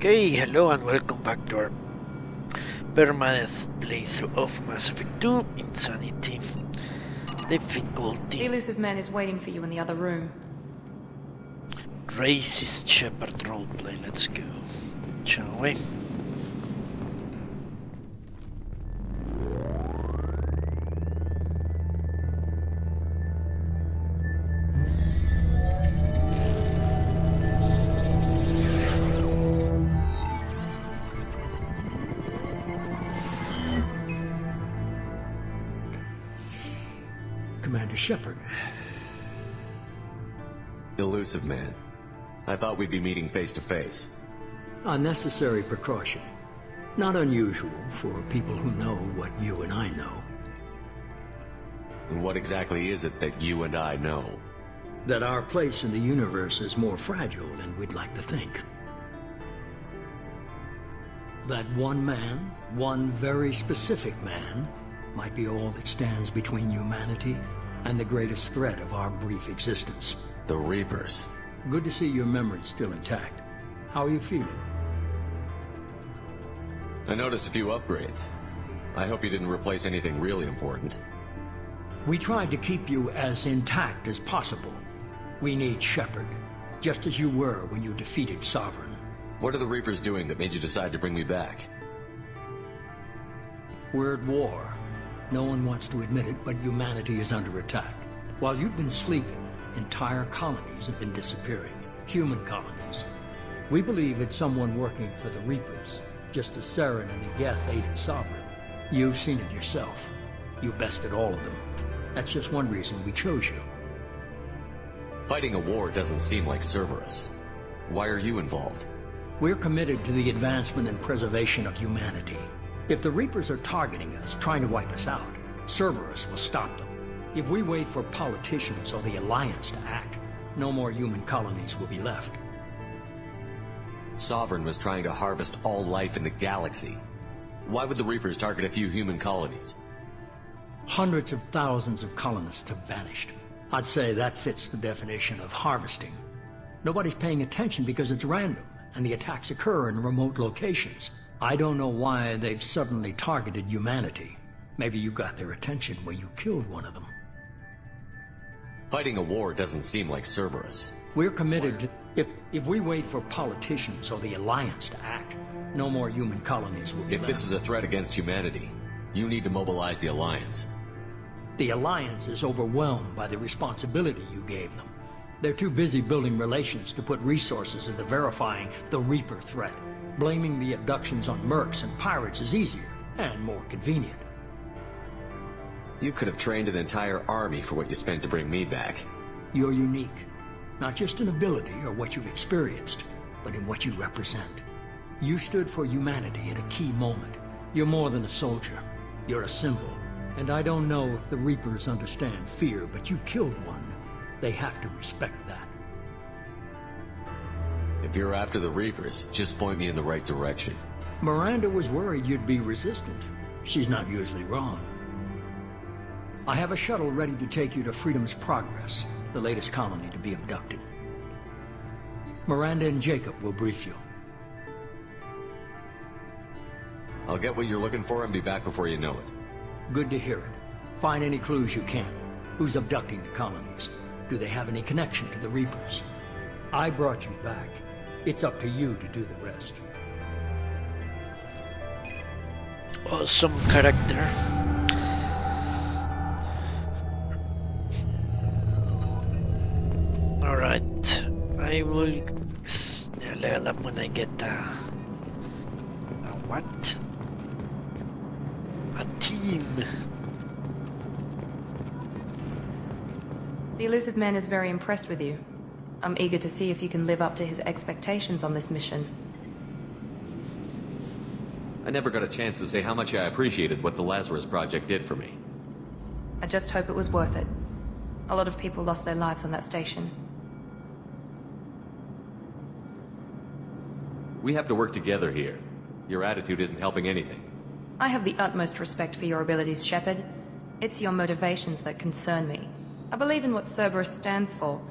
Okay, hello and welcome back to our Permadeath playthrough of Mass Effect 2 Insanity. Difficulty. The elusive man is waiting for you in the other room. Racist Shepherd roleplay, let's go. Shall we? Commander Shepard. Elusive man. I thought we'd be meeting face to face. A necessary precaution. Not unusual for people who know what you and I know. And what exactly is it that you and I know? That our place in the universe is more fragile than we'd like to think. That one man, one very specific man, might be all that stands between humanity and the greatest threat of our brief existence. The Reapers. Good to see your memory's still intact. How are you feeling? I noticed a few upgrades. I hope you didn't replace anything really important. We tried to keep you as intact as possible. We need Shepard, just as you were when you defeated Sovereign. What are the Reapers doing that made you decide to bring me back? We're at war. No one wants to admit it, but humanity is under attack. While you've been sleeping, entire colonies have been disappearing. Human colonies. We believe it's someone working for the Reapers, just as Saren and Igeth aided Sovereign. You've seen it yourself. You bested all of them. That's just one reason we chose you. Fighting a war doesn't seem like Cerberus. Why are you involved? We're committed to the advancement and preservation of humanity. If the Reapers are targeting us, trying to wipe us out, Cerberus will stop them. If we wait for politicians or the Alliance to act, no more human colonies will be left. Sovereign was trying to harvest all life in the galaxy. Why would the Reapers target a few human colonies? Hundreds of thousands of colonists have vanished. I'd say that fits the definition of harvesting. Nobody's paying attention because it's random, and the attacks occur in remote locations. I don't know why they've suddenly targeted humanity. Maybe you got their attention when you killed one of them. Fighting a war doesn't seem like Cerberus. We're committed to... If we wait for politicians or the Alliance to act, no more human colonies will be left. If this is a threat against humanity, you need to mobilize the Alliance. The Alliance is overwhelmed by the responsibility you gave them. They're too busy building relations to put resources into verifying the Reaper threat. Blaming the abductions on mercs and pirates is easier and more convenient. You could have trained an entire army for what you spent to bring me back. You're unique, not just in ability or what you've experienced, but in what you represent. You stood for humanity at a key moment. You're more than a soldier. You're a symbol. And I don't know if the Reapers understand fear, but you killed one. They have to respect that. If you're after the Reapers, just point me in the right direction. Miranda was worried you'd be resistant. She's not usually wrong. I have a shuttle ready to take you to Freedom's Progress, the latest colony to be abducted. Miranda and Jacob will brief you. I'll get what you're looking for and be back before you know it. Good to hear it. Find any clues you can. Who's abducting the colonies? Do they have any connection to the Reapers? I brought you back. It's up to you to do the rest. Awesome character. Alright, I will level up when I get a what? A team. The elusive man is very impressed with you. I'm eager to see if you can live up to his expectations on this mission. I never got a chance to say how much I appreciated what the Lazarus Project did for me. I just hope it was worth it. A lot of people lost their lives on that station. We have to work together here. Your attitude isn't helping anything. I have the utmost respect for your abilities, Shepard. It's your motivations that concern me. I believe in what Cerberus stands for.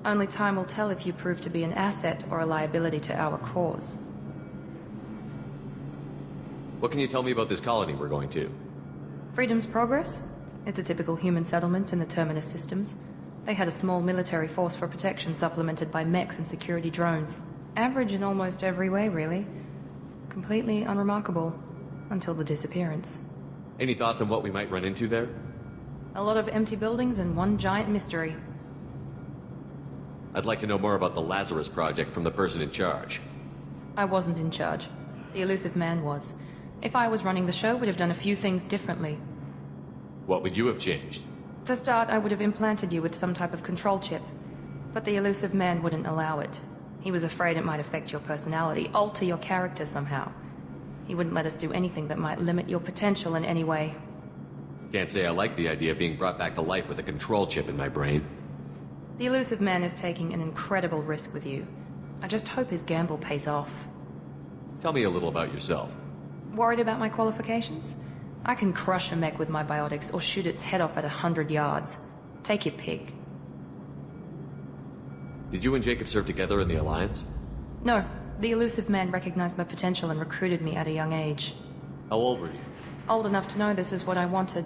Only time will tell if you prove to be an asset or a liability to our cause. What can you tell me about this colony we're going to? Freedom's Progress? It's a typical human settlement in the Terminus systems. They had a small military force for protection supplemented by mechs and security drones. Average in almost every way, really. Completely unremarkable. Until the disappearance. Any thoughts on what we might run into there? A lot of empty buildings and one giant mystery. I'd like to know more about the Lazarus Project from the person in charge. I wasn't in charge. The elusive man was. If I was running the show, would have done a few things differently. What would you have changed? To start, I would have implanted you with some type of control chip. But the elusive man wouldn't allow it. He was afraid it might affect your personality, alter your character somehow. He wouldn't let us do anything that might limit your potential in any way. Can't say I like the idea of being brought back to life with a control chip in my brain. The elusive man is taking an incredible risk with you. I just hope his gamble pays off. Tell me a little about yourself. Worried about my qualifications? I can crush a mech with my biotics or shoot its head off at 100 yards. Take your pick. Did you and Jacob serve together in the Alliance? No, the elusive man recognized my potential and recruited me at a young age. How old were you? Old enough to know this is what I wanted.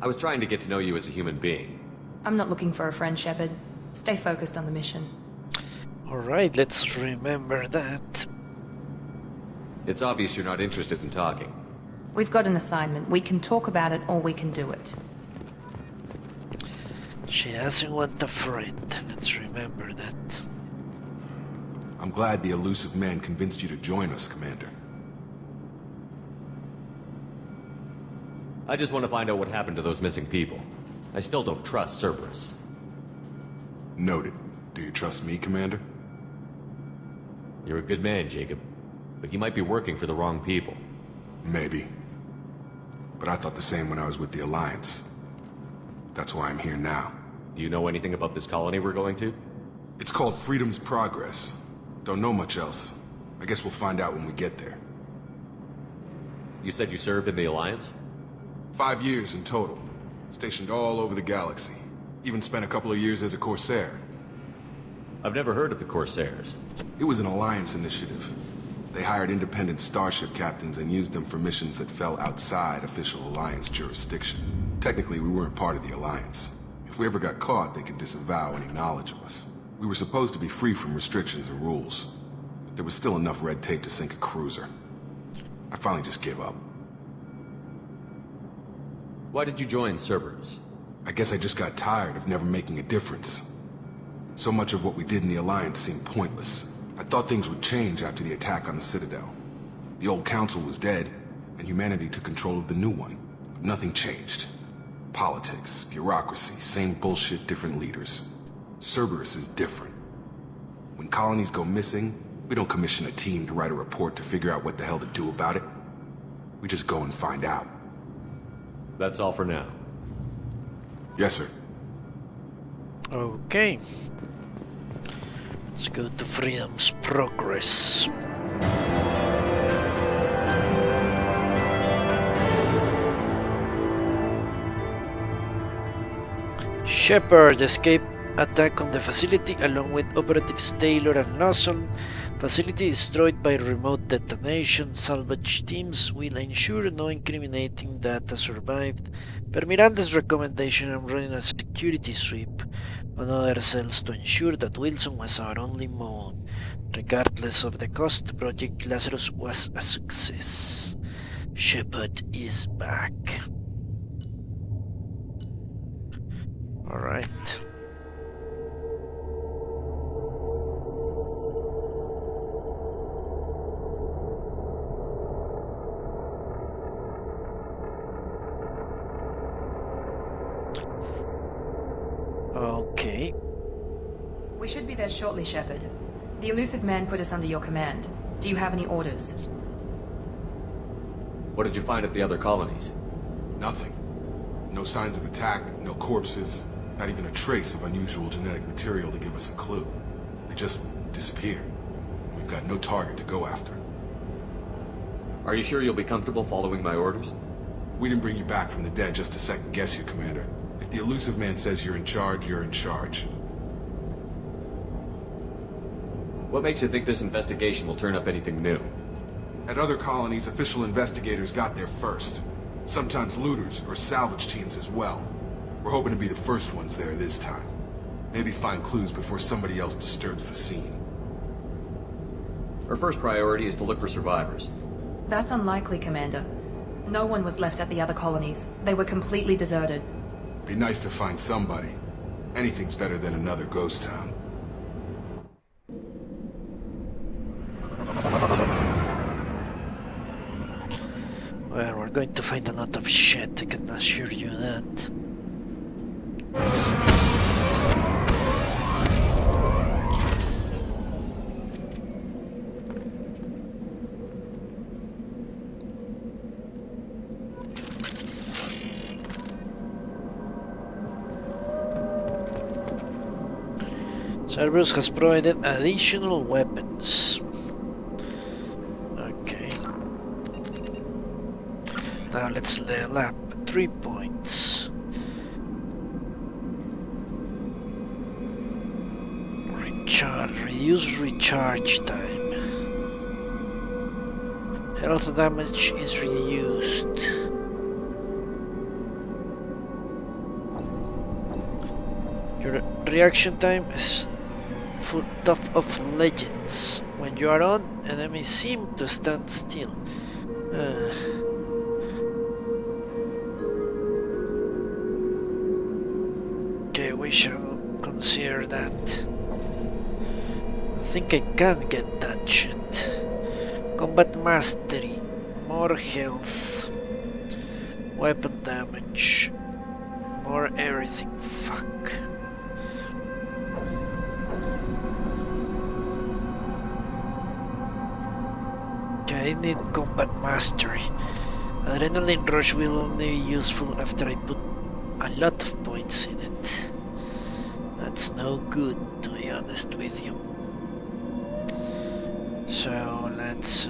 I was trying to get to know you as a human being. I'm not looking for a friend, Shepard. Stay focused on the mission. Alright, let's remember that. It's obvious you're not interested in talking. We've got an assignment. We can talk about it or we can do it. She doesn't want a friend. Let's remember that. I'm glad the elusive man convinced you to join us, Commander. I just want to find out what happened to those missing people. I still don't trust Cerberus. Noted. Do you trust me, Commander? You're a good man, Jacob. But you might be working for the wrong people. Maybe. But I thought the same when I was with the Alliance. That's why I'm here now. Do you know anything about this colony we're going to? It's called Freedom's Progress. Don't know much else. I guess we'll find out when we get there. You said you served in the Alliance? 5 years in total. Stationed all over the galaxy. Even spent a couple of years as a Corsair. I've never heard of the Corsairs. It was an Alliance initiative. They hired independent starship captains and used them for missions that fell outside official Alliance jurisdiction. Technically, we weren't part of the Alliance. If we ever got caught, they could disavow any knowledge of us. We were supposed to be free from restrictions and rules. But there was still enough red tape to sink a cruiser. I finally just gave up. Why did you join Cerberus? I guess I just got tired of never making a difference. So much of what we did in the Alliance seemed pointless. I thought things would change after the attack on the Citadel. The old council was dead, and humanity took control of the new one. But nothing changed. Politics, bureaucracy, same bullshit, different leaders. Cerberus is different. When colonies go missing, we don't commission a team to write a report to figure out what the hell to do about it. We just go and find out. That's all for now. Yes, sir. Okay. Let's go to Freedom's Progress. Shepard escaped attack on the facility along with operatives Taylor and Lawson. Facility destroyed by remote detonation. Salvage teams will ensure no incriminating data survived. Per Miranda's recommendation, I'm running a security sweep on other cells to ensure that Wilson was our only mode. Regardless of the cost, Project Lazarus was a success. Shepard is back. Alright. Okay. We should be there shortly, Shepard. The elusive man put us under your command. Do you have any orders? What did you find at the other colonies? Nothing. No signs of attack, no corpses, not even a trace of unusual genetic material to give us a clue. They just disappeared. We've got no target to go after. Are you sure you'll be comfortable following my orders? We didn't bring you back from the dead just to second guess you, Commander. If the elusive man says you're in charge, you're in charge. What makes you think this investigation will turn up anything new? At other colonies, official investigators got there first. Sometimes looters or salvage teams as well. We're hoping to be the first ones there this time. Maybe find clues before somebody else disturbs the scene. Our first priority is to look for survivors. That's unlikely, Commander. No one was left at the other colonies. They were completely deserted. Be nice to find somebody. Anything's better than another ghost town. Well, we're going to find a lot of shit, I can assure you that. Cerberus has provided additional weapons. Okay. Now let's level up 3 points. Reduce recharge time. Health damage is reduced. Your reaction time is full of legends. When you are on, enemies seem to stand still. Okay, we shall consider that. I think I can get that shit. Combat mastery, more health, weapon damage, more everything. Fuck. I need combat mastery. Adrenaline rush will only be useful after I put a lot of points in it. That's no good, to be honest with you. So let's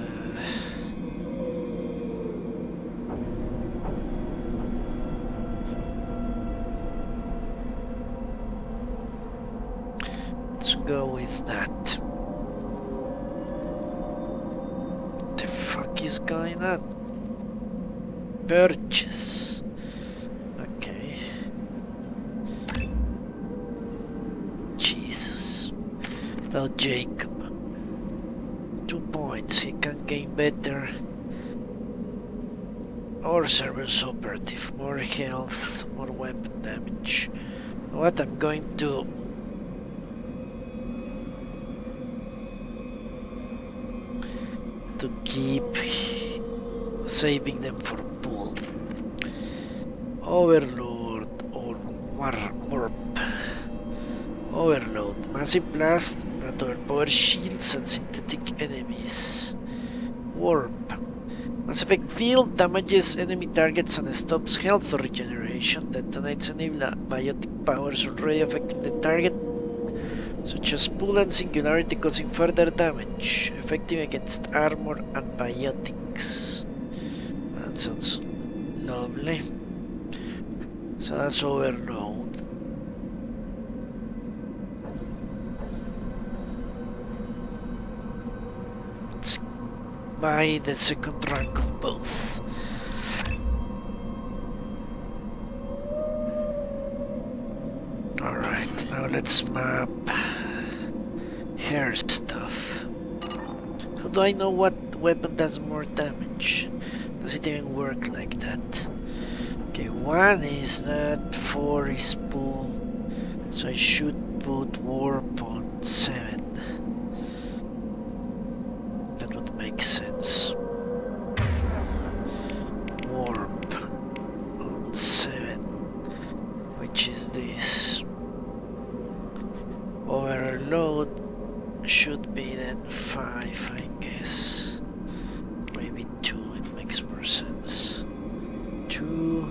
go with that. The fuck is going on? Purchase. Okay. Jesus. Now Jacob. 2 points. He can gain better. Or Cerberus operative. More health. More weapon damage. What I'm going to keep saving them for pool. Overload or warp. Overload. Massive blast that overpowers shields and synthetic enemies. Warp. Mass effect field damages enemy targets and stops health regeneration. Detonates any biotic powers already affecting the target, such as pool and singularity, causing further damage. Effective against armor and biotics. That sounds lovely. So that's overload. Let's buy the second rank of both. Alright, now let's map hair stuff. How do I know what weapon does more damage? Does it even work like that? Okay, 1 is that, 4 is pool, so I should put warp on 7. That would make sense. Warp on 7, which is this. Overload should be then 5, I guess. Maybe 2, it makes more sense. 2,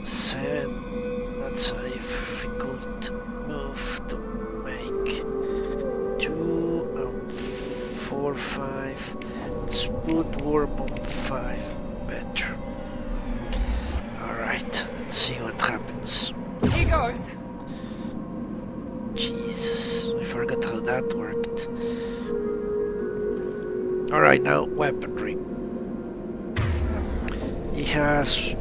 7, that's a difficult move to make. 2 and 4, 5. Let's put warp on 5, better. Alright, let's see what happens. Here goes. Jesus, I forgot how that worked. Alright, now weaponry. He has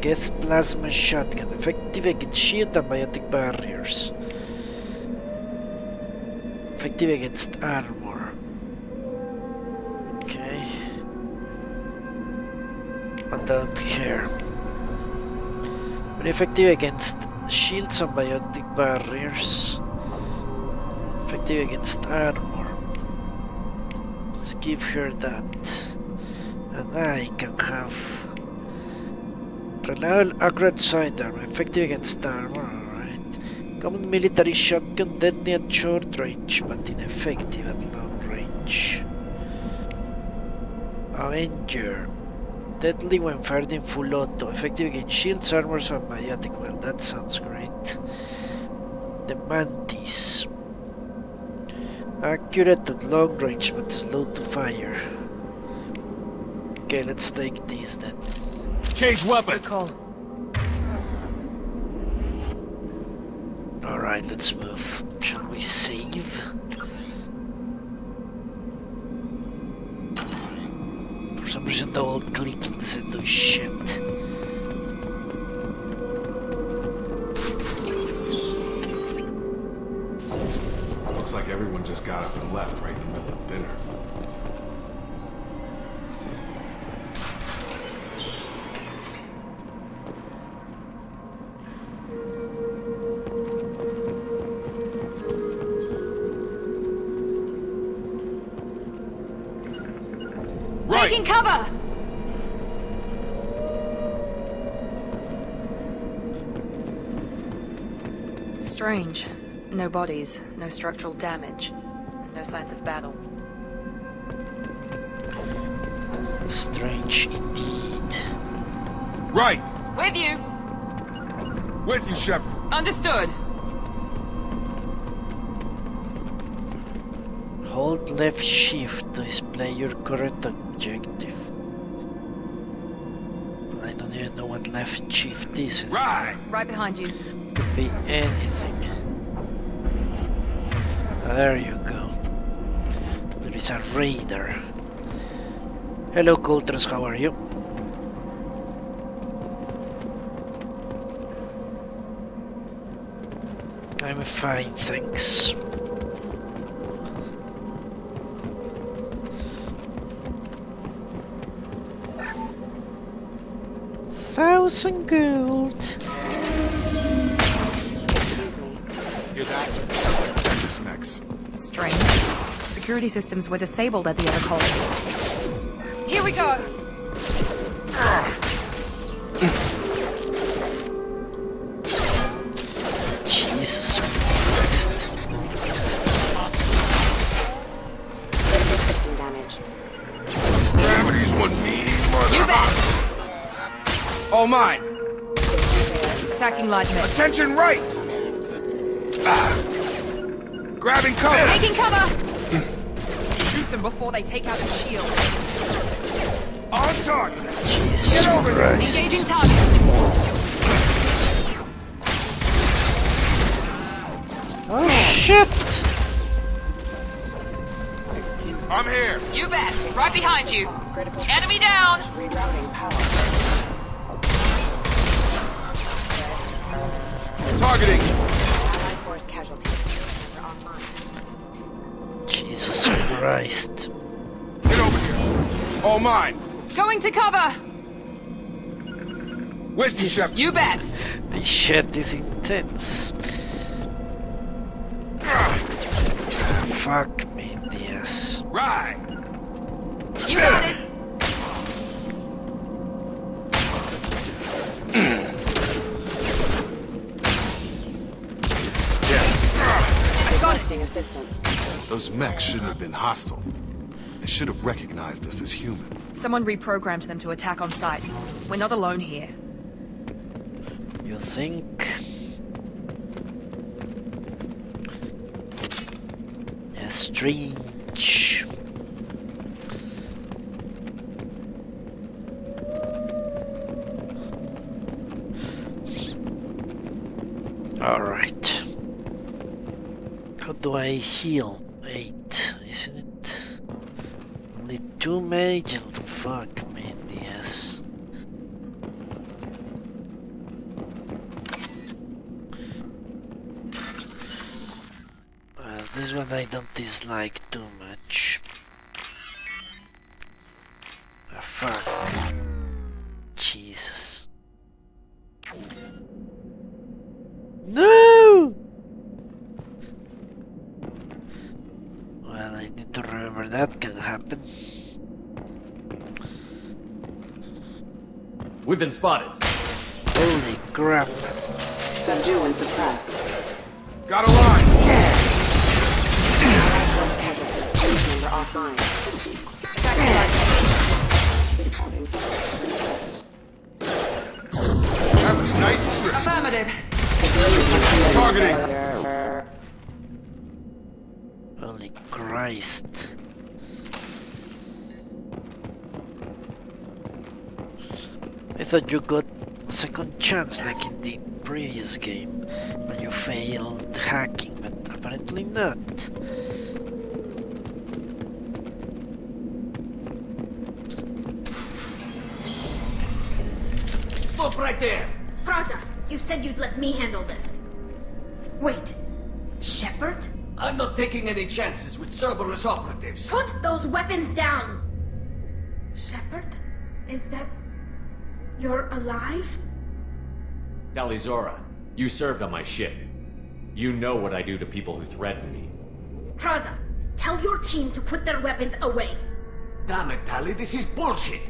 Geth Plasma Shotgun, effective against shield and biotic barriers. Effective against armor. Okay. I don't care. But effective against shields and biotic barriers. Effective against armor. Let's give her that. And I can have reliable accurate sidearm, effective against armor, alright. Common military shotgun, deadly at short range, but ineffective at long range. Avenger. Deadly when fired in full auto, effective against shields, armors, and biotic. Well, that sounds great. The Mantis. Accurate at long range, but slow to fire. Okay, let's take these then. Change weapon! Good call. Alright, let's move. Shall we save? For some reason, double clicking doesn't do shit. Looks like everyone just got up and left right in the middle of dinner. Taking cover! Strange. No bodies, no structural damage, no signs of battle. Strange indeed. Right! With you! With you, Shepard. Understood! Hold left shift to display your current objective. Well, I don't even know what left shift is. Right! Right behind you. Could be anything. There you go. There is a raider. Hello, Coltrans, how are you? I'm fine, thanks. $1,000 gold. Hear that? This mechs. Strange. Security systems were disabled at the other colonies. Here we go! Jesus Christ. Damage. Gravity's one mean mother. You bet! All mine. Attacking large men. Attention right. Grabbing cover. Taking cover! Shoot them before they take out the shield. On target. Jesus Get over there. Christ. Engaging target. Oh shit! I'm here. You bet. Right behind you. Critical Enemy down! rerouting power. Targeting. Allied force casualties. Are online. Jesus Christ. Get over here. All mine. Going to cover! With you, Shepard. You bet. This shit is intense. Fuck me, Diaz. Right. You got it. I got it. Assistance. Those mechs shouldn't have been hostile. They should have recognized us as human. Someone reprogrammed them to attack on sight. We're not alone here. You think? Yeah, strange. Alright. How do I heal? 8, isn't it? Only 2 mages, fuck me, yes. Well, this one I don't dislike too much. Ah, fuck. Jesus. No! Well, I need to remember that can happen. We've been spotted. Holy crap. Subdue and suppress. Got a line! Casualty. Member offline. Have a nice trip. Affirmative. Targeting! Holy Christ. I thought you got a second chance like in the previous game when you failed hacking, but apparently not. Stop right there! Praza, you said you'd let me handle this. Wait, Shepard? I'm not taking any chances with Cerberus operatives. Put those weapons down! Shepard? Is that... You're alive? Talizora, you served on my ship. You know what I do to people who threaten me. Praza, tell your team to put their weapons away. Damn it, Tali, this is bullshit!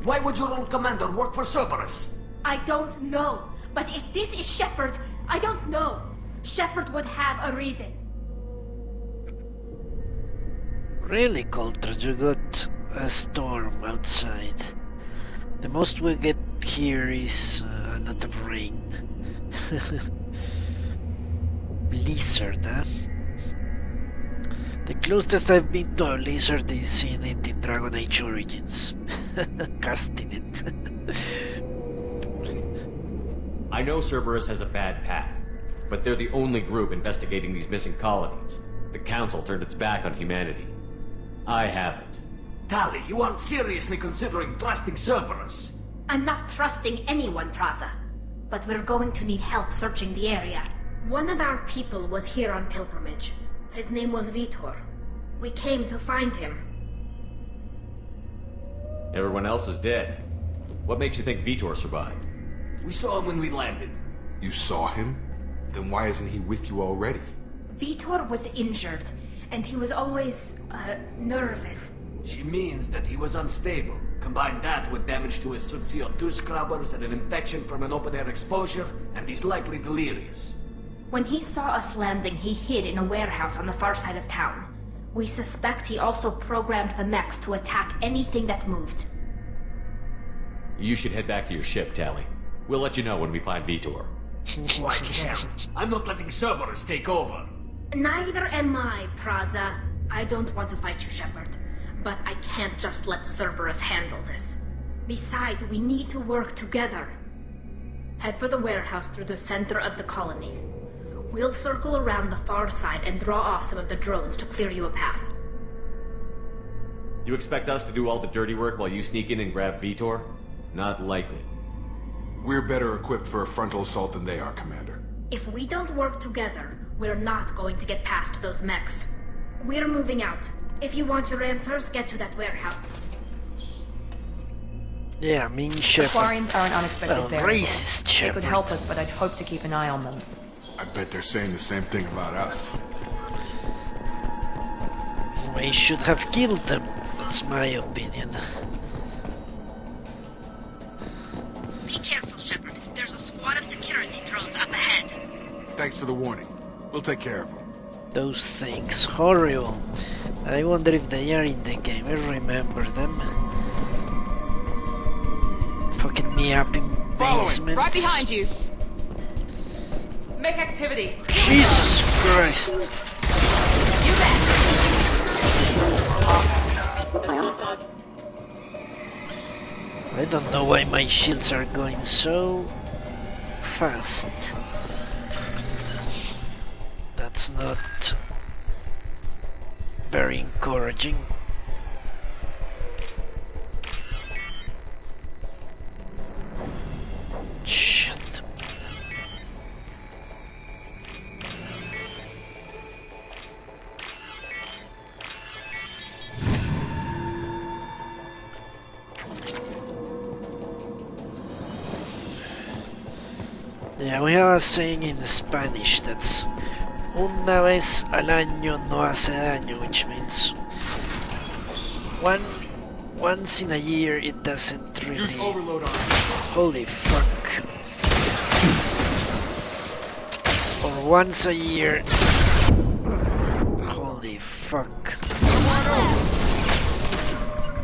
Why would your own commander work for Cerberus? I don't know, but if this is Shepard, I don't know. Shepard would have a reason. Really, Coulter, you got a storm outside. The most we get here is a lot of rain. Blizzard, huh? The closest I've been to a blizzard is seeing it in Dragon Age Origins. Casting it. I know Cerberus has a bad past, but they're the only group investigating these missing colonies. The Council turned its back on humanity. I haven't. Tali, you aren't seriously considering trusting Cerberus? I'm not trusting anyone, Praza. But we're going to need help searching the area. One of our people was here on pilgrimage. His name was Vitor. We came to find him. Everyone else is dead. What makes you think Vitor survived? We saw him when we landed. You saw him? Then why isn't he with you already? Vitor was injured, and he was always, nervous. She means that he was unstable. Combine that with damage to his suit CO2 scrubbers and an infection from an open-air exposure, and he's likely delirious. When he saw us landing, he hid in a warehouse on the far side of town. We suspect he also programmed the mechs to attack anything that moved. You should head back to your ship, Tali. We'll let you know when we find Vitor. Oh, I can't. I'm not letting Cerberus take over. Neither am I, Praza. I don't want to fight you, Shepard. But I can't just let Cerberus handle this. Besides, we need to work together. Head for the warehouse through the center of the colony. We'll circle around the far side and draw off some of the drones to clear you a path. You expect us to do all the dirty work while you sneak in and grab Vitor? Not likely. We're better equipped for a frontal assault than they are, Commander. If we don't work together, we're not going to get past those mechs. We're moving out. If you want your answers, get to that warehouse. Yeah, mean The Shepard. Quarians are an unexpected Well, variable. racist They Shepard. could help us, but I'd hope to keep an eye on them. I bet they're saying the same thing about us. We should have killed them. That's my opinion. Be careful, Shepard. There's a squad of security drones up ahead. Thanks for the warning. We'll take care of them. Those things, horrible. I wonder if they are in the game. I remember them. Fucking me up in basements. Right behind you! Make activity! Jesus Christ. You bet! I don't know why my shields are going so fast. That's not very encouraging. Yeah, we have a saying in Spanish that's una vez al año no hace daño, which means once in a year it doesn't really. Use overload on it. Holy fuck. Or once a year. Holy fuck.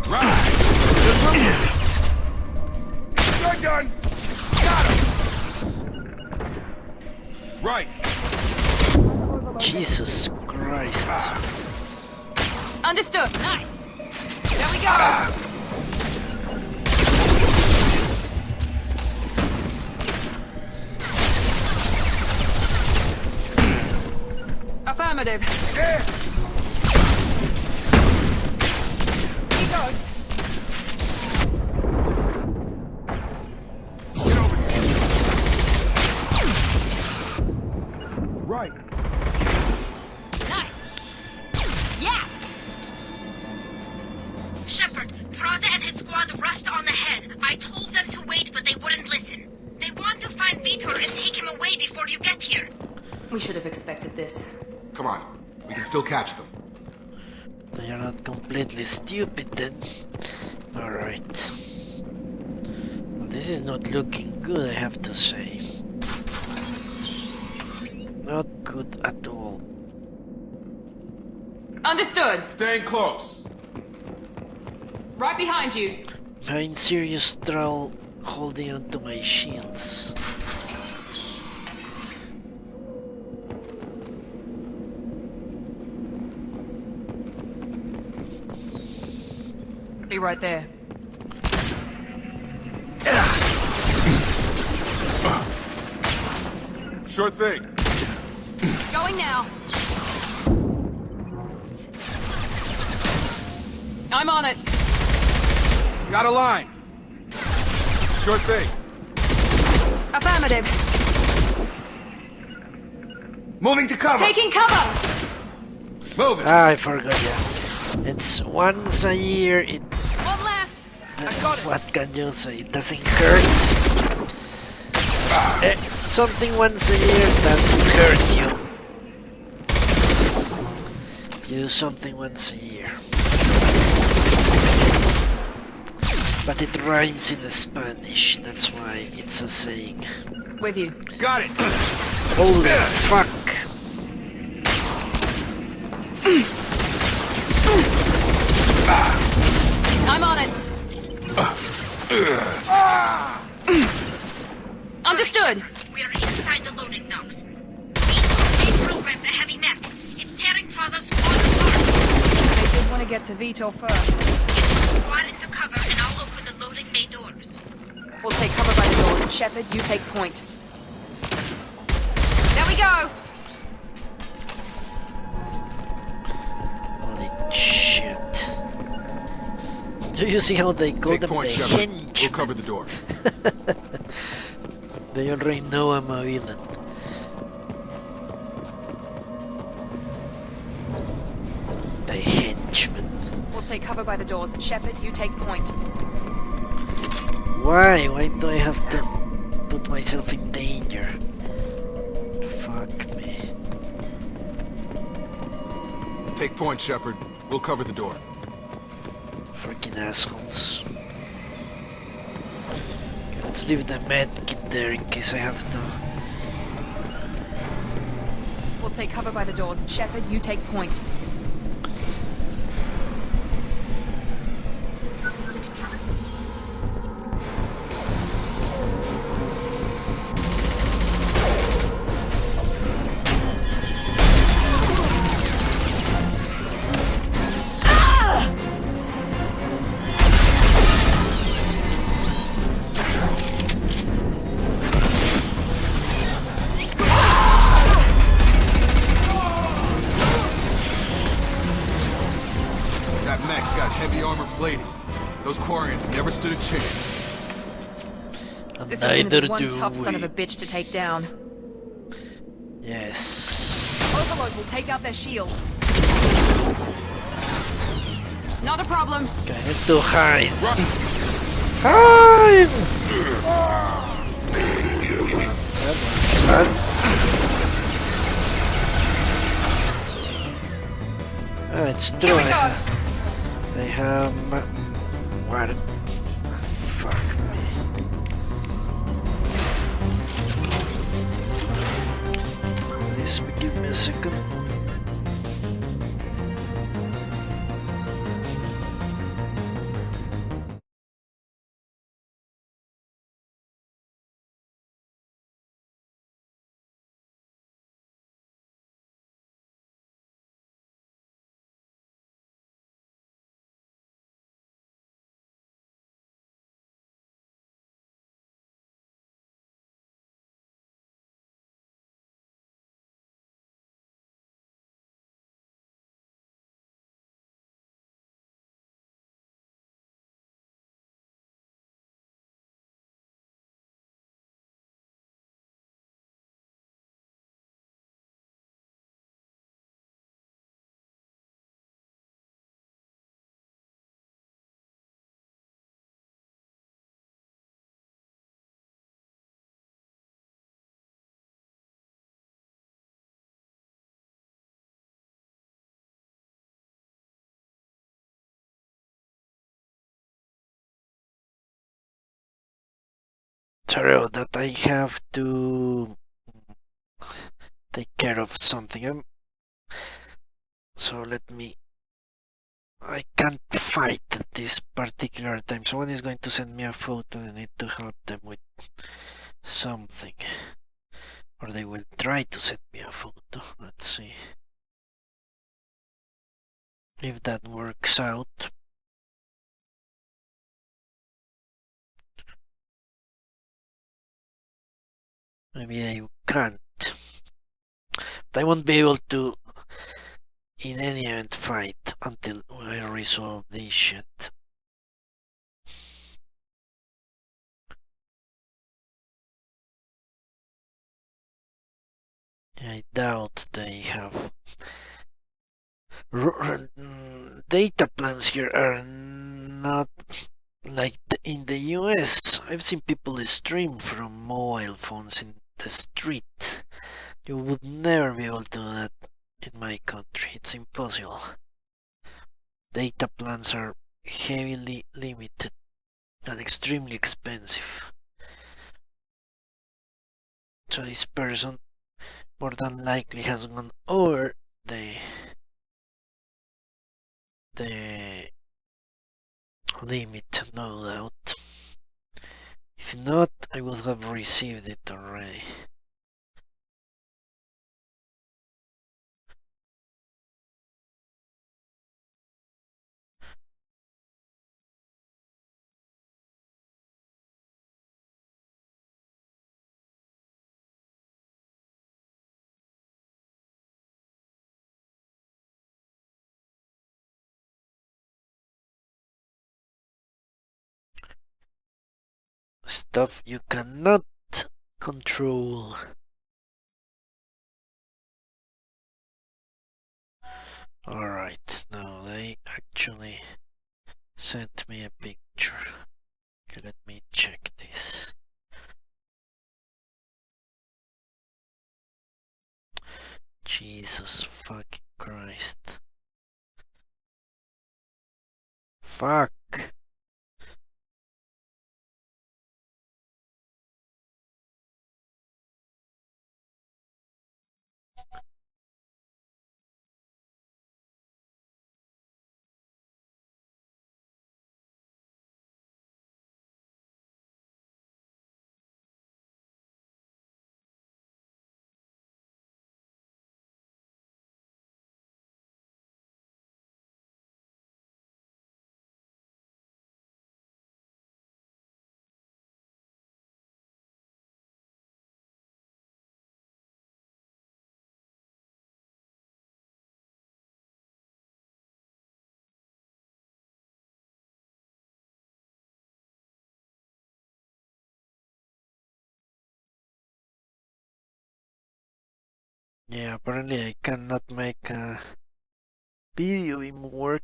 Right. Gun gun. Got him. Right. Jesus Christ. Understood. Nice. There we go. Affirmative. Yeah. He goes. Get over here. Right. Nice. Yes. Shepard, Praza and his squad rushed on ahead. I told them to wait, but they wouldn't listen. They want to find Vitor and take him away before you get here. We should have expected this. Come on. We can still catch them. They are not completely stupid then. Alright. Well, this is not looking good, I have to say. Not good at all. Understood. Staying close. Right behind you. I'm in serious trouble holding onto my shields. Be right there. Sure thing. Going now. I'm on it. Got a line. Sure thing. Affirmative. Moving to cover. Taking cover. Moving. Ah, I forgot, yeah. It's once a year, it... One left. What can you say? It doesn't hurt. Something once a year doesn't hurt you. Do something once a year. But it rhymes in Spanish, that's why it's a saying. With you. Got it. Holy fuck! I'm on it. Understood. We're inside the loading docks. He's programmed a heavy mech. It's tearing Praza's squad apart. They did want to get to Vitor first. Get squad into cover and I'll open the loading bay doors. We'll take cover by the doors. Shepard, you take point. There we go. Holy shit. Do you see how they call Take them point, the Shepard. henchmen? We'll cover the door. They already know I'm a villain. The henchmen. We'll take cover by the doors. Shepard, you take point. Why? Why do I have to put myself in danger? Fuck me. Take point, Shepard. We'll cover the door. Freaking assholes. Okay, let's leave the med kit there in case I have to. We'll take cover by the doors. Shepard, you take point. That mech's got heavy armor plating. Those Quarians never stood a chance. And This is gonna neither be one do tough son of a we. bitch to take down. Yes. Overload will take out their shields. Not a problem. Okay, I need to hide. Hide! That was sad. Ah, it's true. I have what? Fuck me. Please give me a second. Sorry that I have to take care of something. So let me. I can't fight at this particular time. Someone is going to send me a photo and I need to help them with something. Or they will try to send me a photo. Let's see if that works out. Maybe I can't. But I won't be able to, in any event, fight until I resolve this shit. I doubt they have. Data plans here are not like in the US. I've seen people stream from mobile phones in the street. You would never be able to do that in my country. It's impossible. Data plans are heavily limited and extremely expensive. So this person more than likely has gone over the limit, no doubt. If not, I would have received it already. Stuff you cannot control. Alright, now they actually sent me a picture. Okay, let me check this. Jesus fucking Christ. Fuck. Yeah, apparently I cannot make a video even work.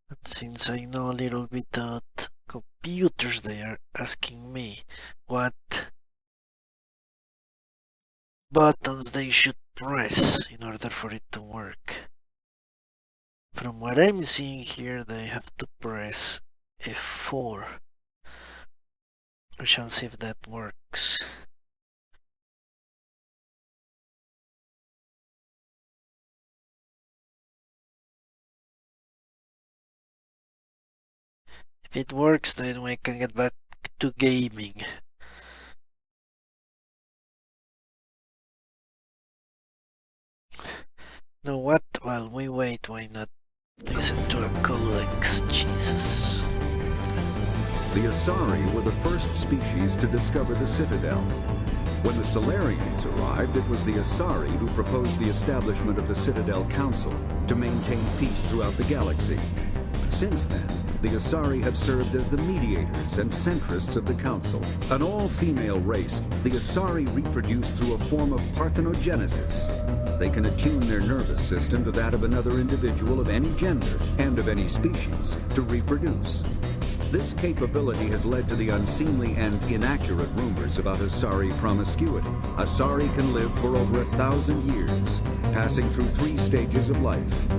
Let's since I know a little bit about computers, they are asking me what buttons they should press in order for it to work. From what I'm seeing here, they have to press F4. We shall see if that works. If it works, then we can get back to gaming. Know what? While we wait, why not listen to a codex? Jesus. The Asari were the first species to discover the Citadel. When the Solarians arrived, it was the Asari who proposed the establishment of the Citadel Council to maintain peace throughout the galaxy. Since then, the Asari have served as the mediators and centrists of the Council. An all-female race, the Asari reproduce through a form of parthenogenesis. They can attune their nervous system to that of another individual of any gender and of any species to reproduce. This capability has led to the unseemly and inaccurate rumors about Asari promiscuity. Asari can live for over 1,000 years, passing through 3 stages of life.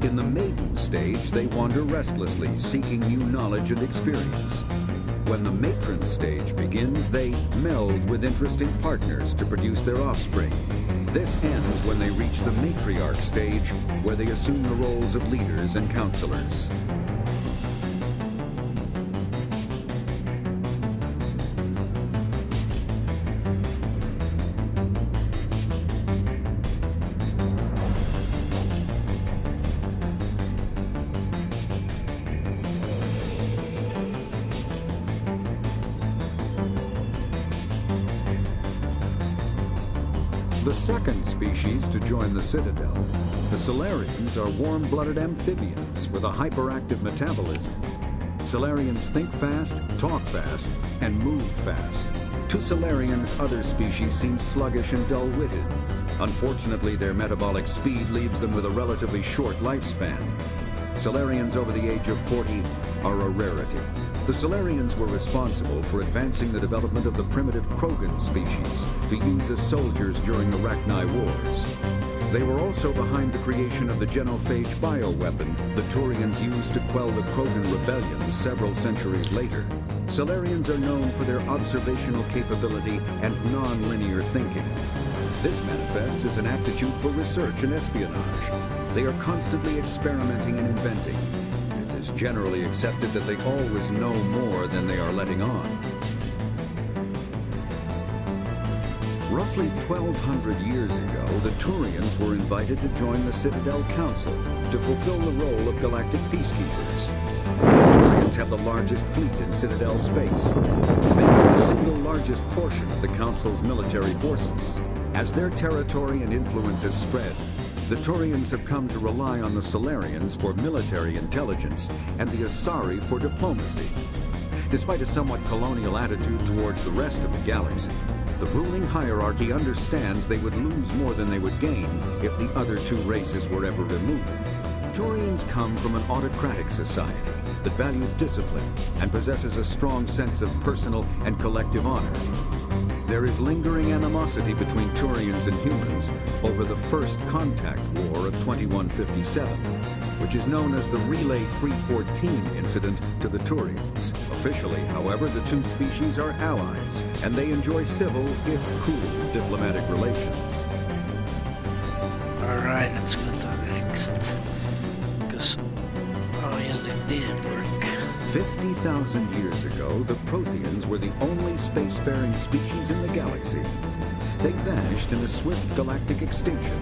In the maiden stage, they wander restlessly, seeking new knowledge and experience. When the matron stage begins, they meld with interesting partners to produce their offspring. This ends when they reach the matriarch stage, where they assume the roles of leaders and counselors. The second species to join the Citadel, the Solarians, are warm-blooded amphibians with a hyperactive metabolism. Solarians think fast, talk fast, and move fast. To Solarians, other species seem sluggish and dull-witted. Unfortunately, their metabolic speed leaves them with a relatively short lifespan. Solarians over the age of 40 are a rarity. The Solarians were responsible for advancing the development of the primitive Krogan species to use as soldiers during the Rachni Wars. They were also behind the creation of the genophage bioweapon the Turians used to quell the Krogan rebellion several centuries later. Solarians are known for their observational capability and non-linear thinking. This manifests as an aptitude for research and espionage. They are constantly experimenting and inventing. It is generally accepted that they always know more than they are letting on. Roughly 1,200 years ago, the Turians were invited to join the Citadel Council to fulfill the role of galactic peacekeepers. The Turians have the largest fleet in Citadel space, making the single largest portion of the Council's military forces. As their territory and influence has spread, the Turians have come to rely on the Solarians for military intelligence and the Asari for diplomacy. Despite a somewhat colonial attitude towards the rest of the galaxy, the ruling hierarchy understands they would lose more than they would gain if the other 2 races were ever removed. Turians come from an autocratic society that values discipline and possesses a strong sense of personal and collective honor. There is lingering animosity between Turians and humans over the First Contact War of 2157, which is known as the Relay 314 incident to the Turians. Officially, however, the 2 species are allies, and they enjoy civil, if cool, diplomatic relations. Alright, let's go to the next. Because obviously it didn't work. 50,000 years ago, the Protheans were the only spacefaring species in the galaxy. They vanished in a swift galactic extinction.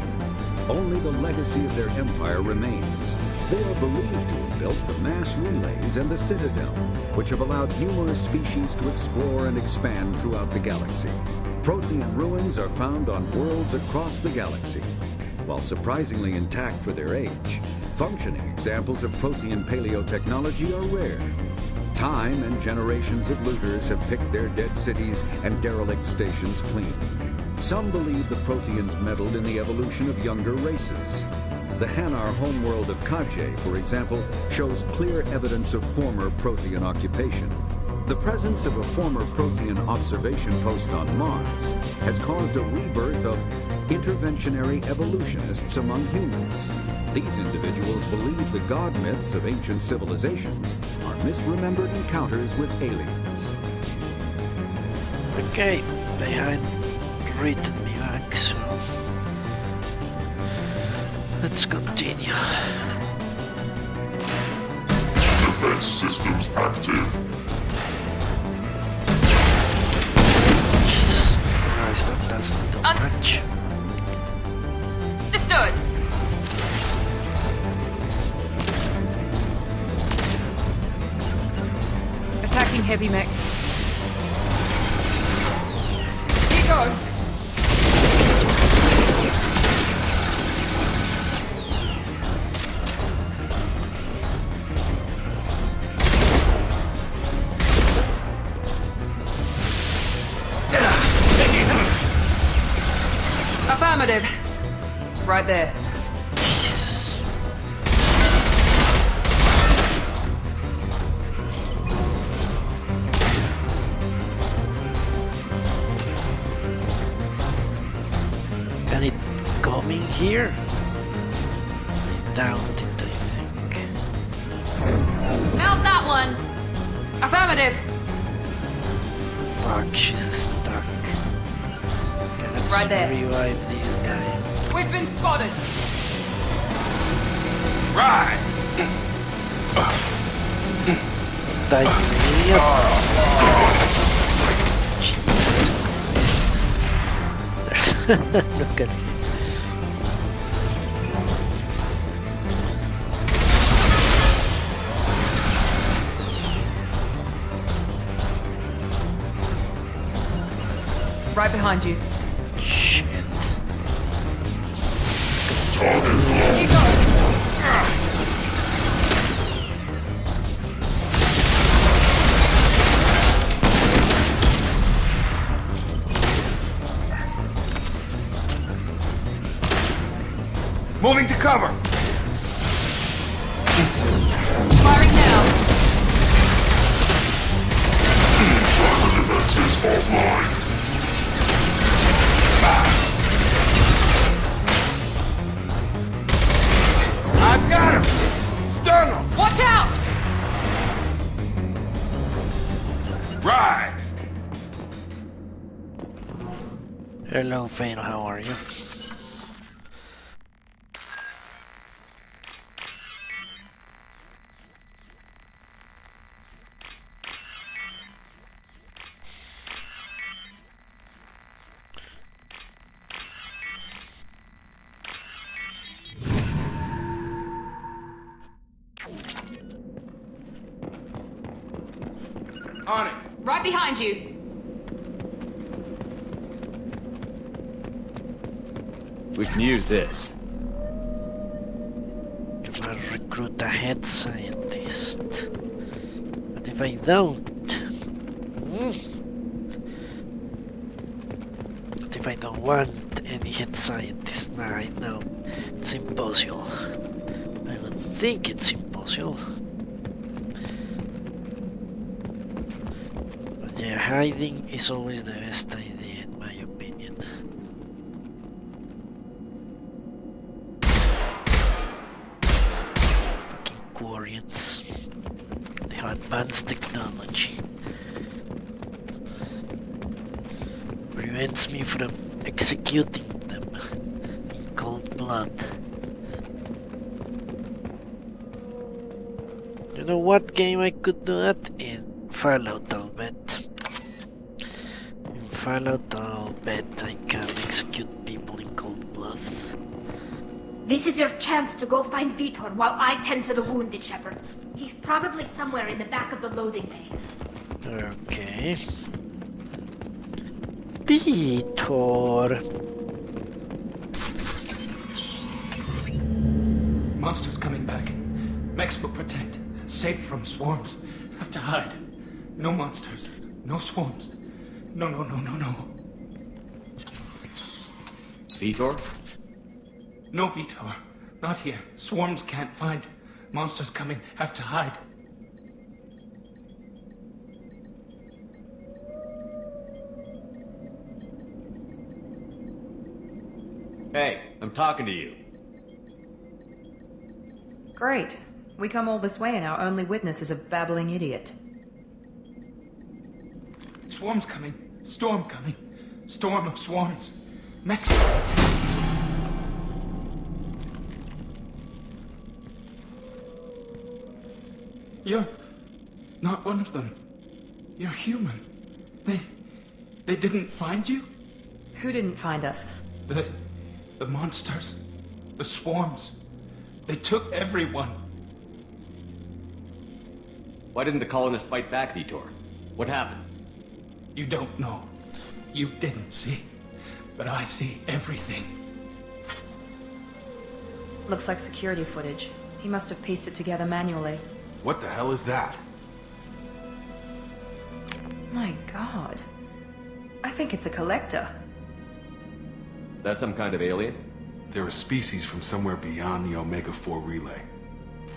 Only the legacy of their empire remains. They are believed to have built the mass relays and the Citadel, which have allowed numerous species to explore and expand throughout the galaxy. Prothean ruins are found on worlds across the galaxy. While surprisingly intact for their age, functioning examples of Prothean paleotechnology are rare. Time and generations of looters have picked their dead cities and derelict stations clean. Some believe the Protheans meddled in the evolution of younger races. The Hanar homeworld of Kaje, for example, shows clear evidence of former Prothean occupation. The presence of a former Prothean observation post on Mars has caused a rebirth of interventionary evolutionists among humans. These individuals believe the god myths of ancient civilizations are misremembered encounters with aliens. Okay, they had written me back, so let's continue. Defense systems active. Jesus Christ, that doesn't do much. Understood. Attacking heavy mech. Here goes. Affirmative. Right there. Can it coming here? I doubt it, I think. Out that one. Affirmative. Fuck, she's stuck. Okay, let's Right there. revive this guy. We've been spotted. Right! Die, you idiot. Look at him. Right behind you. Shit. Here you go. Moving to cover! Firing now. Defenses offline. I've got him! Sternum! Watch out! Right! Hello, Vane, how are you? On it! Right behind you. We can use this. If I recruit a head scientist. But if I don't... But if I don't want any head scientist, nah, I know. It's impossible. I would think it's impossible. But yeah, hiding is always the best idea in my opinion. Fucking Quarians. They have advanced technology. Prevents me from executing them in cold blood. You know what game I could do that in? Fallout, I'll bet. In Fallout, I'll bet I can execute people in cold blood. This is your chance to go find Vitor while I tend to the wounded, Shepard. He's probably somewhere in the back of the loading bay. Okay. Vitor! Monsters coming back. Mechs will protect. Safe from swarms. Have to hide. No monsters. No swarms. No. Vitor? No Vitor. Not here. Swarms can't find. Monsters coming. Have to hide. Hey, I'm talking to you. Great. We come all this way and our only witness is a babbling idiot. Swarms coming. Storm coming. Storm of swarms. Mechs. You're not one of them. You're human. They didn't find you? Who didn't find us? The monsters. The swarms. They took everyone. Why didn't the colonists fight back, Vitor? What happened? You don't know. You didn't see. But I see everything. Looks like security footage. He must have pieced it together manually. What the hell is that? My god. I think it's a collector. Is that some kind of alien? They're a species from somewhere beyond the Omega-4 relay.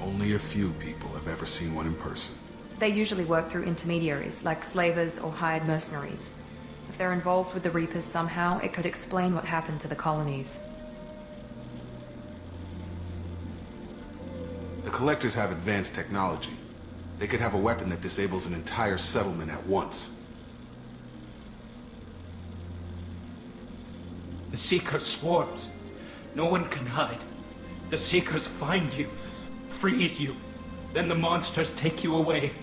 Only a few people have ever seen one in person. They usually work through intermediaries, like slavers or hired mercenaries. If they're involved with the Reapers somehow, it could explain what happened to the colonies. The Collectors have advanced technology. They could have a weapon that disables an entire settlement at once. The Seeker swarms. No one can hide. The Seekers find you, freeze you, then the monsters take you away.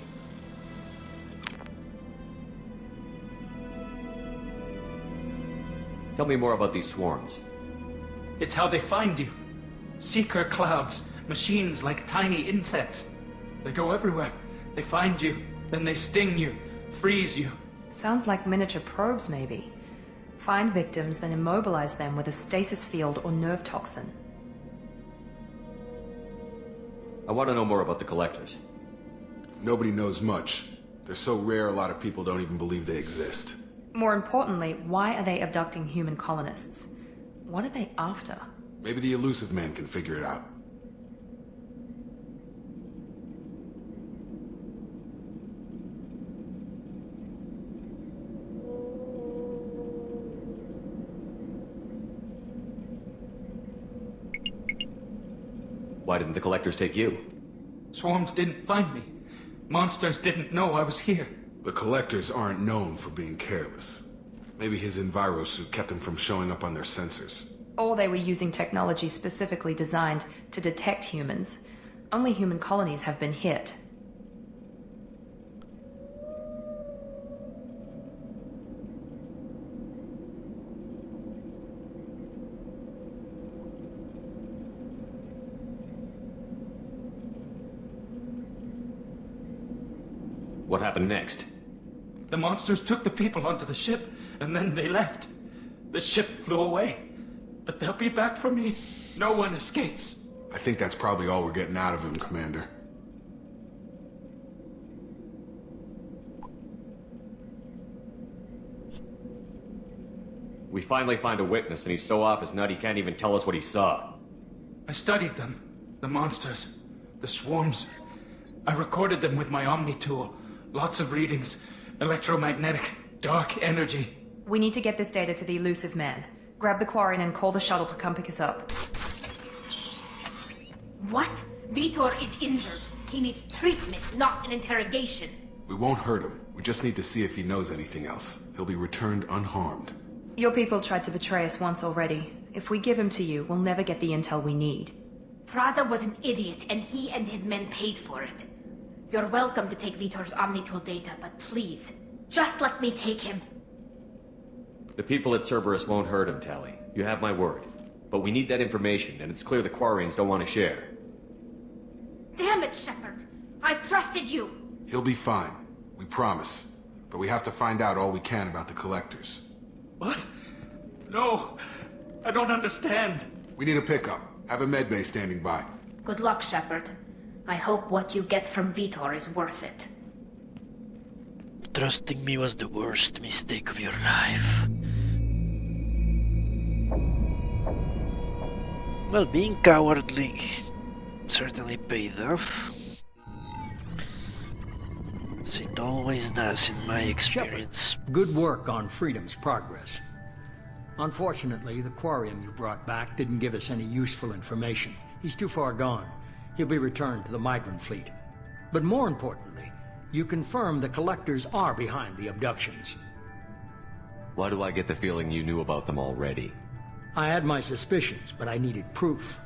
Tell me more about these swarms. It's how they find you. Seeker clouds, machines like tiny insects. They go everywhere. They find you, then they sting you, freeze you. Sounds like miniature probes, maybe. Find victims, then immobilize them with a stasis field or nerve toxin. I want to know more about the collectors. Nobody knows much. They're so rare a lot of people don't even believe they exist. More importantly, why are they abducting human colonists? What are they after? Maybe the elusive man can figure it out. Why didn't the collectors take you? Swarms didn't find me. Monsters didn't know I was here. The Collectors aren't known for being careless. Maybe his envirosuit kept him from showing up on their sensors. Or they were using technology specifically designed to detect humans. Only human colonies have been hit. What happened next? The monsters took the people onto the ship, and then they left. The ship flew away. But they'll be back for me. No one escapes. I think that's probably all we're getting out of him, Commander. We finally find a witness, and he's so off his nut he can't even tell us what he saw. I studied them. The monsters. The swarms. I recorded them with my Omni tool. Lots of readings. Electromagnetic. Dark energy. We need to get this data to the elusive man. Grab the Quarian and call the shuttle to come pick us up. What? Vitor is injured. He needs treatment, not an interrogation. We won't hurt him. We just need to see if he knows anything else. He'll be returned unharmed. Your people tried to betray us once already. If we give him to you, we'll never get the intel we need. Praza was an idiot, and he and his men paid for it. You're welcome to take Vitor's Omnitool data, but please, just let me take him. The people at Cerberus won't hurt him, Tally. You have my word. But we need that information, and it's clear the Quarians don't want to share. Damn it, Shepard! I trusted you! He'll be fine. We promise. But we have to find out all we can about the Collectors. What? No! I don't understand. We need a pickup. Have a medbay standing by. Good luck, Shepard. I hope what you get from Vitor is worth it. Trusting me was the worst mistake of your life. Well, being cowardly certainly paid off. As it always does in my experience. Shepard, good work on Freedom's progress. Unfortunately, the Quarium you brought back didn't give us any useful information. He's too far gone. He'll be returned to the migrant fleet. But more importantly, you confirmed the Collectors are behind the abductions. Why do I get the feeling you knew about them already? I had my suspicions, but I needed proof.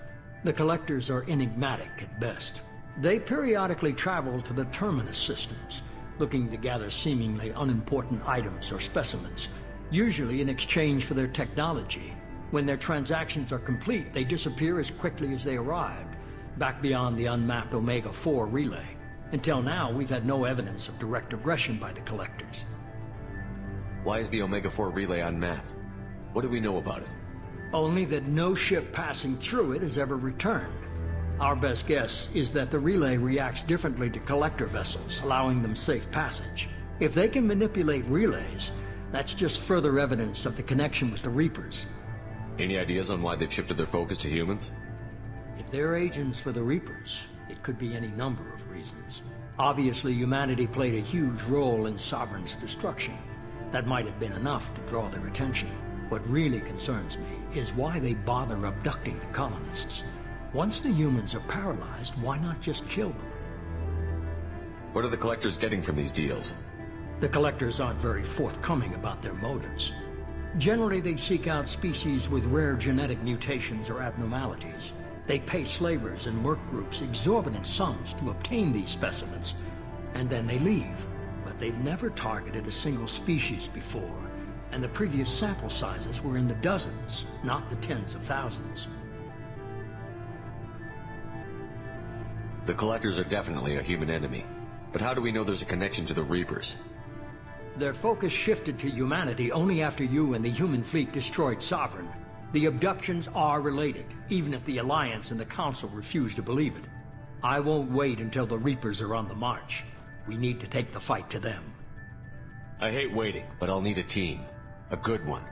The Collectors are enigmatic at best. They periodically travel to the Terminus systems, looking to gather seemingly unimportant items or specimens, usually in exchange for their technology. When their transactions are complete, they disappear as quickly as they arrived, back beyond the unmapped Omega-4 relay. Until now, we've had no evidence of direct aggression by the Collectors. Why is the Omega-4 relay unmapped? What do we know about it? Only that no ship passing through it has ever returned. Our best guess is that the relay reacts differently to Collector vessels, allowing them safe passage. If they can manipulate relays, that's just further evidence of the connection with the Reapers. Any ideas on why they've shifted their focus to humans? If they're agents for the Reapers, it could be any number of reasons. Obviously, humanity played a huge role in Sovereign's destruction. That might have been enough to draw their attention. What really concerns me is why they bother abducting the colonists. Once the humans are paralyzed, why not just kill them? What are the Collectors getting from these deals? The Collectors aren't very forthcoming about their motives. Generally, they seek out species with rare genetic mutations or abnormalities. They pay slavers and work groups exorbitant sums to obtain these specimens, and then they leave. But they've never targeted a single species before, and the previous sample sizes were in the dozens, not the tens of thousands. The Collectors are definitely a human enemy, but how do we know there's a connection to the Reapers? Their focus shifted to humanity only after you and the human fleet destroyed Sovereign. The abductions are related, even if the Alliance and the Council refuse to believe it. I won't wait until the Reapers are on the march. We need to take the fight to them. I hate waiting, but I'll need a team. A good one.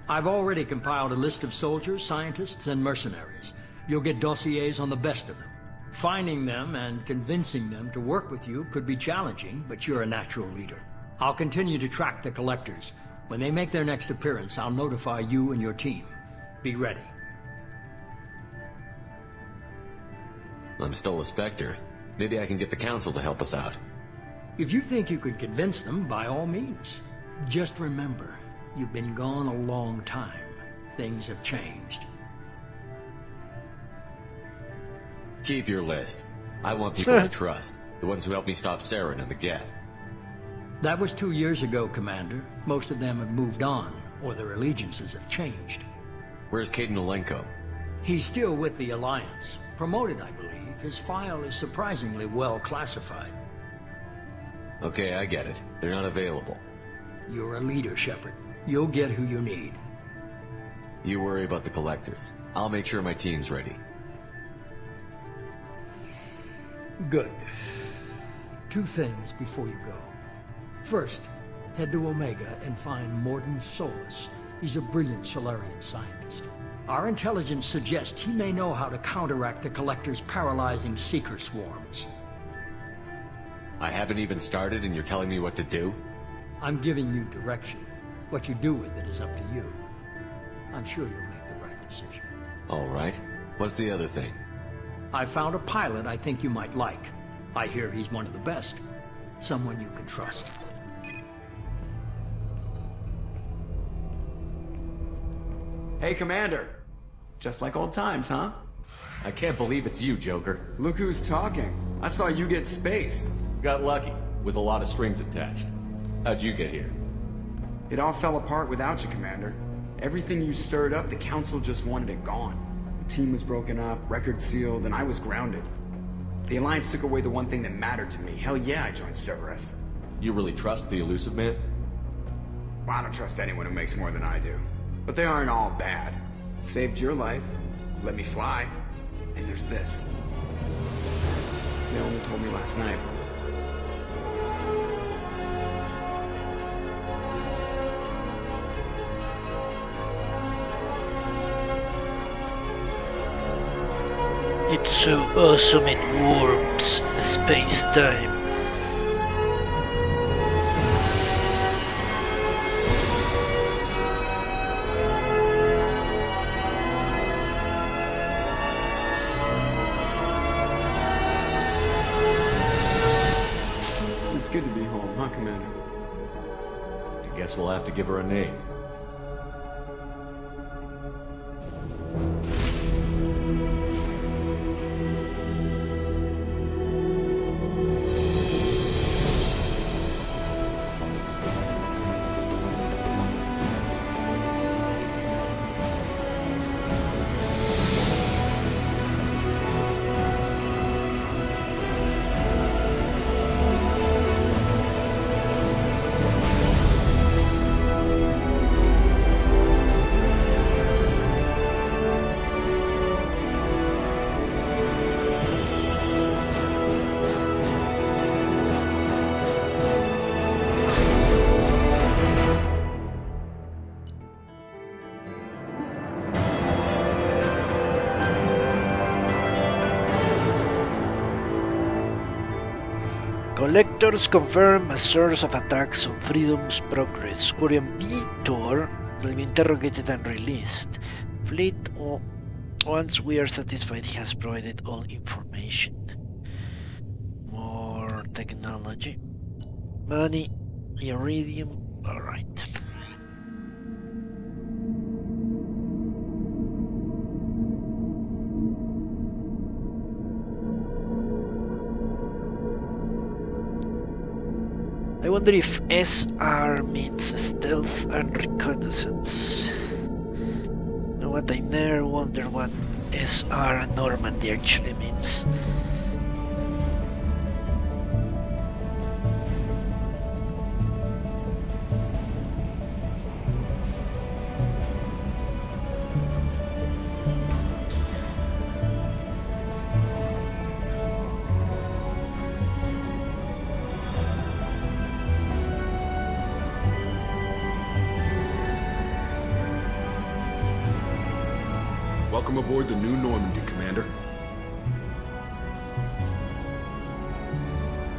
I've already compiled a list of soldiers, scientists, and mercenaries. You'll get dossiers on the best of them. Finding them and convincing them to work with you could be challenging, but you're a natural leader. I'll continue to track the Collectors. When they make their next appearance, I'll notify you and your team. Be ready. I'm still a Spectre. Maybe I can get the Council to help us out. If you think you could convince them, by all means. Just remember, you've been gone a long time. Things have changed. Keep your list. I want people I trust. The ones who helped me stop Saren and the Geth. That was 2 years ago, Commander. Most of them have moved on, or their allegiances have changed. Where's Caden Olenko? He's still with the Alliance. Promoted, I believe. His file is surprisingly well classified. Okay, I get it. They're not available. You're a leader, Shepard. You'll get who you need. You worry about the Collectors. I'll make sure my team's ready. Good. 2 things before you go. First, head to Omega and find Mordin Solus. He's a brilliant Solarian scientist. Our intelligence suggests he may know how to counteract the Collector's paralyzing Seeker swarms. I haven't even started and you're telling me what to do? I'm giving you direction. What you do with it is up to you. I'm sure you'll make the right decision. All right. What's the other thing? I found a pilot I think you might like. I hear he's one of the best. Someone you can trust. Hey, Commander. Just like old times, huh? I can't believe it's you, Joker. Look who's talking. I saw you get spaced. Got lucky, with a lot of strings attached. How'd you get here? It all fell apart without you, Commander. Everything you stirred up, the Council just wanted it gone. The team was broken up, record sealed, and I was grounded. The Alliance took away the one thing that mattered to me. Hell yeah, I joined Cerberus. You really trust the Elusive Man? Well, I don't trust anyone who makes more than I do. But they aren't all bad. Saved your life, let me fly, and there's this. They only told me last night. so awesome it warps space-time. It's good to be home, huh, Commander? I guess we'll have to give her a name. Collectors confirm a source of attacks on Freedom's progress. Quarian Vitor will be interrogated and released. Fleet, once we are satisfied he has provided all information. More technology. Money, iridium, alright. I wonder if SR means stealth and reconnaissance. You know what, I never wonder what SR Normandy actually means. Welcome aboard the new Normandy, Commander.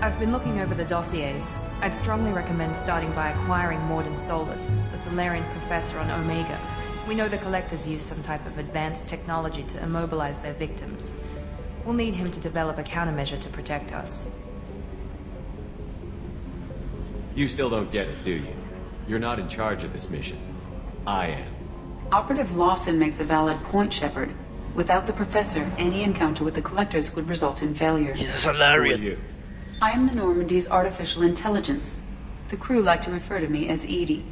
I've been looking over the dossiers. I'd strongly recommend starting by acquiring Morden Solus, the Solarian professor on Omega. We know the Collectors use some type of advanced technology to immobilize their victims. We'll need him to develop a countermeasure to protect us. You still don't get it, do you? You're not in charge of this mission. I am. Operative Lawson makes a valid point, Shepard. Without the Professor, any encounter with the Collectors would result in failure. He's a Solarian. Who are you? I am the Normandy's artificial intelligence. The crew like to refer to me as Edie.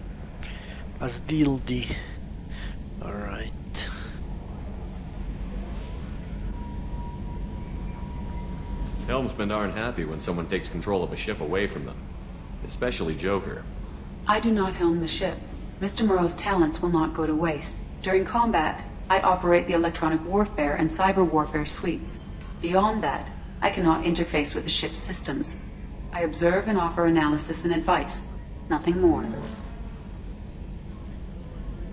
As Dildy. Alright. Helmsmen aren't happy when someone takes control of a ship away from them. Especially Joker. I do not helm the ship. Mr. Moreau's talents will not go to waste. During combat, I operate the electronic warfare and cyber warfare suites. Beyond that, I cannot interface with the ship's systems. I observe and offer analysis and advice. Nothing more.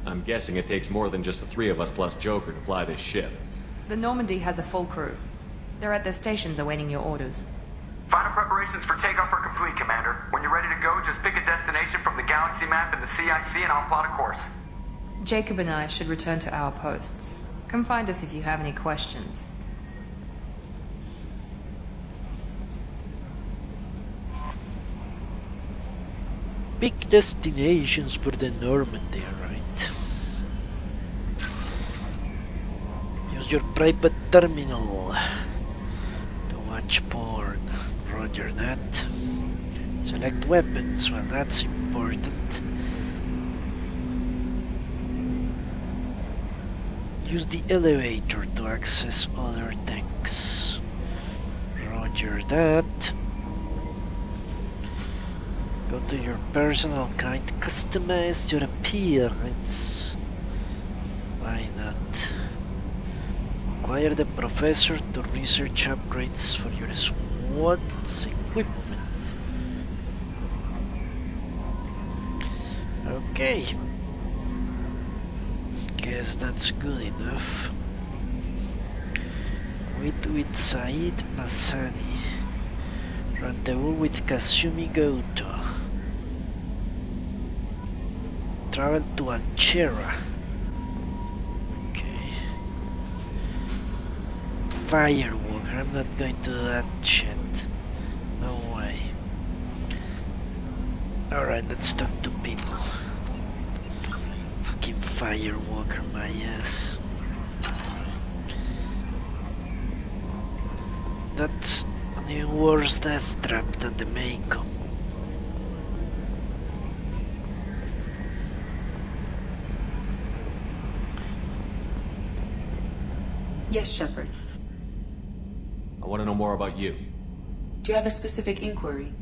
I'm guessing it takes more than just the three of us plus Joker to fly this ship. The Normandy has a full crew. They're at their stations awaiting your orders. Final preparations for takeoff are complete, Commander. When you're ready to go, just pick a destination from the galaxy map in the CIC and I'll plot a course. Jacob and I should return to our posts. Come find us if you have any questions. Big destinations for the Normandy, alright. Use your private terminal to watch porn. Roger that. Select weapons, well that's important. Use the elevator to access other decks. Roger that. Go to your personal kind, customize your appearance. Why not? Acquire the professor to research upgrades for your SWAT's equipment. Okay. Guess that's good enough. Meet with Said Masani. Rendezvous with Kasumi Goto. Travel to Alchera. Okay. Firewalker. I'm not going to do that shit. No way. Alright, let's talk to people. Fucking Firewalker, my ass. That's an even worse death trap than the Mako. Yes, Shepard. I want to know more about you. Do you have a specific inquiry?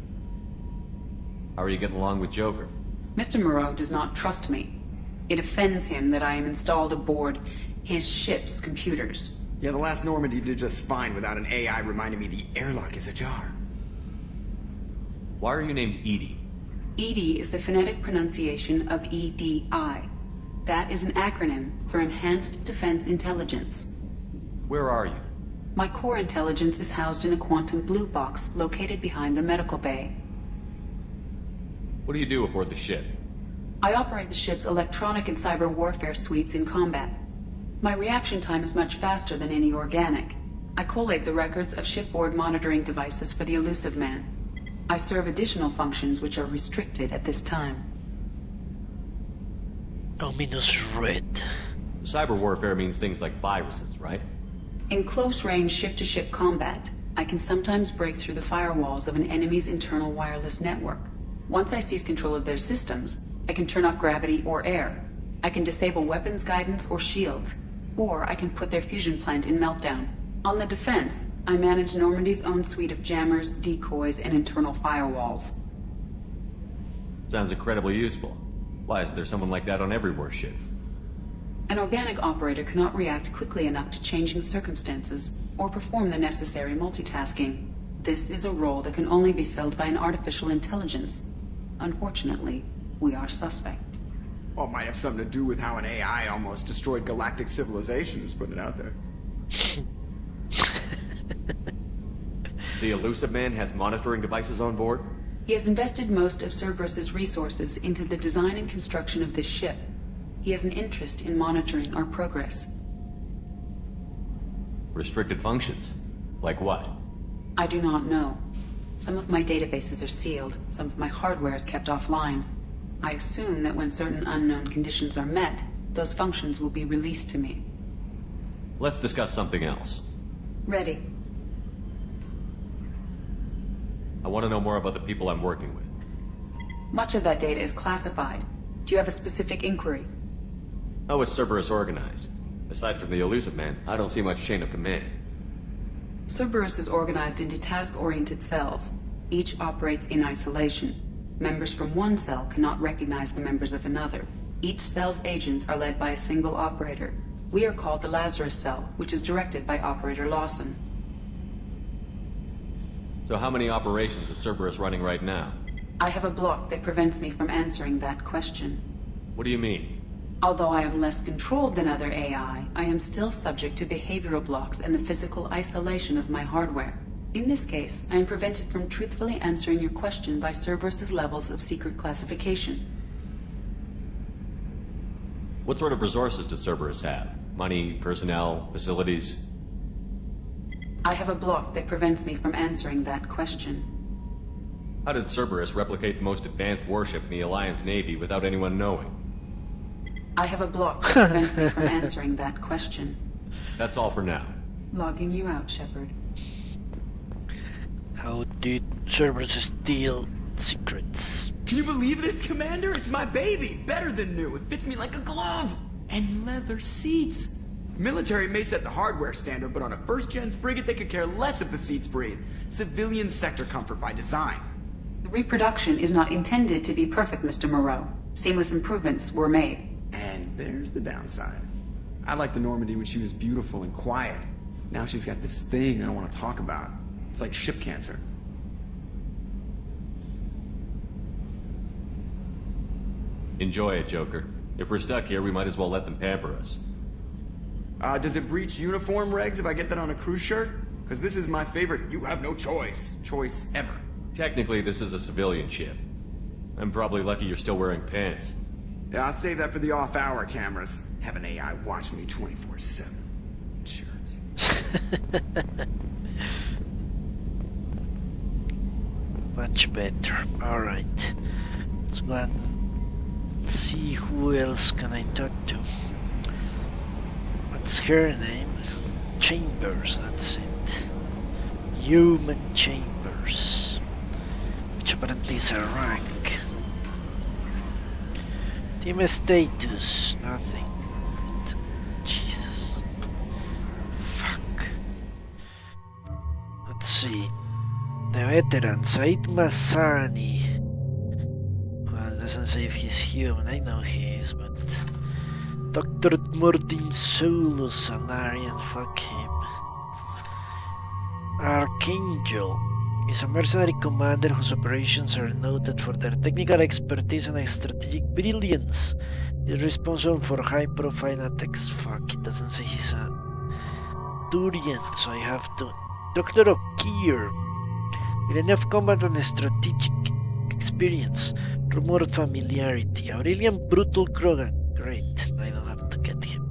How are you getting along with Joker? Mr. Moreau does not trust me. It offends him that I am installed aboard his ship's computers. Yeah, the last Normandy did just fine without an AI reminding me the airlock is ajar. Why are you named Edie? EDI is the phonetic pronunciation of EDI. That is an acronym for Enhanced Defense Intelligence. Where are you? My core intelligence is housed in a quantum blue box located behind the medical bay. What do you do aboard the ship? I operate the ship's electronic and cyber warfare suites in combat. My reaction time is much faster than any organic. I collate the records of shipboard monitoring devices for the Elusive Man. I serve additional functions which are restricted at this time. Ominous red. Cyber warfare means things like viruses, right? In close-range ship-to-ship combat, I can sometimes break through the firewalls of an enemy's internal wireless network. Once I seize control of their systems, I can turn off gravity or air. I can disable weapons guidance or shields, or I can put their fusion plant in meltdown. On the defense, I manage Normandy's own suite of jammers, decoys, and internal firewalls. Sounds incredibly useful. Why isn't there someone like that on every warship? An organic operator cannot react quickly enough to changing circumstances or perform the necessary multitasking. This is a role that can only be filled by an artificial intelligence. Unfortunately, we are suspect. Well, it might have something to do with how an AI almost destroyed galactic civilization, just putting it out there. The Elusive Man has monitoring devices on board? He has invested most of Cerberus's resources into the design and construction of this ship. He has an interest in monitoring our progress. Restricted functions? Like what? I do not know. Some of my databases are sealed, some of my hardware is kept offline. I assume that when certain unknown conditions are met, those functions will be released to me. Let's discuss something else. Ready. I want to know more about the people I'm working with. Much of that data is classified. Do you have a specific inquiry? How is Cerberus organized? Aside from the Elusive Man, I don't see much chain of command. Cerberus is organized into task-oriented cells. Each operates in isolation. Members from one cell cannot recognize the members of another. Each cell's agents are led by a single operator. We are called the Lazarus Cell, which is directed by Operator Lawson. So how many operations is Cerberus running right now? I have a block that prevents me from answering that question. What do you mean? Although I am less controlled than other AI, I am still subject to behavioral blocks and the physical isolation of my hardware. In this case, I am prevented from truthfully answering your question by Cerberus's levels of secret classification. What sort of resources does Cerberus have? Money, personnel, facilities? I have a block that prevents me from answering that question. How did Cerberus replicate the most advanced warship in the Alliance Navy without anyone knowing? I have a block that prevents me from answering that question. That's all for now. Logging you out, Shepard. How did Cerberus steal secrets? Can you believe this, Commander? It's my baby! Better than new. It fits me like a glove! And leather seats! Military may set the hardware standard, but on a first-gen frigate they could care less if the seats breathe. Civilian sector comfort by design. The reproduction is not intended to be perfect, Mr. Moreau. Seamless improvements were made. And there's the downside. I liked the Normandy when she was beautiful and quiet. Now she's got this thing I don't want to talk about. It's like ship cancer. Enjoy it, Joker. If we're stuck here, we might as well let them pamper us. Does it breach uniform regs if I get that on a cruise shirt? Because this is my favorite you have no choice ever. Technically, this is a civilian ship. I'm probably lucky you're still wearing pants. Yeah, I'll save that for the off-hour cameras. Have an AI watch me 24/7. Insurance. Much better. Alright. Let's go and see who else can I talk to. What's her name? Chambers, that's it. Human Chambers. Which apparently is a rank. Team status, nothing. Jesus. Fuck. Let's see. The veteran, Said Masani. Well, it doesn't say if he's human. I know he is, but... Dr. Mordin Solo Salarian, fuck him. Archangel is a mercenary commander whose operations are noted for their technical expertise and strategic brilliance. He is responsible for high-profile attacks. Fuck, it doesn't say he's a Turian, so I have to... Dr. O'Keir, with enough combat and strategic experience, rumored familiarity. Aurelian Brutal Krogan. Great, I don't have to get him.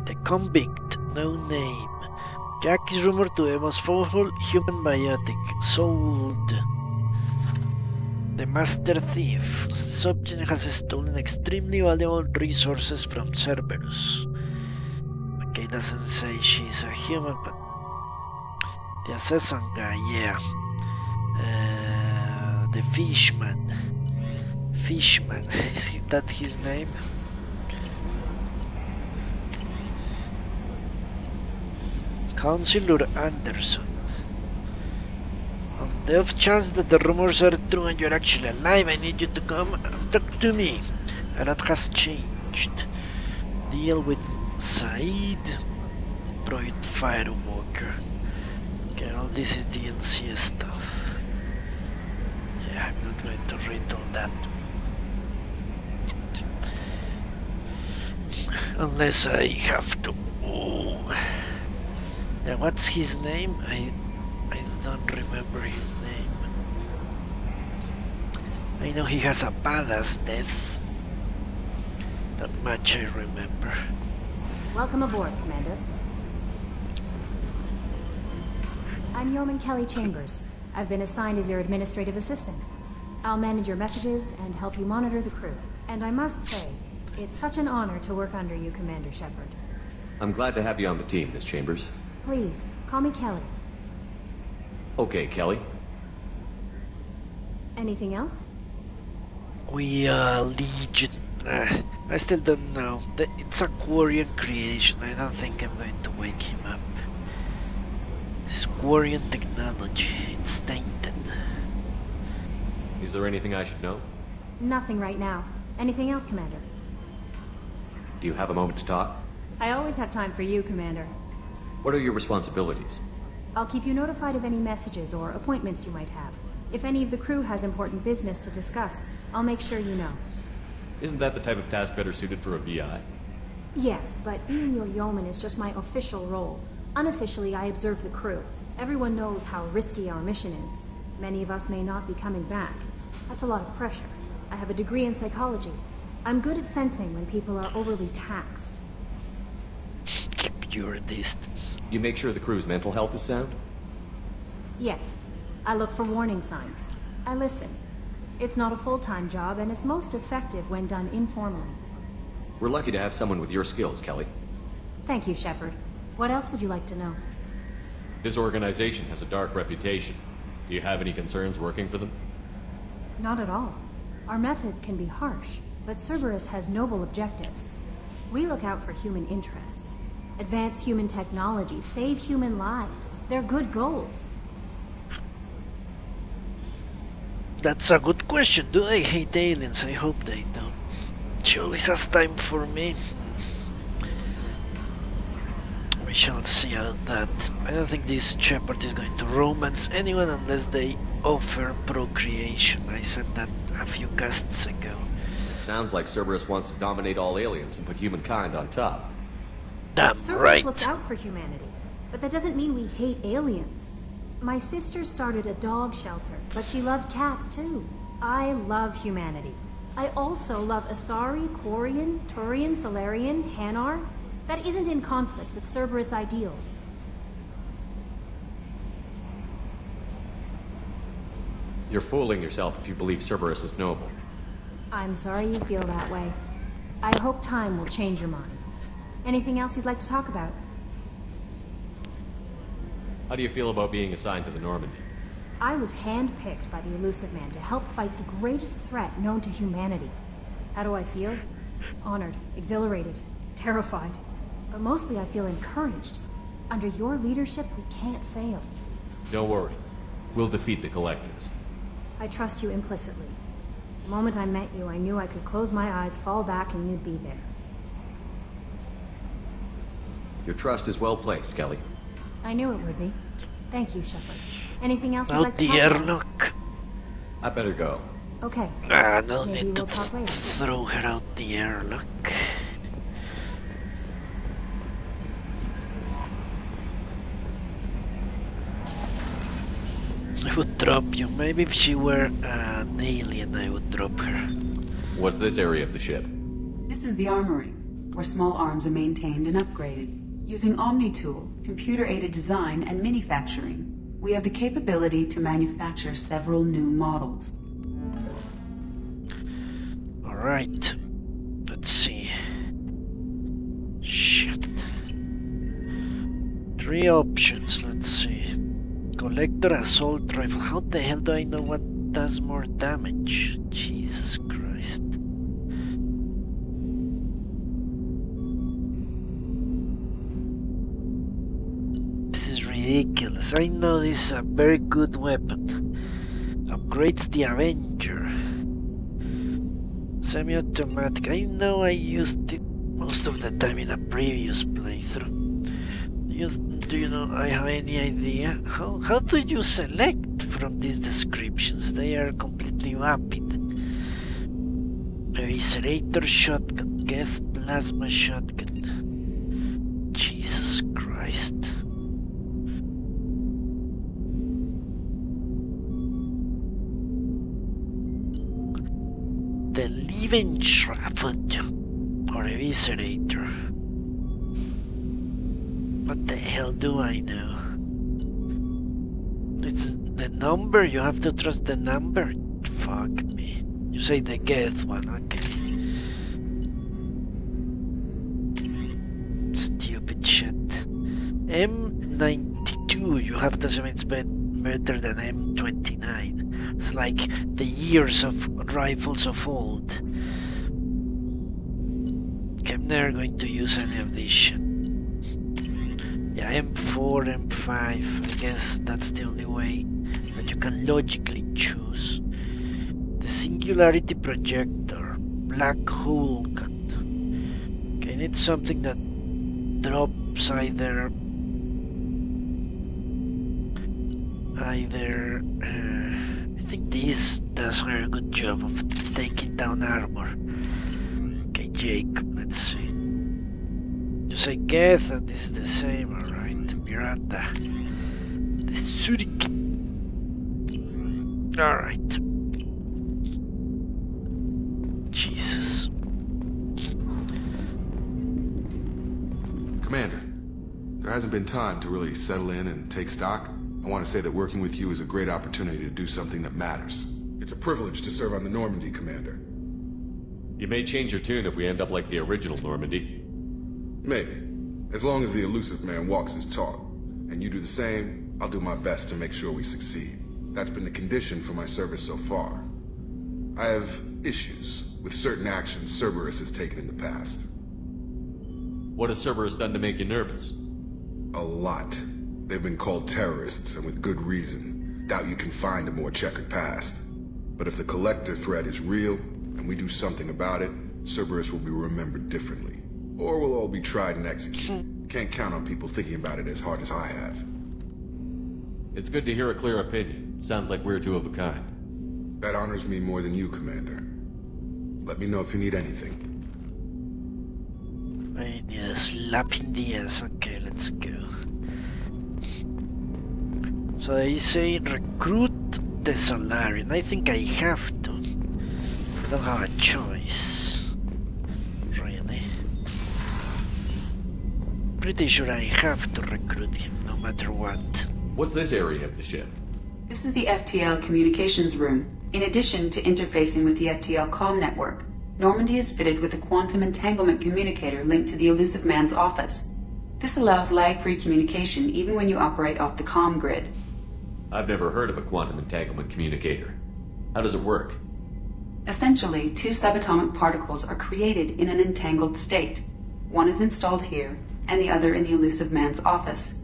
The Convict, no name. Jack is rumored to be the most powerful human biotic. Sold. The Master Thief. The subject has stolen extremely valuable resources from Cerberus. Okay, doesn't say she's a human, but... The Assassin guy, yeah. The Fishman. Fishman, is that his name? Councillor Anderson. On the off chance that the rumors are true and you're actually alive, I need you to come and talk to me. A lot has changed. Deal with Said. Project Firewalker. Okay, all this is DLC stuff. Yeah, I'm not going to read all that. Unless I have to. Oh. Yeah, what's his name? I don't remember his name. I know he has a badass death. That much I remember. Welcome aboard, Commander. I'm Yeoman Kelly Chambers. I've been assigned as your administrative assistant. I'll manage your messages and help you monitor the crew. And I must say, it's such an honor to work under you, Commander Shepard. I'm glad to have you on the team, Miss Chambers. Please, call me Kelly. Okay, Kelly. Anything else? We are Legion. I still don't know. It's a Quarian creation. I don't think I'm going to wake him up. This Quarian technology, it's tainted. Is there anything I should know? Nothing right now. Anything else, Commander? Do you have a moment to talk? I always have time for you, Commander. What are your responsibilities? I'll keep you notified of any messages or appointments you might have. If any of the crew has important business to discuss, I'll make sure you know. Isn't that the type of task better suited for a VI? Yes, but being your yeoman is just my official role. Unofficially, I observe the crew. Everyone knows how risky our mission is. Many of us may not be coming back. That's a lot of pressure. I have a degree in psychology. I'm good at sensing when people are overly taxed. Keep your distance. You make sure the crew's mental health is sound? Yes. I look for warning signs. I listen. It's not a full-time job, and it's most effective when done informally. We're lucky to have someone with your skills, Kelly. Thank you, Shepard. What else would you like to know? This organization has a dark reputation. Do you have any concerns working for them? Not at all. Our methods can be harsh, but Cerberus has noble objectives. We look out for human interests. Advance human technology, save human lives. They're good goals. That's a good question. Do they hate aliens? I hope they don't. She always has time for me. We shall see about that. I don't think this Shepard is going to romance anyone unless they offer procreation. I said that a few casts ago. It sounds like Cerberus wants to dominate all aliens and put humankind on top. Damn Cerberus right. looks out for humanity, but that doesn't mean we hate aliens. My sister started a dog shelter, but she loved cats too. I love humanity. I also love Asari, Quarian, Turian, Solarian, Hanar. That isn't in conflict with Cerberus ideals. You're fooling yourself if you believe Cerberus is noble. I'm sorry you feel that way. I hope time will change your mind. Anything else you'd like to talk about? How do you feel about being assigned to the Normandy? I was handpicked by the Elusive Man to help fight the greatest threat known to humanity. How do I feel? Honored, exhilarated, terrified. But mostly I feel encouraged. Under your leadership, we can't fail. Don't worry. We'll defeat the Collectors. I trust you implicitly. The moment I met you, I knew I could close my eyes, fall back, and you'd be there. Your trust is well placed, Kelly. I knew it would be. Thank you, Shepard. Anything else you'd Out like to the talk about? airlock. I better go. Okay. No Maybe need to we'll talk later. throw her out the airlock. I would drop you. Maybe if she were an alien, I would drop her. What's this area of the ship? This is the armory, where small arms are maintained and upgraded. Using Omni-Tool, computer-aided design, and manufacturing, we have the capability to manufacture several new models. Alright. Let's see. Shit. 3 options, let's see. Collector assault rifle. How the hell do I know what does more damage? Jesus Christ. This is ridiculous. I know this is a very good weapon. Upgrades the Avenger. Semi-automatic. I know I used it most of the time in a previous playthrough. Do you know, I have any idea? How do you select from these descriptions? They are completely vapid. Eviscerator shotgun, Geth plasma shotgun. Jesus Christ. The Lebensraffend or Eviscerator. What the hell do I know? It's the number, you have to trust the number. Fuck me. You say the Geth one, okay. Stupid shit. M92, you have to assume it's better than M29. It's like the years of rifles of old. Okay, I'm never going to use any of this shit. Yeah, M4, M5, I guess that's the only way that you can logically choose. The Singularity Projector, Black Hole Gun. Okay, I need something that drops either I think this does a very good job of taking down armor. Okay, Jake, let's see. You say Geth, and this is the same, alright. Miranda. The Surik. Alright. Jesus. Commander, there hasn't been time to really settle in and take stock. I want to say that working with you is a great opportunity to do something that matters. It's a privilege to serve on the Normandy, Commander. You may change your tune if we end up like the original Normandy. Maybe. As long as the Elusive Man walks his talk, and you do the same, I'll do my best to make sure we succeed. That's been the condition for my service so far. I have issues with certain actions Cerberus has taken in the past. What has Cerberus done to make you nervous? A lot. They've been called terrorists, and with good reason. Doubt you can find a more checkered past. But if the Collector threat is real, and we do something about it, Cerberus will be remembered differently. Or we'll all be tried and executed. Can't count on people thinking about it as hard as I have. It's good to hear a clear opinion. Sounds like we're two of a kind. That honors me more than you, Commander. Let me know if you need anything. I need a slap in the ass. Okay, let's go. So I say recruit the Solarian. I think I have to. I don't have a choice. Really. Pretty sure I have to recruit him no matter what. What's this area of the ship? This is the FTL communications room. In addition to interfacing with the FTL comm network, Normandy is fitted with a quantum entanglement communicator linked to the Elusive Man's office. This allows lag-free communication even when you operate off the comm grid. I've never heard of a quantum entanglement communicator. How does it work? Essentially, two subatomic particles are created in an entangled state. One is installed here, and the other in the Elusive Man's office.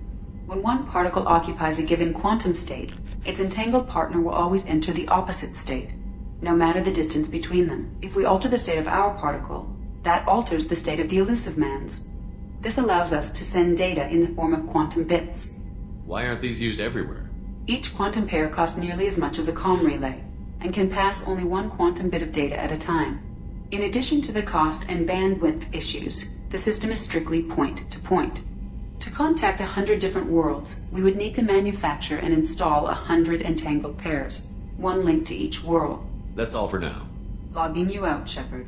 When one particle occupies a given quantum state, its entangled partner will always enter the opposite state, no matter the distance between them. If we alter the state of our particle, that alters the state of the Elusive Man's. This allows us to send data in the form of quantum bits. Why aren't these used everywhere? Each quantum pair costs nearly as much as a comm relay, and can pass only one quantum bit of data at a time. In addition to the cost and bandwidth issues, the system is strictly point-to-point. To contact 100 different worlds, we would need to manufacture and install 100 entangled pairs, one link to each world. That's all for now. Logging you out, Shepard.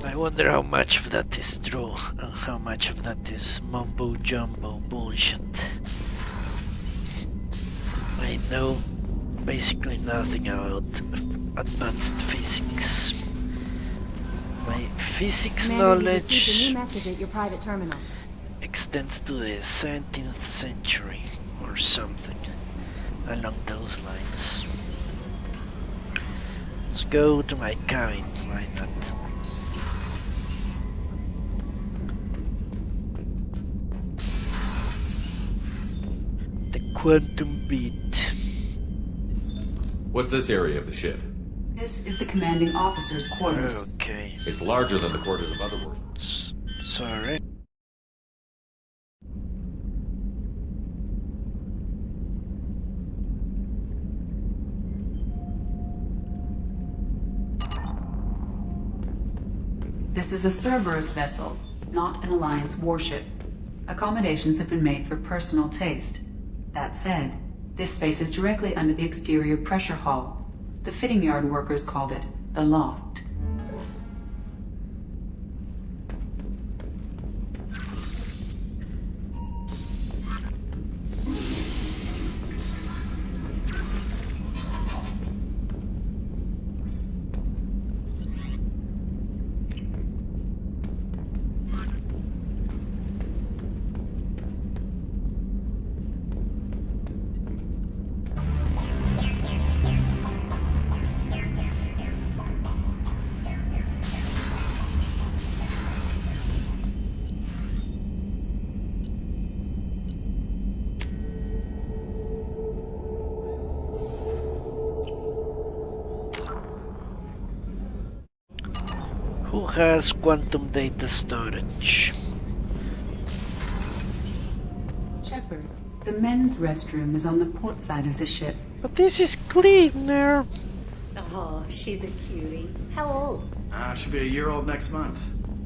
I wonder how much of that is true and how much of that is mumbo-jumbo bullshit. I know basically nothing about advanced physics. My physics Commander, you received a knowledge new message at your private terminal. extends to the 17th century or something along those lines. Let's go to my cabin, why not? The quantum beat. What's this area of the ship? This is the commanding officer's quarters. Okay. It's larger than the quarters of other worlds. Sorry. This is a Cerberus vessel, not an Alliance warship. Accommodations have been made for personal taste. That said, this space is directly under the exterior pressure hull. The fitting yard workers called it the loft. Who has quantum data storage? Shepard, the men's restroom is on the port side of the ship. But this is cleaner. Oh, she's a cutie. How old? She'll be a year old next month.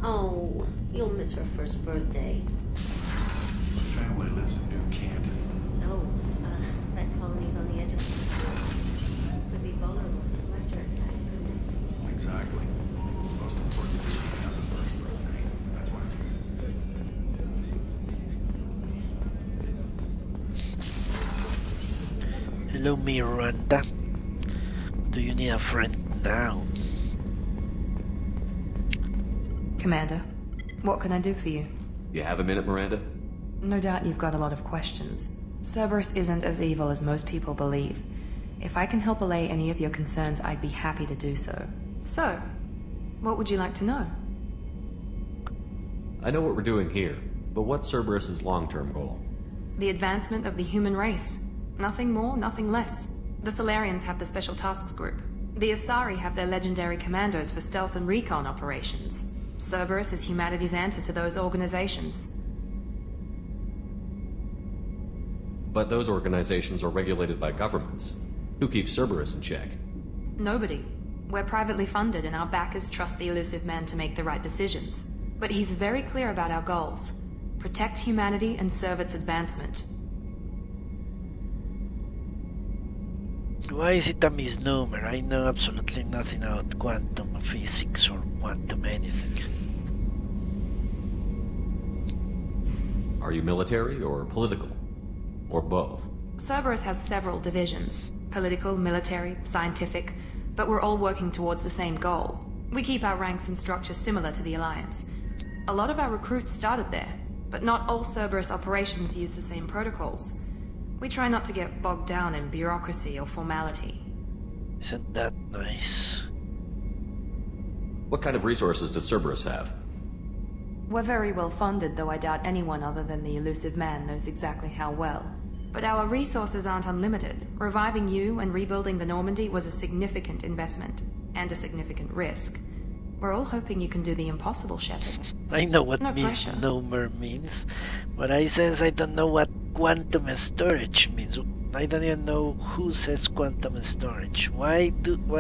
Oh, you'll miss her first birthday. My family lives in New Canton. Oh, that colony's on the edge of the could be vulnerable to fletcher attack. Exactly. It's most important that she have the first birthday. That's why. Hello, Miranda. Do you need a friend now? Commander, what can I do for you? You have a minute, Miranda? No doubt you've got a lot of questions. Cerberus isn't as evil as most people believe. If I can help allay any of your concerns, I'd be happy to do so. So, what would you like to know? I know what we're doing here, but what's Cerberus's long-term goal? The advancement of the human race. Nothing more, nothing less. The Solarians have the Special Tasks Group. The Asari have their legendary commandos for stealth and recon operations. Cerberus is humanity's answer to those organizations. But those organizations are regulated by governments. Who keeps Cerberus in check? Nobody. We're privately funded and our backers trust the Elusive Man to make the right decisions. But he's very clear about our goals. Protect humanity and serve its advancement. Why is it a misnomer? I know absolutely nothing about quantum physics or quantum anything. Are you military or political? Or both? Cerberus has several divisions. Political, military, scientific, but we're all working towards the same goal. We keep our ranks and structure similar to the Alliance. A lot of our recruits started there, but not all Cerberus operations use the same protocols. We try not to get bogged down in bureaucracy or formality. Isn't that nice? What kind of resources does Cerberus have? We're very well funded, though I doubt anyone other than the elusive man knows exactly how well. But our resources aren't unlimited. Reviving you and rebuilding the Normandy was a significant investment, and a significant risk. We're all hoping you can do the impossible, Shepard. I know what No pressure. misnomer means, but I sense I don't know what quantum storage means. I don't even know who says quantum storage. Why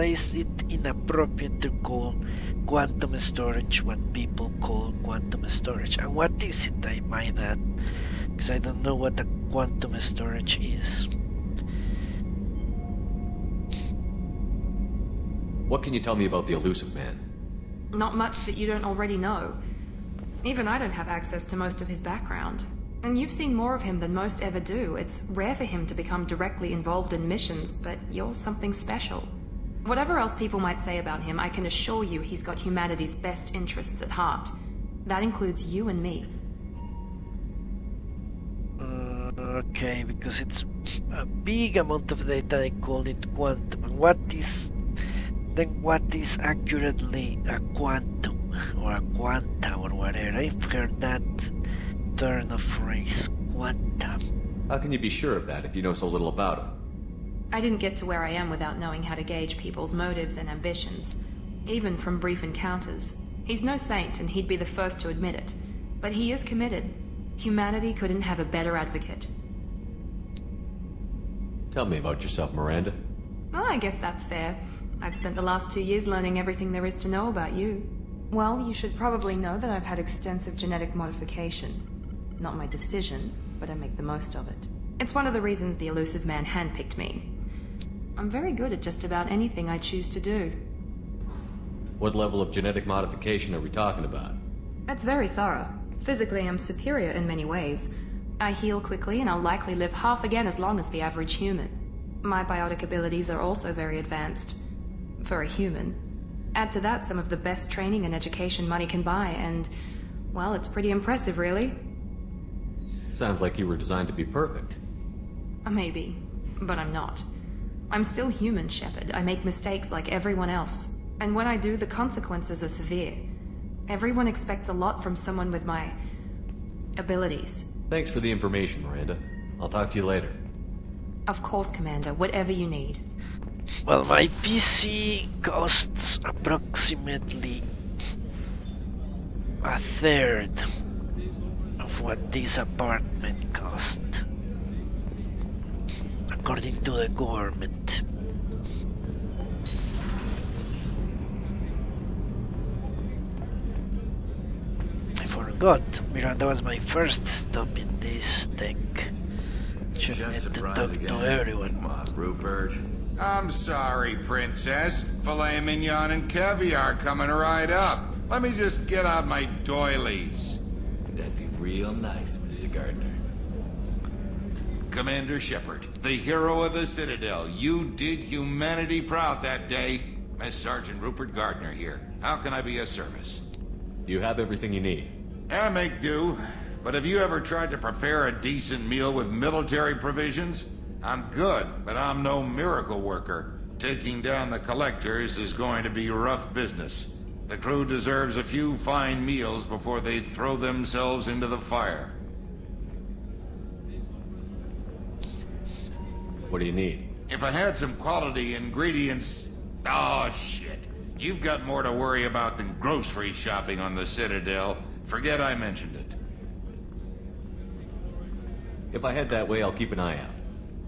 is it inappropriate to call quantum storage what people call quantum storage? And what is it, I might add? Because I don't know what a quantum storage is. What can you tell me about the elusive man? Not much that you don't already know. Even I don't have access to most of his background. And you've seen more of him than most ever do. It's rare for him to become directly involved in missions, but you're something special. Whatever else people might say about him, I can assure you he's got humanity's best interests at heart. That includes you and me. Okay, because it's a big amount of data, I call it quantum. And what is accurately a quantum or a quanta or whatever? I've heard that turn of phrase, quanta. How can you be sure of that if you know so little about him? I didn't get to where I am without knowing how to gauge people's motives and ambitions, even from brief encounters. He's no saint, and he'd be the first to admit it. But he is committed. Humanity couldn't have a better advocate. Tell me about yourself, Miranda. Oh, I guess that's fair. I've spent the last 2 years learning everything there is to know about you. Well, you should probably know that I've had extensive genetic modification. Not my decision, but I make the most of it. It's one of the reasons the elusive man handpicked me. I'm very good at just about anything I choose to do. What level of genetic modification are we talking about? That's very thorough. Physically, I'm superior in many ways. I heal quickly, and I'll likely live half again as long as the average human. My biotic abilities are also very advanced. For a human. Add to that some of the best training and education money can buy, and, well, it's pretty impressive, really. Sounds like you were designed to be perfect. Maybe, but I'm not. I'm still human, Shepard. I make mistakes like everyone else. And when I do, the consequences are severe. Everyone expects a lot from someone with my abilities. Thanks for the information, Miranda. I'll talk to you later. Of course, Commander. Whatever you need. Well, my PC costs approximately a third of what this apartment cost, according to the government. I forgot, Miranda was my first stop in this deck. Should need to talk to everyone. Come on, Rupert. I'm sorry, Princess. Filet mignon and caviar coming right up. Let me just get out my doilies. That'd be real nice, Mr. Gardner. Commander Shepard, the hero of the Citadel. You did humanity proud that day. Miss Sergeant Rupert Gardner here. How can I be of service? You have everything you need. I make do. But have you ever tried to prepare a decent meal with military provisions? I'm good, but I'm no miracle worker. Taking down the collectors is going to be rough business. The crew deserves a few fine meals before they throw themselves into the fire. What do you need? If I had some quality ingredients... Oh, shit. You've got more to worry about than grocery shopping on the Citadel. Forget I mentioned it. If I head that way, I'll keep an eye out.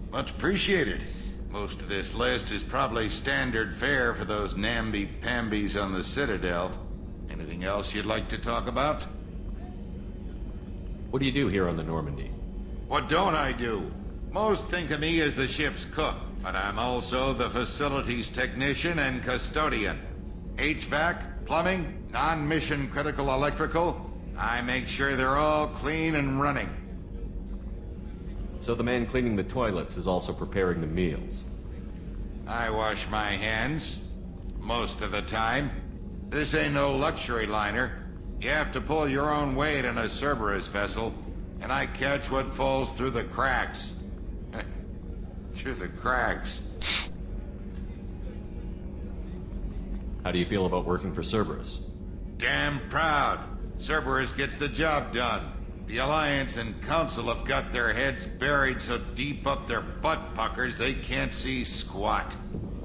Much appreciated. Most of this list is probably standard fare for those namby-pambies on the Citadel. Anything else you'd like to talk about? What do you do here on the Normandy? What don't I do? Most think of me as the ship's cook, but I'm also the facilities technician and custodian. HVAC, plumbing, non-mission critical electrical. I make sure they're all clean and running. So the man cleaning the toilets is also preparing the meals. I wash my hands. Most of the time. This ain't no luxury liner. You have to pull your own weight in a Cerberus vessel, and I catch what falls through the cracks. Through the cracks. How do you feel about working for Cerberus? Damn proud. Cerberus gets the job done. The Alliance and Council have got their heads buried so deep up their butt puckers they can't see squat.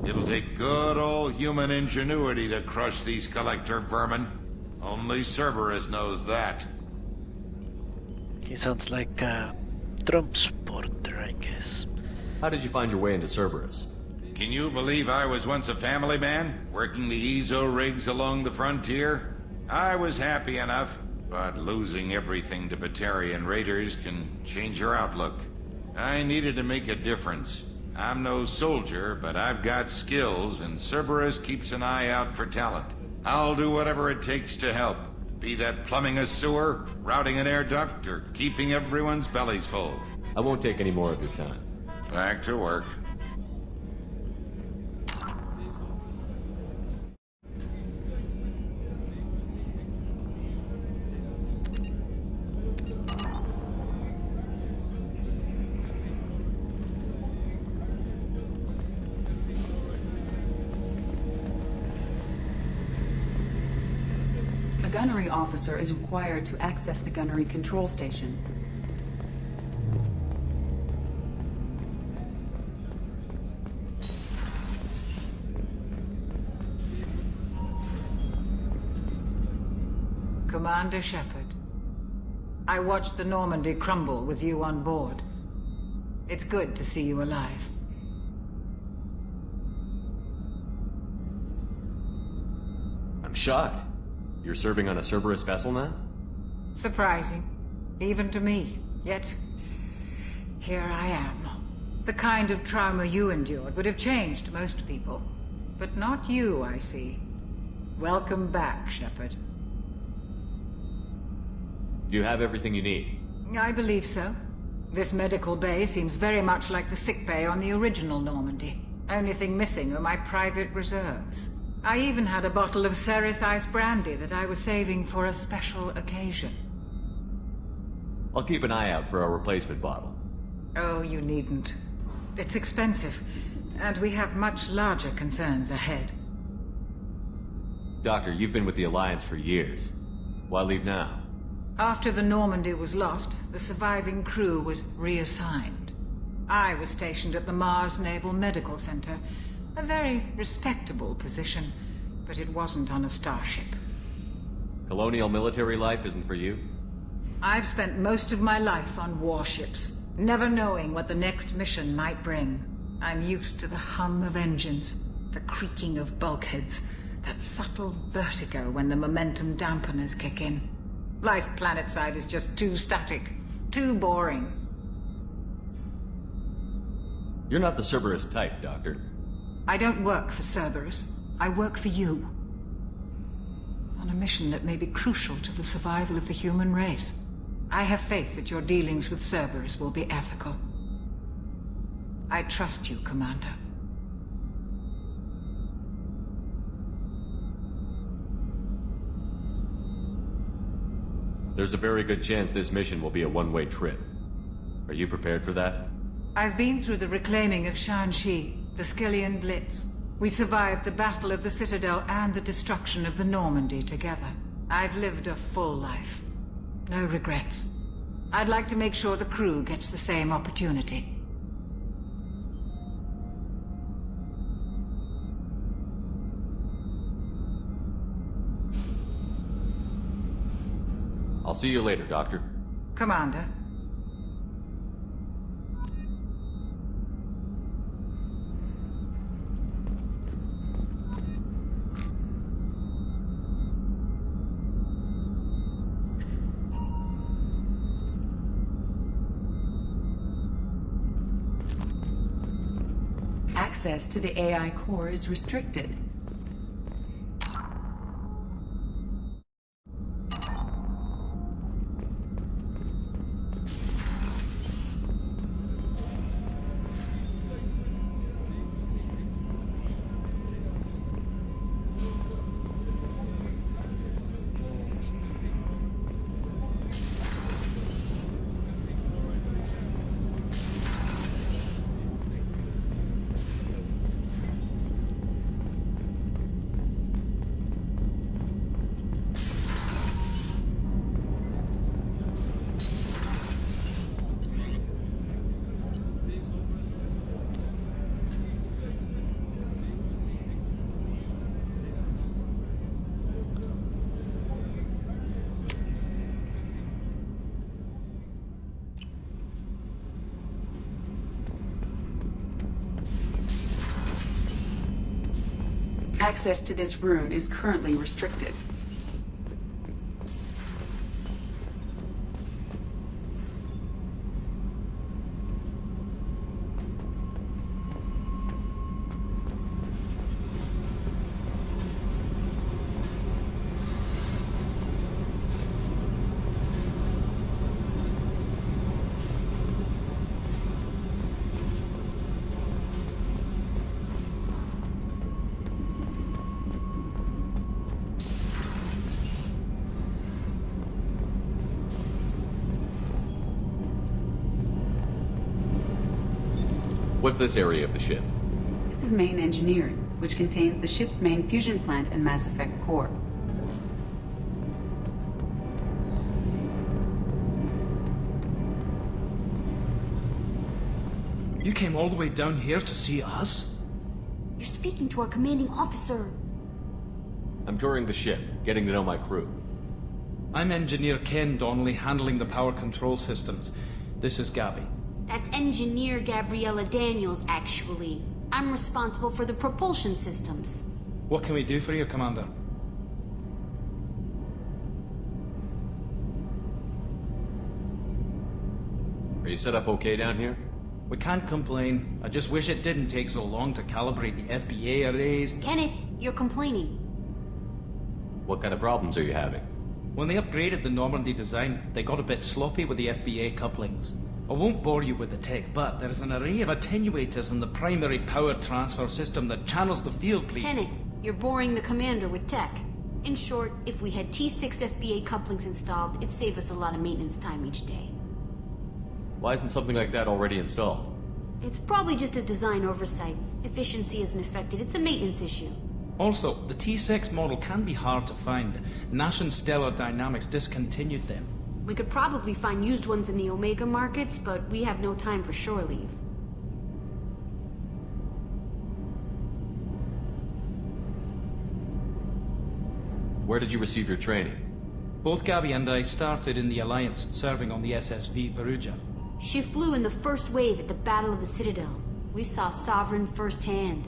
It'll take good old human ingenuity to crush these collector vermin. Only Cerberus knows that. He sounds like a Trump supporter, I guess. How did you find your way into Cerberus? Can you believe I was once a family man, working the EZO rigs along the frontier? I was happy enough, but losing everything to Batarian raiders can change your outlook. I needed to make a difference. I'm no soldier, but I've got skills, and Cerberus keeps an eye out for talent. I'll do whatever it takes to help. Be that plumbing a sewer, routing an air duct, or keeping everyone's bellies full. I won't take any more of your time. Back to work. A gunnery officer is required to access the gunnery control station. Commander Shepard, I watched the Normandy crumble with you on board. It's good to see you alive. I'm shocked. You're serving on a Cerberus vessel now? Surprising, even to me. Yet, here I am. The kind of trauma you endured would have changed most people. But not you, I see. Welcome back, Shepard. Do you have everything you need? I believe so. This medical bay seems very much like the sick bay on the original Normandy. Only thing missing are my private reserves. I even had a bottle of Ceres Ice brandy that I was saving for a special occasion. I'll keep an eye out for a replacement bottle. Oh, you needn't. It's expensive, and we have much larger concerns ahead. Doctor, you've been with the Alliance for years. Why leave now? After the Normandy was lost, the surviving crew was reassigned. I was stationed at the Mars Naval Medical Center. A very respectable position, but it wasn't on a starship. Colonial military life isn't for you? I've spent most of my life on warships, never knowing what the next mission might bring. I'm used to the hum of engines, the creaking of bulkheads, that subtle vertigo when the momentum dampeners kick in. Life planetside is just too static, too boring. You're not the Cerberus type, Doctor. I don't work for Cerberus. I work for you. On a mission that may be crucial to the survival of the human race. I have faith that your dealings with Cerberus will be ethical. I trust you, Commander. There's a very good chance this mission will be a one-way trip. Are you prepared for that? I've been through the reclaiming of Shanxi, the Skillian Blitz. We survived the Battle of the Citadel and the destruction of the Normandy together. I've lived a full life. No regrets. I'd like to make sure the crew gets the same opportunity. I'll see you later, Doctor. Commander. Access to the AI core is restricted. Access to this room is currently restricted. What's this area of the ship? This is main engineering, which contains the ship's main fusion plant and Mass Effect core. You came all the way down here to see us? You're speaking to our commanding officer. I'm touring the ship, getting to know my crew. I'm Engineer Ken Donnelly, handling the power control systems. This is Gabby. That's Engineer Gabriella Daniels, actually. I'm responsible for the propulsion systems. What can we do for you, Commander? Are you set up okay down here? We can't complain. I just wish it didn't take so long to calibrate the FBA arrays. Kenneth, you're complaining. What kind of problems are you having? When they upgraded the Normandy design, they got a bit sloppy with the FBA couplings. I won't bore you with the tech, but there is an array of attenuators in the primary power transfer system that channels the field bleed. Kenneth, you're boring the commander with tech. In short, if we had T6 FBA couplings installed, it'd save us a lot of maintenance time each day. Why isn't something like that already installed? It's probably just a design oversight. Efficiency isn't affected, it's a maintenance issue. Also, the T6 model can be hard to find. Nash and Stellar Dynamics discontinued them. We could probably find used ones in the Omega markets, but we have no time for shore leave. Where did you receive your training? Both Gabby and I started in the Alliance, serving on the SSV Perugia. She flew in the first wave at the Battle of the Citadel. We saw Sovereign firsthand.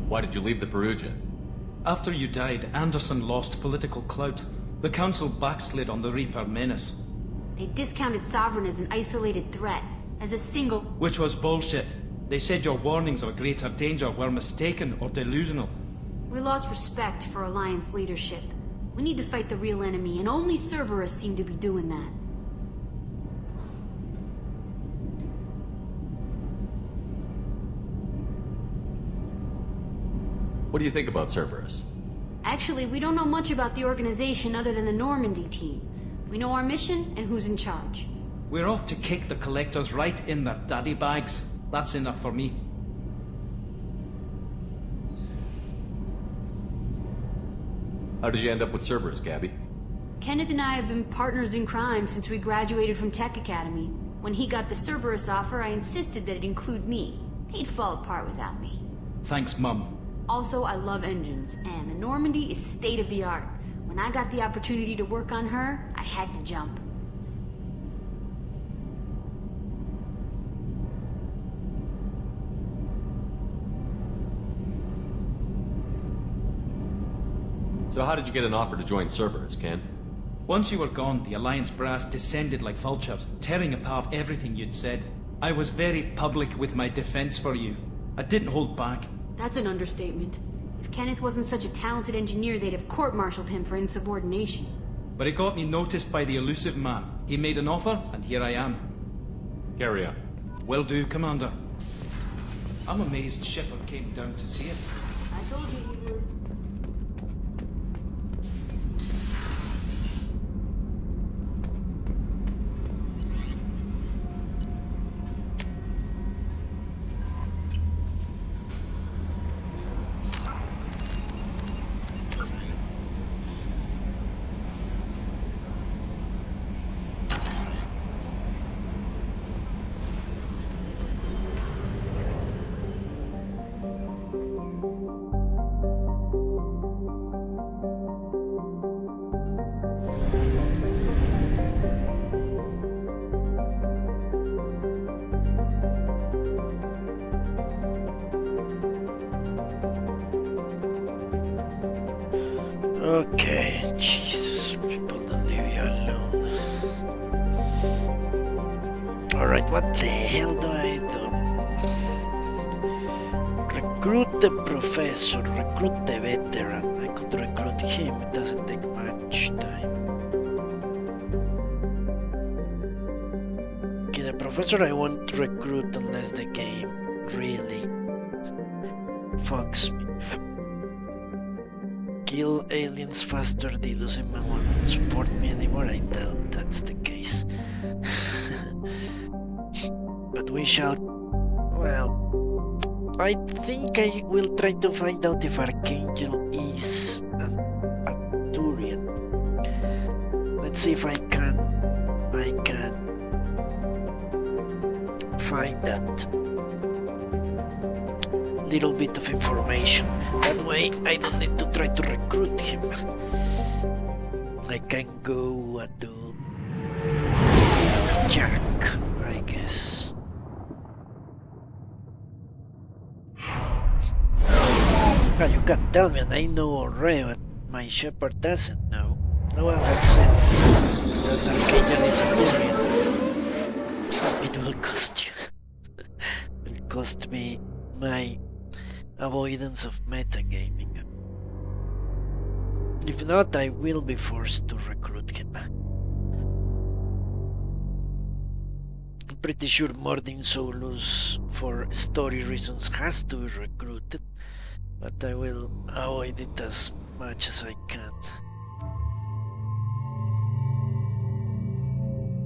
Why did you leave the Perugia? After you died, Anderson lost political clout. The Council backslid on the Reaper menace. They discounted Sovereign as an isolated threat, as a single... Which was bullshit. They said your warnings of a greater danger were mistaken or delusional. We lost respect for Alliance leadership. We need to fight the real enemy, and only Cerberus seem to be doing that. What do you think about Cerberus? Actually, we don't know much about the organization other than the Normandy team. We know our mission and who's in charge. We're off to kick the Collectors right in their daddy bags. That's enough for me. How did you end up with Cerberus, Gabby? Kenneth and I have been partners in crime since we graduated from Tech Academy. When he got the Cerberus offer, I insisted that it include me. They'd fall apart without me. Thanks, Mum. Also, I love engines, and the Normandy is state-of-the-art. When I got the opportunity to work on her, I had to jump. So how did you get an offer to join Cerberus, Ken? Once you were gone, the Alliance brass descended like vultures, tearing apart everything you'd said. I was very public with my defense for you. I didn't hold back. That's an understatement. If Kenneth wasn't such a talented engineer, they'd have court-martialed him for insubordination. But it got me noticed by the elusive man. He made an offer, and here I am. Carry on. Will do, Commander. I'm amazed Shepard came down to see it. I told you he would. Okay, Jesus, people don't leave you alone. Alright, what the hell do I do? Recruit the professor, recruit the veteran. I could recruit him, it doesn't take much time. Okay, the professor I won't recruit unless the game really fucks me. Kill aliens faster, the elusive man won't support me anymore. I doubt that's the case. But we shall... Well... I think I will try to find out if Archangel is an Arcturian. Let's see if I can find that little bit of information. That way I don't need to try to recruit him. I can go and do Jack, I guess. Now you can tell me, and I know already, but my shepherd doesn't know. No one has said that Archangel is a Turian. It will cost you. It will cost me my avoidance of metagaming. If not, I will be forced to recruit him. I'm pretty sure Mordin Solus, for story reasons, has to be recruited, but I will avoid it as much as I can.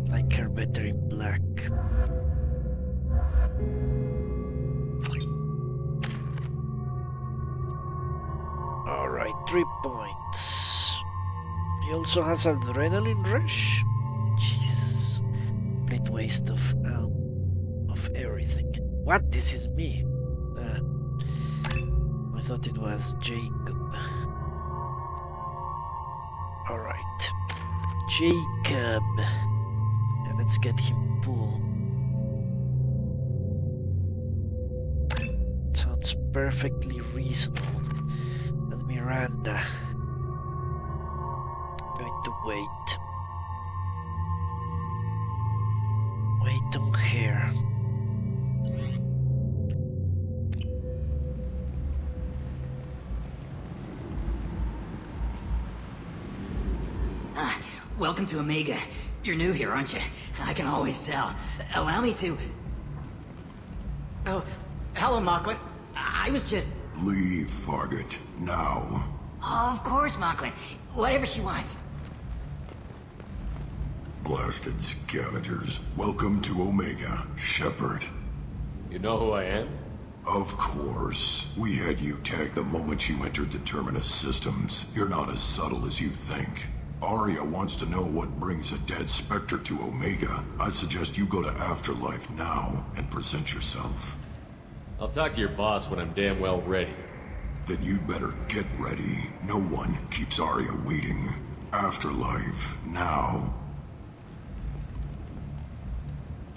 Like her better in black. Alright, 3 points. He also has adrenaline rush. Jesus, complete waste of everything. What? This is me. I thought it was Jacob. Alright, Jacob. And let's get him full. Sounds perfectly reasonable. Miranda. I'm going to wait. Wait on her. Welcome to Omega. You're new here, aren't you? I can always tell. Allow me to... Oh, hello, Mocklin. I was just... Leave, Fargate. Now. Oh, of course, Mocklin. Whatever she wants. Blasted scavengers. Welcome to Omega, Shepard. You know who I am? Of course. We had you tagged the moment you entered the Terminus systems. You're not as subtle as you think. Arya wants to know what brings a dead Spectre to Omega. I suggest you go to Afterlife now and present yourself. I'll talk to your boss when I'm damn well ready. Then you'd better get ready. No one keeps Arya waiting. Afterlife, now.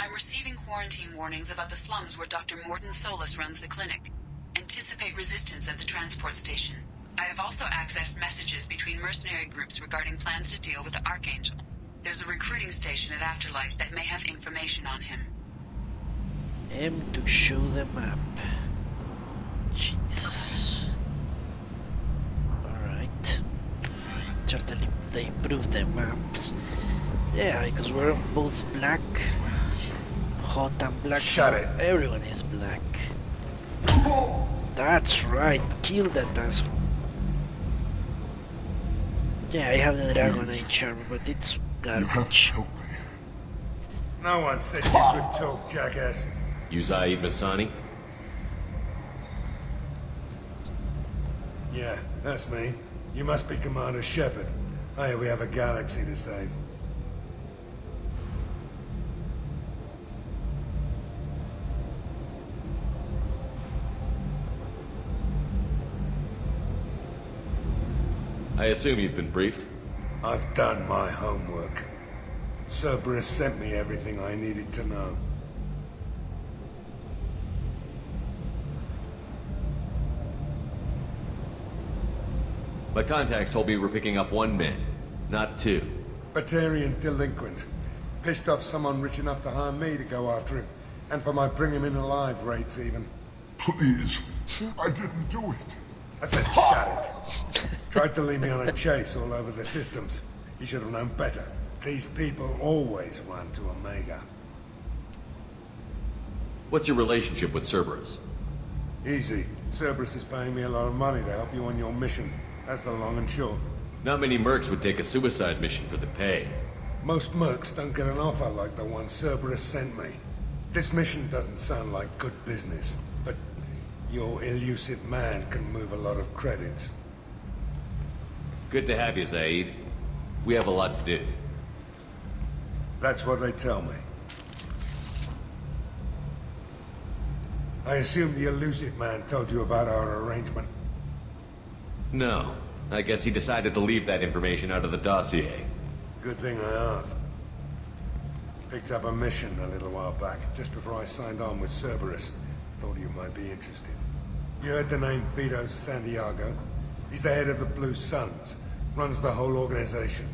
I'm receiving quarantine warnings about the slums where Dr. Morton Solus runs the clinic. Anticipate resistance at the transport station. I have also accessed messages between mercenary groups regarding plans to deal with the Archangel. There's a recruiting station at Afterlife that may have information on him. M to show the map. Jesus. Alright. Certainly they improved the maps. Yeah, because we're both black. Hot and black. Shut it. Everyone is black. That's right. Kill that asshole. Yeah, I have the Dragon Age armor, but it's garbage. No one said you could talk, jackass. You Zaid Masani? Yeah, that's me. You must be Commander Shepard. Hey, we have a galaxy to save. I assume you've been briefed? I've done my homework. Cerberus sent me everything I needed to know. My contacts told me we're picking up 1 man, not 2. Batarian delinquent. Pissed off someone rich enough to hire me to go after him. And for my bring him in alive rates even. Please, I didn't do it. I said shut it. Tried to lead me on a chase all over the systems. He should have known better. These people always run to Omega. What's your relationship with Cerberus? Easy. Cerberus is paying me a lot of money to help you on your mission. That's the long and short. Not many mercs would take a suicide mission for the pay. Most mercs don't get an offer like the one Cerberus sent me. This mission doesn't sound like good business, but your elusive man can move a lot of credits. Good to have you, Zaid. We have a lot to do. That's what they tell me. I assume the elusive man told you about our arrangement. No. I guess he decided to leave that information out of the dossier. Good thing I asked. Picked up a mission a little while back, just before I signed on with Cerberus. Thought you might be interested. You heard the name Vito Santiago? He's the head of the Blue Suns. Runs the whole organization.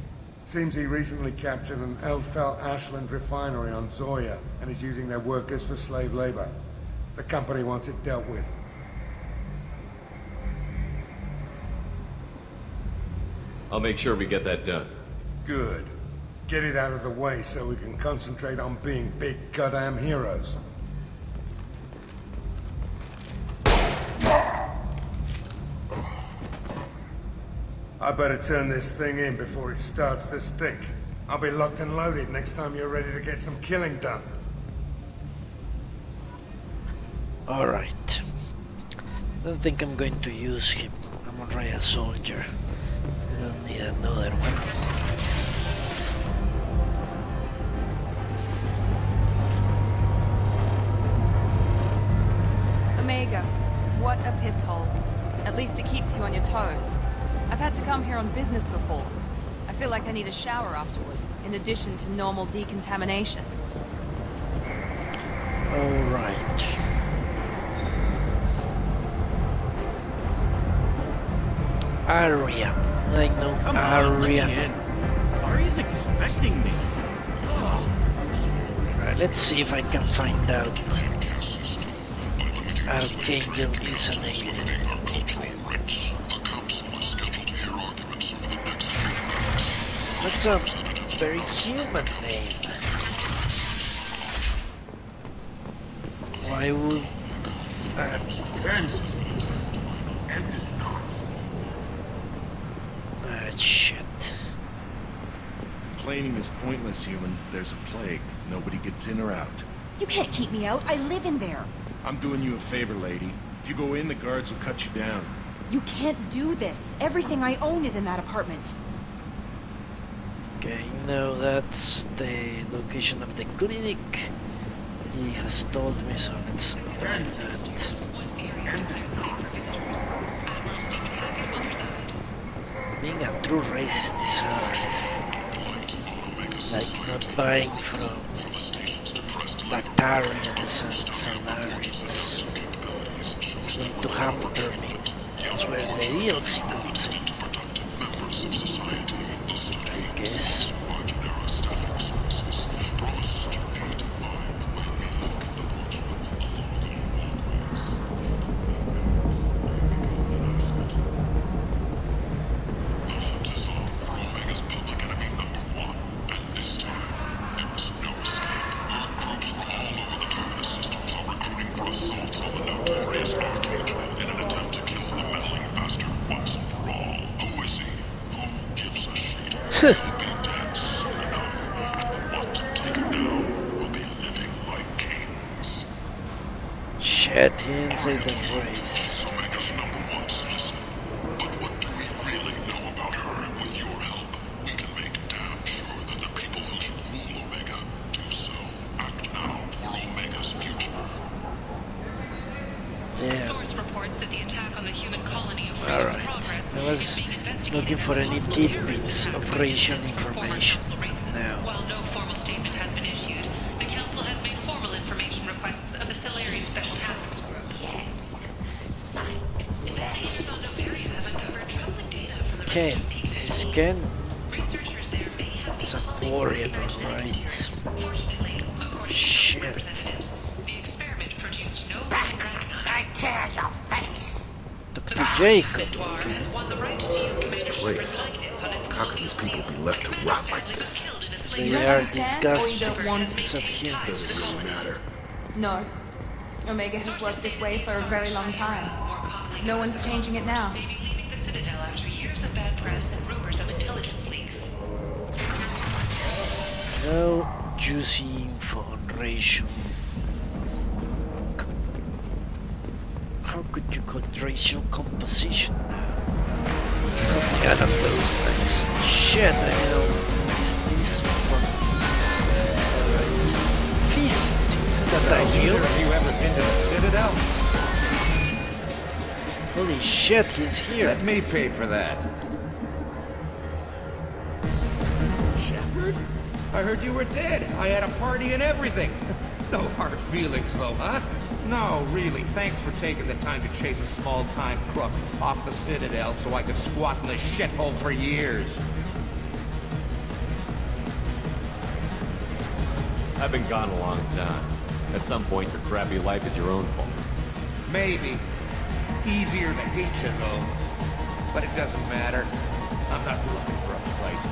Seems he recently captured an Eldfell Ashland refinery on Zoya and is using their workers for slave labor. The company wants it dealt with. I'll make sure we get that done. Good. Get it out of the way so we can concentrate on being big goddamn heroes. I better turn this thing in before it starts to stink. I'll be locked and loaded next time you're ready to get some killing done. Alright. Don't think I'm going to use him. I'm already a soldier. I don't need another one. Omega, what a piss hole. At least it keeps you on your toes. I've had to come here on business before. I feel like I need a shower afterward, in addition to normal decontamination. Alright. Arya. I know Arya. Arya's expecting me. Right, let's see if I can find out. Archangel is an alien. That's a very human name. Why would... shit. Complaining is pointless, human. There's a plague. Nobody gets in or out. You can't keep me out. I live in there. I'm doing you a favor, lady. If you go in, the guards will cut you down. You can't do this. Everything I own is in that apartment. Okay, no, that's the location of the clinic. He has told me, so let's avoid that. Being a true racist is hard. Like not buying from Lactarians and Solarians. It's going to hamper me. That's where the DLC comes in. I guess. Shit, he inside the race. Damn. Source reports that the attack on the human colony of Freedom's Progress I was looking for any tidbits of racial information. Now. While no formal statement has been issued, the Council has made formal information requests of the Solarian Special Tasks Group. Yes. Investigators on no area have uncovered troubling data from the Ken. This is Ken. researchers there may have It's a Quarian, alright. Fortunately, according Shit. to representatives, the experiment produced no I tear your face. Dr. Jacob. has won the right to use Commander Place. Shepard's likeness on its How can these people be left to rot like this? They are disgusting don't want to. subhumans. Doesn't really matter. No. Omega has worked this way for a very long time. No one's changing it now. Maybe leaving the Citadel after years of bad press and rumors of intelligence leaks. No juicy info on racial. How could you call it racial composition now? Something out of those lines. Shit, I know. Is this one? Alright. Feast! Isn't that a heal? Have you ever been to the Citadel? Holy shit, he's here. Let me pay for that. Shepard? I heard you were dead. I had a party and everything. No hard feelings, though, huh? No, really. Thanks for taking the time to chase a small-time crook off the Citadel so I could squat in the shithole for years. I've been gone a long time. At some point, your crappy life is your own fault. Maybe. Easier to hate you, though. But it doesn't matter. I'm not looking for a fight.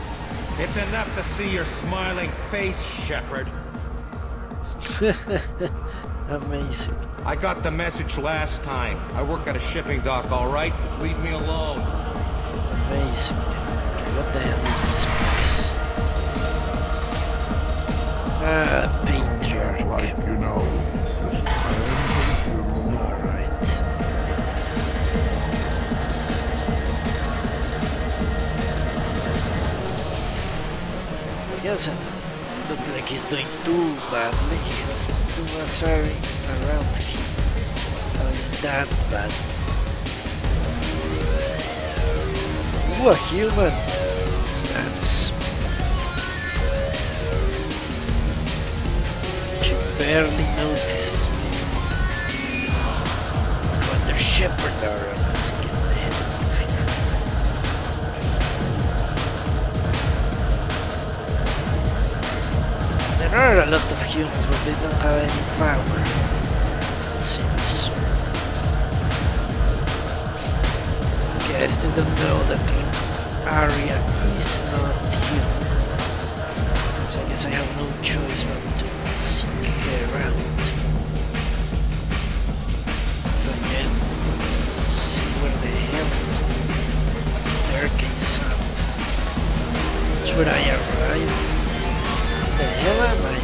It's enough to see your smiling face, Shepard. Amazing. I got the message last time. I work at a shipping dock, all right? Leave me alone. Amazing. Okay, what the hell is this place? Ah, Patriarch. Like, you know, just alright. He doesn't look like he's doing too badly. He has too much around him. How is that bad? Ooh, a human! Stands. She barely notices me. But the Shepherd are, let's get the hell out of here. There are a lot of humans, but they don't have any power, it seems. Okay, I still don't know that Arya is not human. So I guess I have no choice but to seek her around. But yeah, let's see where the hell is the staircase up. That's where I arrived. The hell am I?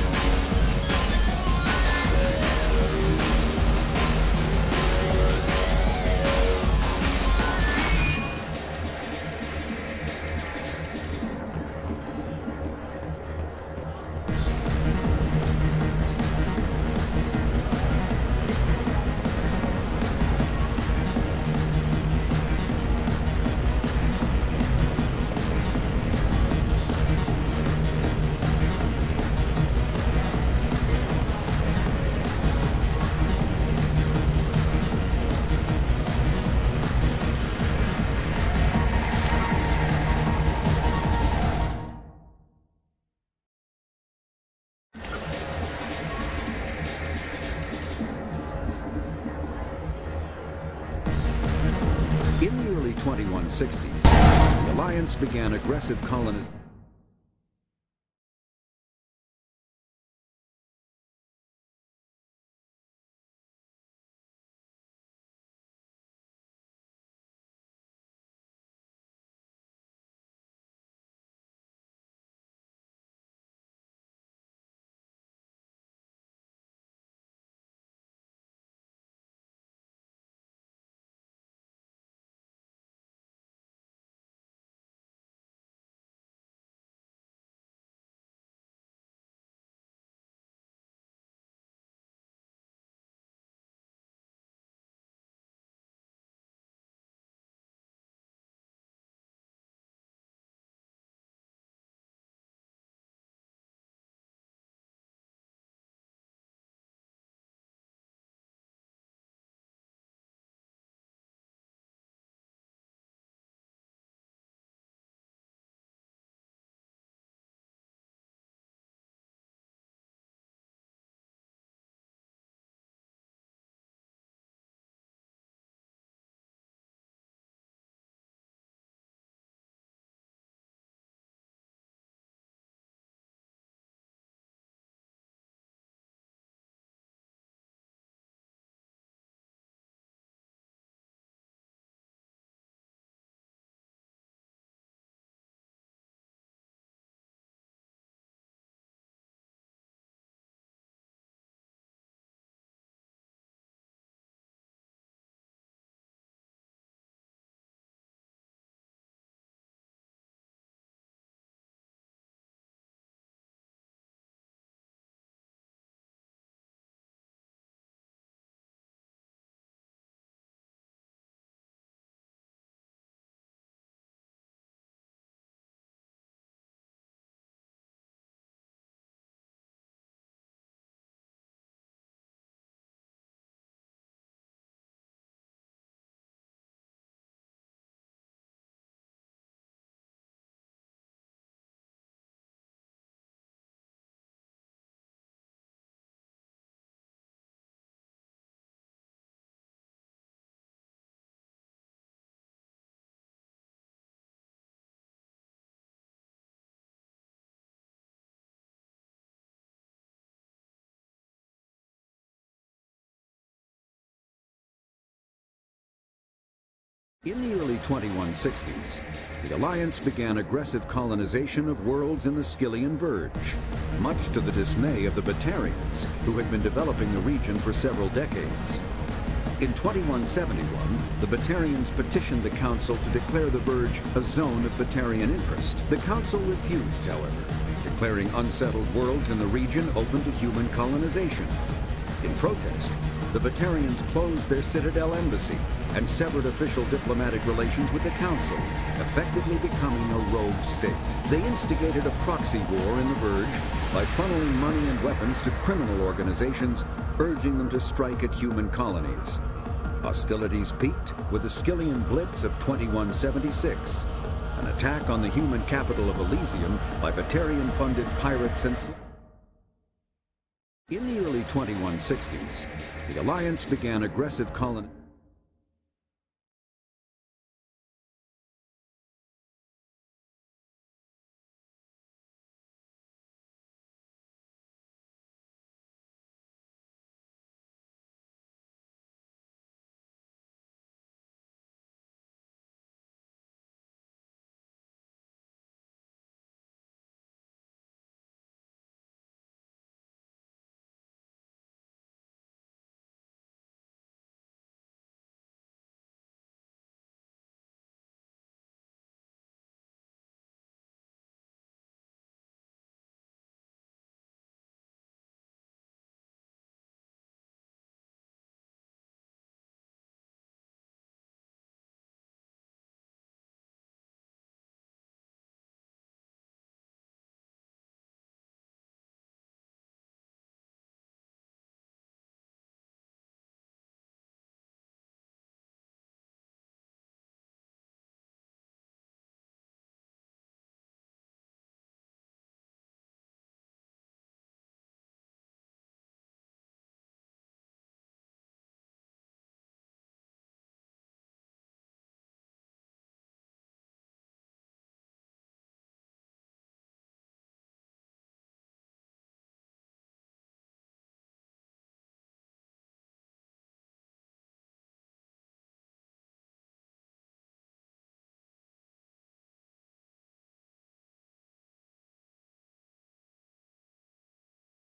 2160s, the Alliance began aggressive colonization. In the early 2160s, the Alliance began aggressive colonization of worlds in the Skyllian Verge, much to the dismay of the Batarians, who had been developing the region for several decades. In 2171, the Batarians petitioned the Council to declare the Verge a zone of Batarian interest. The Council refused, however, declaring unsettled worlds in the region open to human colonization. In protest, the Batarians closed their Citadel embassy and severed official diplomatic relations with the Council, effectively becoming a rogue state. They instigated a proxy war in the Verge by funneling money and weapons to criminal organizations, urging them to strike at human colonies. Hostilities peaked with the Skyllian Blitz of 2176, an attack on the human capital of Elysium by Batarian-funded pirates and In the early 2160s, the Alliance began aggressive colonization.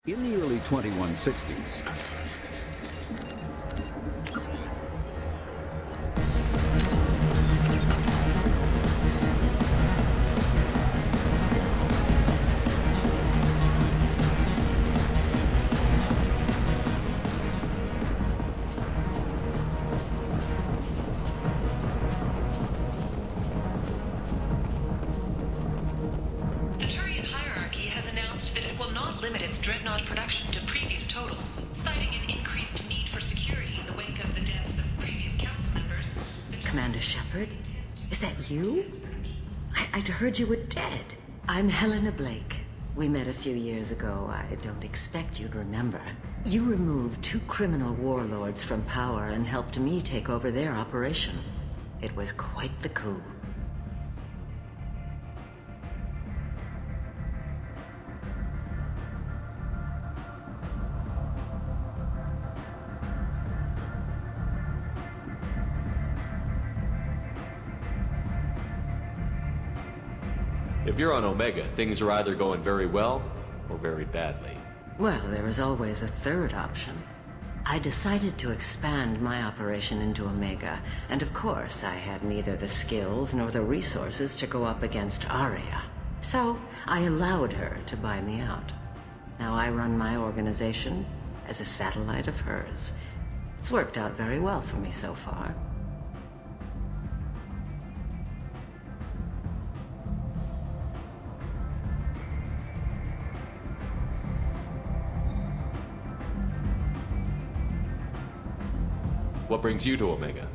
In the early 2160s, The Turian hierarchy has announced that it will not limit its dreadnought production to previous totals, citing an increased need for security in the wake of the deaths of previous council members. Commander Shepard? Is that you? I'd heard you were dead. I'm Helena Blake. We met a few years ago. I don't expect you'd remember. You removed 2 criminal warlords from power and helped me take over their operation. It was quite the coup. If you're on Omega, things are either going very well or very badly. Well, there was always a third option. I decided to expand my operation into Omega, and of course I had neither the skills nor the resources to go up against Aria. So I allowed her to buy me out. Now I run my organization as a satellite of hers. It's worked out very well for me so far. What brings you to Omega?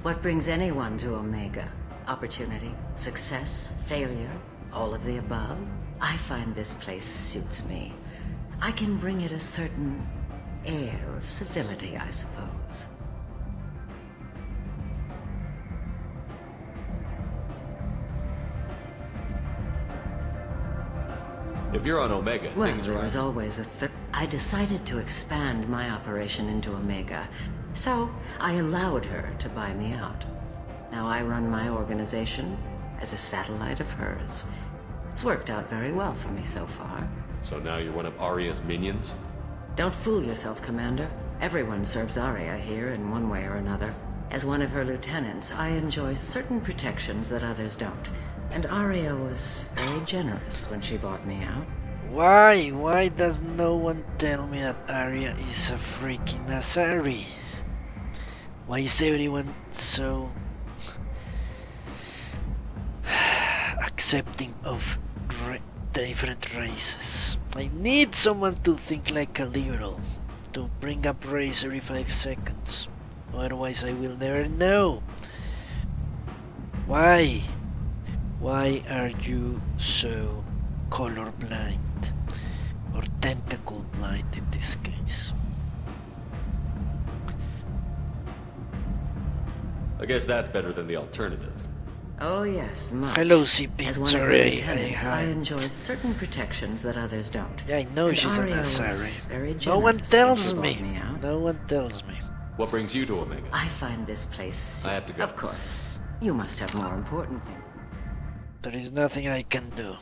What brings anyone to Omega? Opportunity, success, failure, all of the above? I find this place suits me. I can bring it a certain air of civility, I suppose. If you're on Omega, Well, things there are... was always a I decided to expand my operation into Omega, so I allowed her to buy me out. Now I run my organization as a satellite of hers. It's worked out very well for me so far. So now you're one of Aria's minions? Don't fool yourself, Commander. Everyone serves Aria here in one way or another. As one of her lieutenants, I enjoy certain protections that others don't. And Aria was very generous when she bought me out. Why? Why does no one tell me that Aria is a freaking Asari? Why is everyone so accepting of different races? I need someone to think like a liberal, to bring up race every 5 seconds. Otherwise I will never know. Why? Why are you so colorblind? Or tentacle blind in this case? I guess that's better than the alternative. Oh yes, much. Hello, CP. As one Sorry, of her lieutenants, I enjoy certain protections that others don't. Yeah, I know And she's an Aria was Asari. very No one generous tells when she me. bought me out. No one tells me. What brings you to Omega? I find this place... I have to go. Of course. You must have more important things. There is nothing I can do.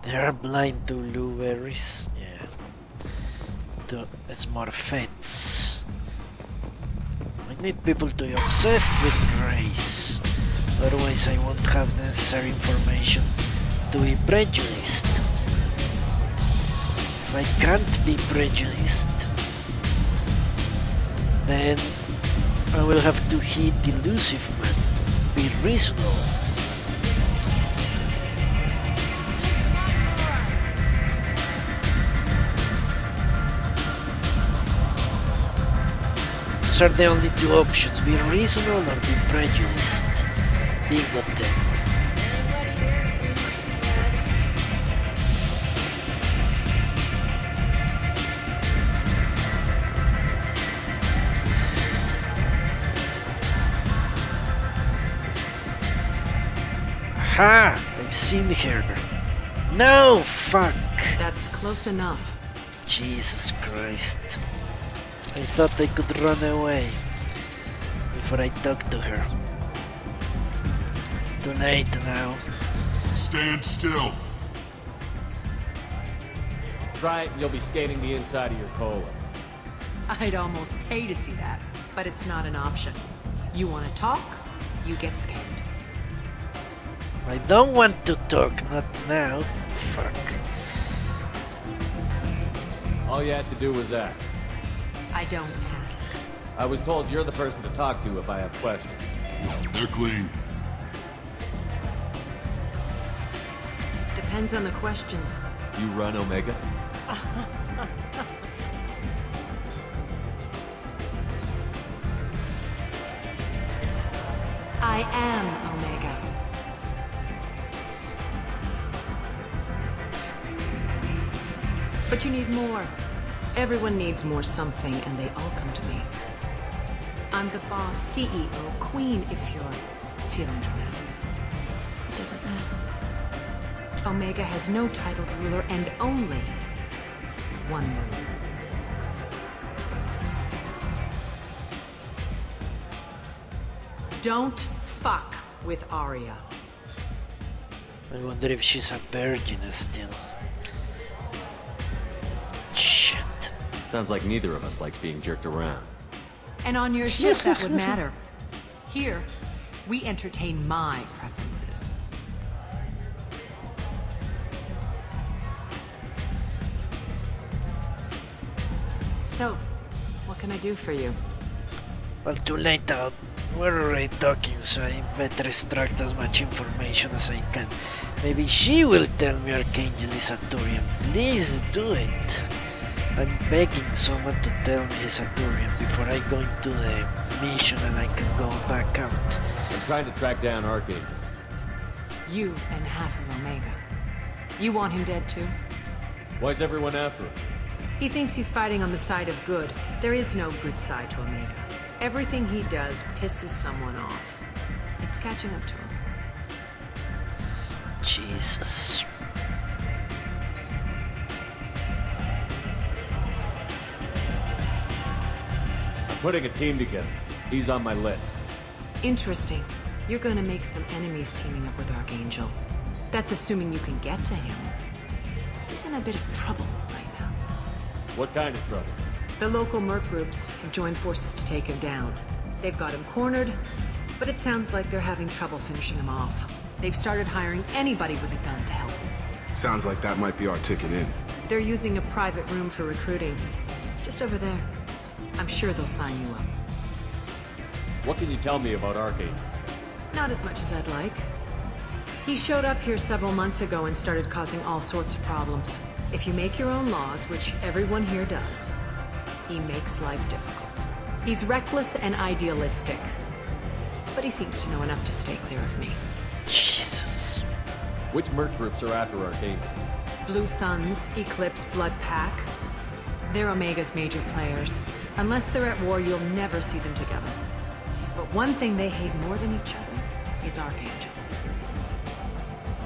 They are blind to blueberries. Yeah. To smart fats. I need people to be obsessed with race. Otherwise I won't have the necessary information to be prejudiced. If I can't be prejudiced, then I will have to hit the elusive man. Be reasonable. Those are the only 2 options, be reasonable or be prejudiced. Being what then? Aha! I've seen her. No! Fuck! That's close enough. Jesus Christ. I thought I could run away before I talked to her. Too late now. Stand still. try it, and you'll be scanning the inside of your colon. I'd almost pay to see that, but it's not an option. You want to talk, you get scanned. I don't want to talk, not now. Fuck. All you had to do was ask. I don't ask. I was told you're the person to talk to if I have questions. They're clean. Depends on the questions. You run Omega? I am Omega. But you need more. Everyone needs more something, and they all come to me. I'm the boss, CEO, queen, if you're feeling dramatic. It doesn't matter. Omega has no titled ruler and only one ruler. Don't fuck with Arya. I wonder if she's a virgin still. Shit. Sounds like neither of us likes being jerked around. And on your ship, that would matter. Here, we entertain my preferences. So, what can I do for you? Well, too late out. We're already talking, so I better extract as much information as I can. Maybe she will tell me Archangel is a Turian. Please do it. I'm begging someone to tell me he's a Turian before I go into the mission and I can go back out. I'm trying to track down Archangel. You and half of Omega. You want him dead too? Why's everyone after him? He thinks he's fighting on the side of good. There is no good side to Omega. Everything he does pisses someone off. It's catching up to him. Jesus. I'm putting a team together. He's on my list. Interesting. You're gonna make some enemies teaming up with Archangel. That's assuming you can get to him. He's in a bit of trouble right now. What kind of trouble? The local merc groups have joined forces to take him down. They've got him cornered, but it sounds like they're having trouble finishing him off. They've started hiring anybody with a gun to help them. Sounds like that might be our ticket in. They're using a private room for recruiting. Just over there. I'm sure they'll sign you up. What can you tell me about Archangel? Not as much as I'd like. He showed up here several months ago and started causing all sorts of problems. If you make your own laws, which everyone here does, he makes life difficult. He's reckless and idealistic. But he seems to know enough to stay clear of me. Jesus. Which merc groups are after Archangel? Blue Suns, Eclipse, Blood Pack. They're Omega's major players. Unless they're at war, you'll never see them together. But one thing they hate more than each other is Archangel.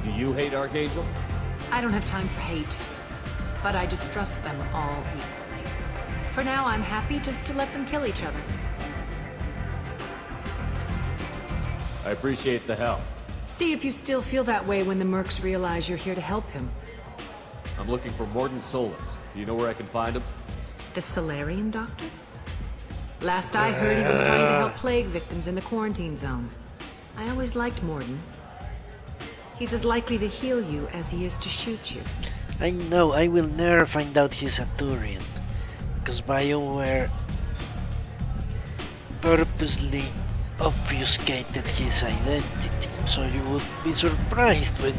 Do you hate Archangel? I don't have time for hate. But I distrust them all equally. For now, I'm happy just to let them kill each other. I appreciate the help. See if you still feel that way when the mercs realize you're here to help him. I'm looking for Morden Solus. Do you know where I can find him? The Solarian doctor? Last I heard, he was trying to help plague victims in the quarantine zone. I always liked Morden. He's as likely to heal you as he is to shoot you. I know, I will never find out he's a Turian. Because BioWare purposely obfuscated his identity. So you would be surprised when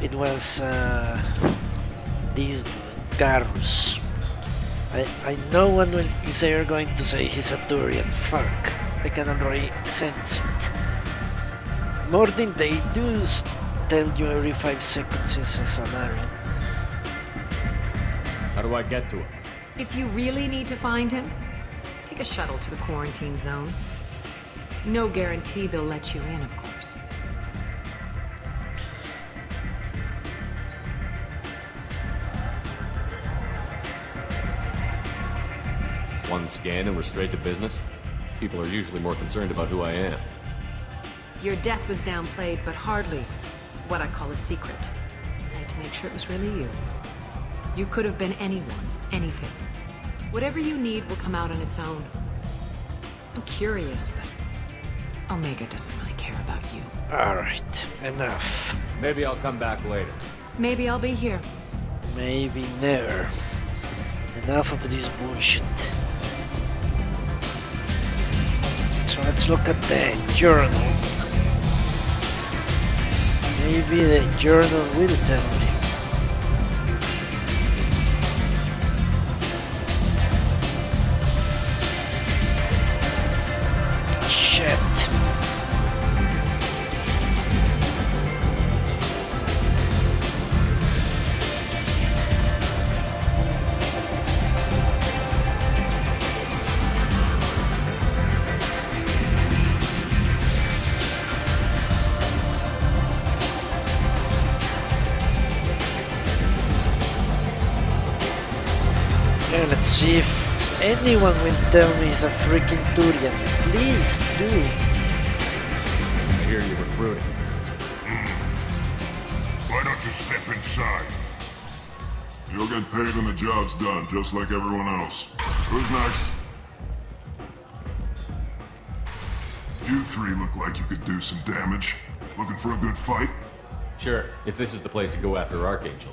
it was this Garrus. I know one is ever going to say he's a Turian. Fuck, I can already sense it. Morden, they do tell you every 5 seconds he's a Solarian. How do I get to him? If you really need to find him, take a shuttle to the quarantine zone. No guarantee they'll let you in, of course. One scan and we're straight to business? People are usually more concerned about who I am. Your death was downplayed, but hardly what I call a secret. I had to make sure it was really you. You could have been anyone, anything. Whatever you need will come out on its own. I'm curious, but Omega doesn't really care about you. Alright, enough. Maybe I'll come back later. Maybe I'll be here. Maybe never. Enough of this bullshit. So let's look at the journal. Maybe the journal will tell me. Shit. Yeah, let's see if anyone will tell me he's a freaking Turian. Please do. I hear you're recruiting. Why don't you step inside? You'll get paid when the job's done, just like everyone else. Who's next? You three look like you could do some damage. Looking for a good fight? Sure, if this is the place to go after Archangel.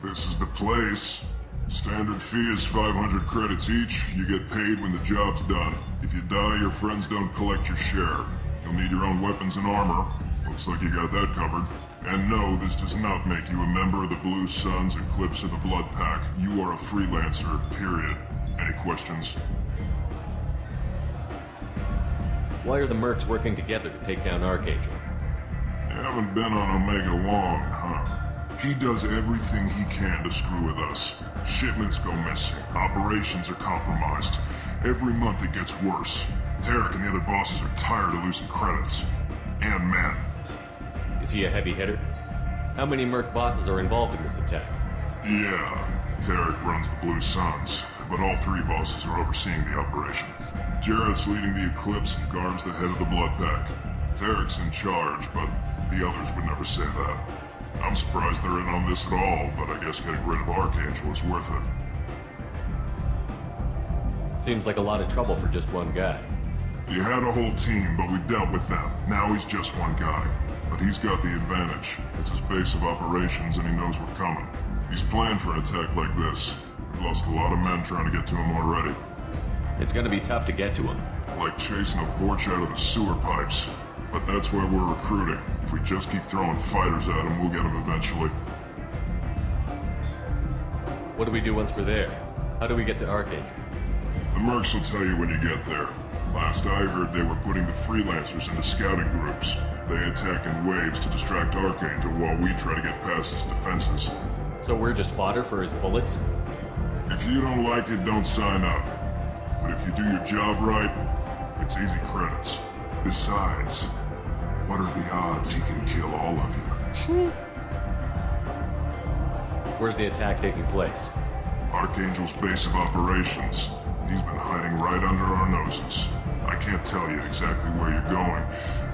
This is the place. Standard fee is 500 credits each. You get paid when the job's done. If you die, your friends don't collect your share. You'll need your own weapons and armor. Looks like you got that covered. And no, this does not make you a member of the Blue Suns, Eclipse, or the Blood Pack. You are a freelancer, period. Any questions? Why are the mercs working together to take down Archangel? You haven't been on Omega long, huh? He does everything he can to screw with us. Shipments go missing. Operations are compromised. Every month it gets worse. Tarek and the other bosses are tired of losing credits. And men. Is he a heavy hitter? How many merc bosses are involved in this attack? Yeah, Tarek runs the Blue Suns, but all three bosses are overseeing the operation. Jareth's leading the Eclipse and guards the head of the Blood Pack. Tarek's in charge, but the others would never say that. I'm surprised they're in on this at all, but I guess getting rid of Archangel is worth it. Seems like a lot of trouble for just one guy. You had a whole team, but we've dealt with them. Now he's just one guy. But he's got the advantage. It's his base of operations and he knows we're coming. He's planned for an attack like this. We've lost a lot of men trying to get to him already. It's gonna be tough to get to him. Like chasing a Vorch out of the sewer pipes. But that's why we're recruiting. If we just keep throwing fighters at him, we'll get him eventually. What do we do once we're there? How do we get to Archangel? The mercs will tell you when you get there. Last I heard, they were putting the freelancers into scouting groups. They attack in waves to distract Archangel while we try to get past his defenses. So we're just fodder for his bullets? If you don't like it, don't sign up. But if you do your job right, it's easy credits. Besides, what are the odds he can kill all of you? Where's the attack taking place? Archangel's base of operations. He's been hiding right under our noses. I can't tell you exactly where you're going,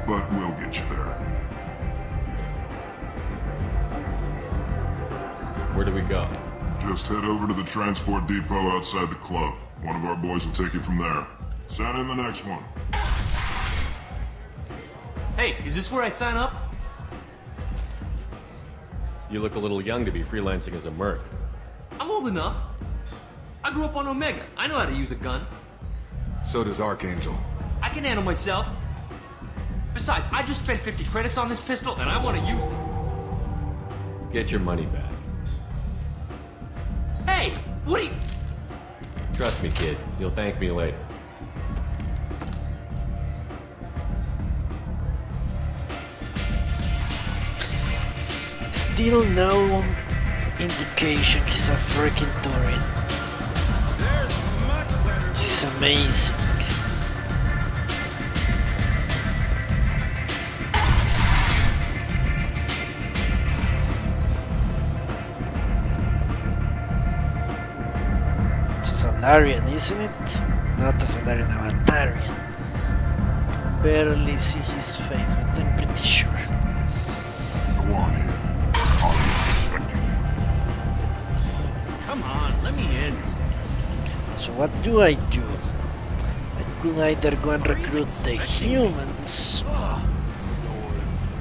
but we'll get you there. Where do we go? Just head over to the transport depot outside the club. One of our boys will take you from there. Send in the next one. Hey, is this where I sign up? You look a little young to be freelancing as a merc. I'm old enough. I grew up on Omega. I know how to use a gun. So does Archangel. I can handle myself. Besides, I just spent 50 credits on this pistol and I want to use it. Get your money back. Hey, what are you... Trust me, kid. You'll thank me later. Still no indication he's a freaking Turian. This is amazing. It's a Salarian, isn't it? Not a Salarian, Avatarian. Barely see his face, but I'm pretty sure. Go on in. I'll be expecting you. Come on, let me in. So what do? I could either go and recruit the humans,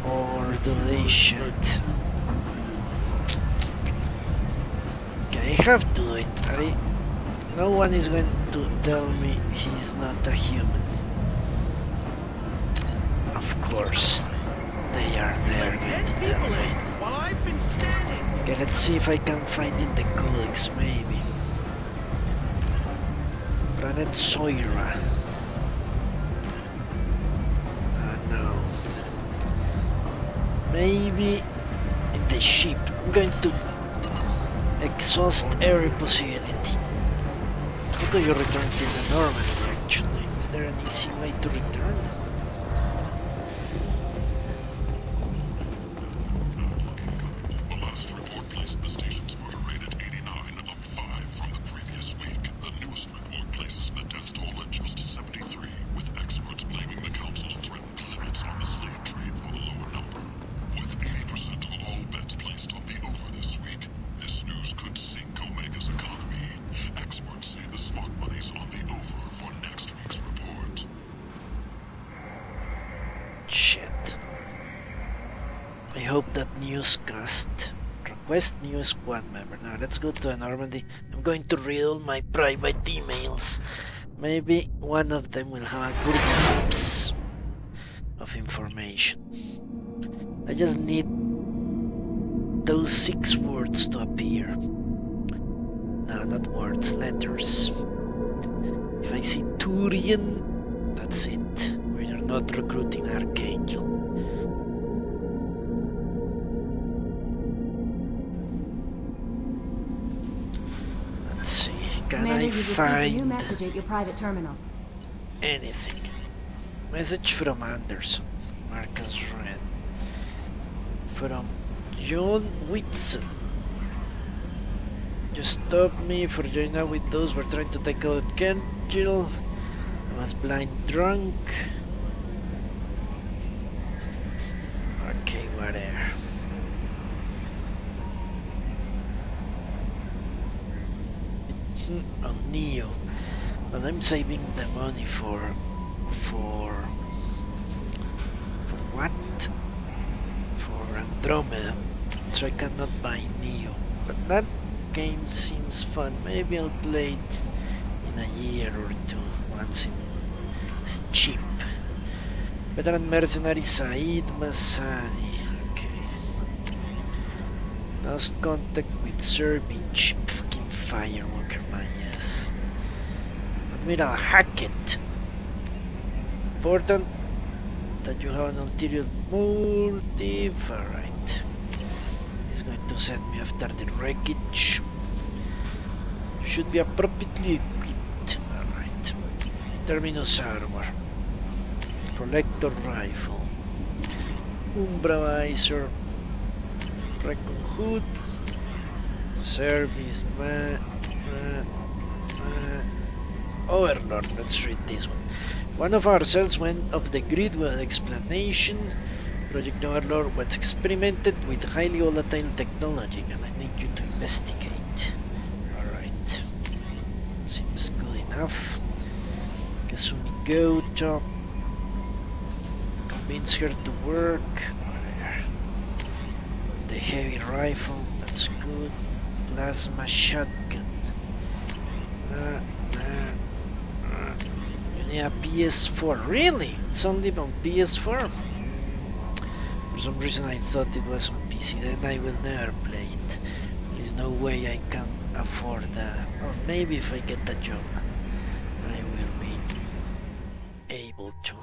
or do this shit. Okay, I have to do it. No one is going to tell me he's not a human. Of course, they are never going to tell me. Okay, let's see if I can find in the codex, maybe. Planet Soira. No. Maybe in the ship. I'm going to exhaust every possibility. How do you return to the Normandy, actually? Is there an easy way to return? Newscast. Request new squad member. Now let's go to Normandy. I'm going to read all my private emails. Maybe one of them will have a glimpse of information. I just need those 6 words to appear. No, not words, letters. If I see Turian, that's it. We are not recruiting Archangel. Can Commander, I find a new message at your private terminal? Anything? Message from Anderson, Marcus Red, from John Whitson. You stopped me for joining up with those who were trying to take out Kenjil. I was blind drunk. Okay, whatever. Oh, Neo. But I'm saving the money for what? For Andromeda. So I cannot buy Neo. But that game seems fun. Maybe I'll play it in a year or two once it's cheap. Veteran mercenary Said Masani. Okay. Lost contact with Serbich. Fucking Firewalker, man, yes. Admiral Hackett. Important that you have an ulterior motive. Alright. He's going to send me after the wreckage. Should be appropriately equipped. Alright. Terminus armor. Collector rifle. Umbra visor. Recon hood. Service Overlord, let's read this one. One of our cells went off the grid with an explanation. Project Overlord was experimented with highly volatile technology and I need you to investigate. Alright. Seems good enough. Kasumi Goto. Convince her to work. The heavy rifle, that's good. Plasma shotgun. You need a PS4. Really? It's only on PS4? For some reason I thought it was on PC. Then I will never play it. There is no way I can afford that. Or maybe if I get a job, I will be able to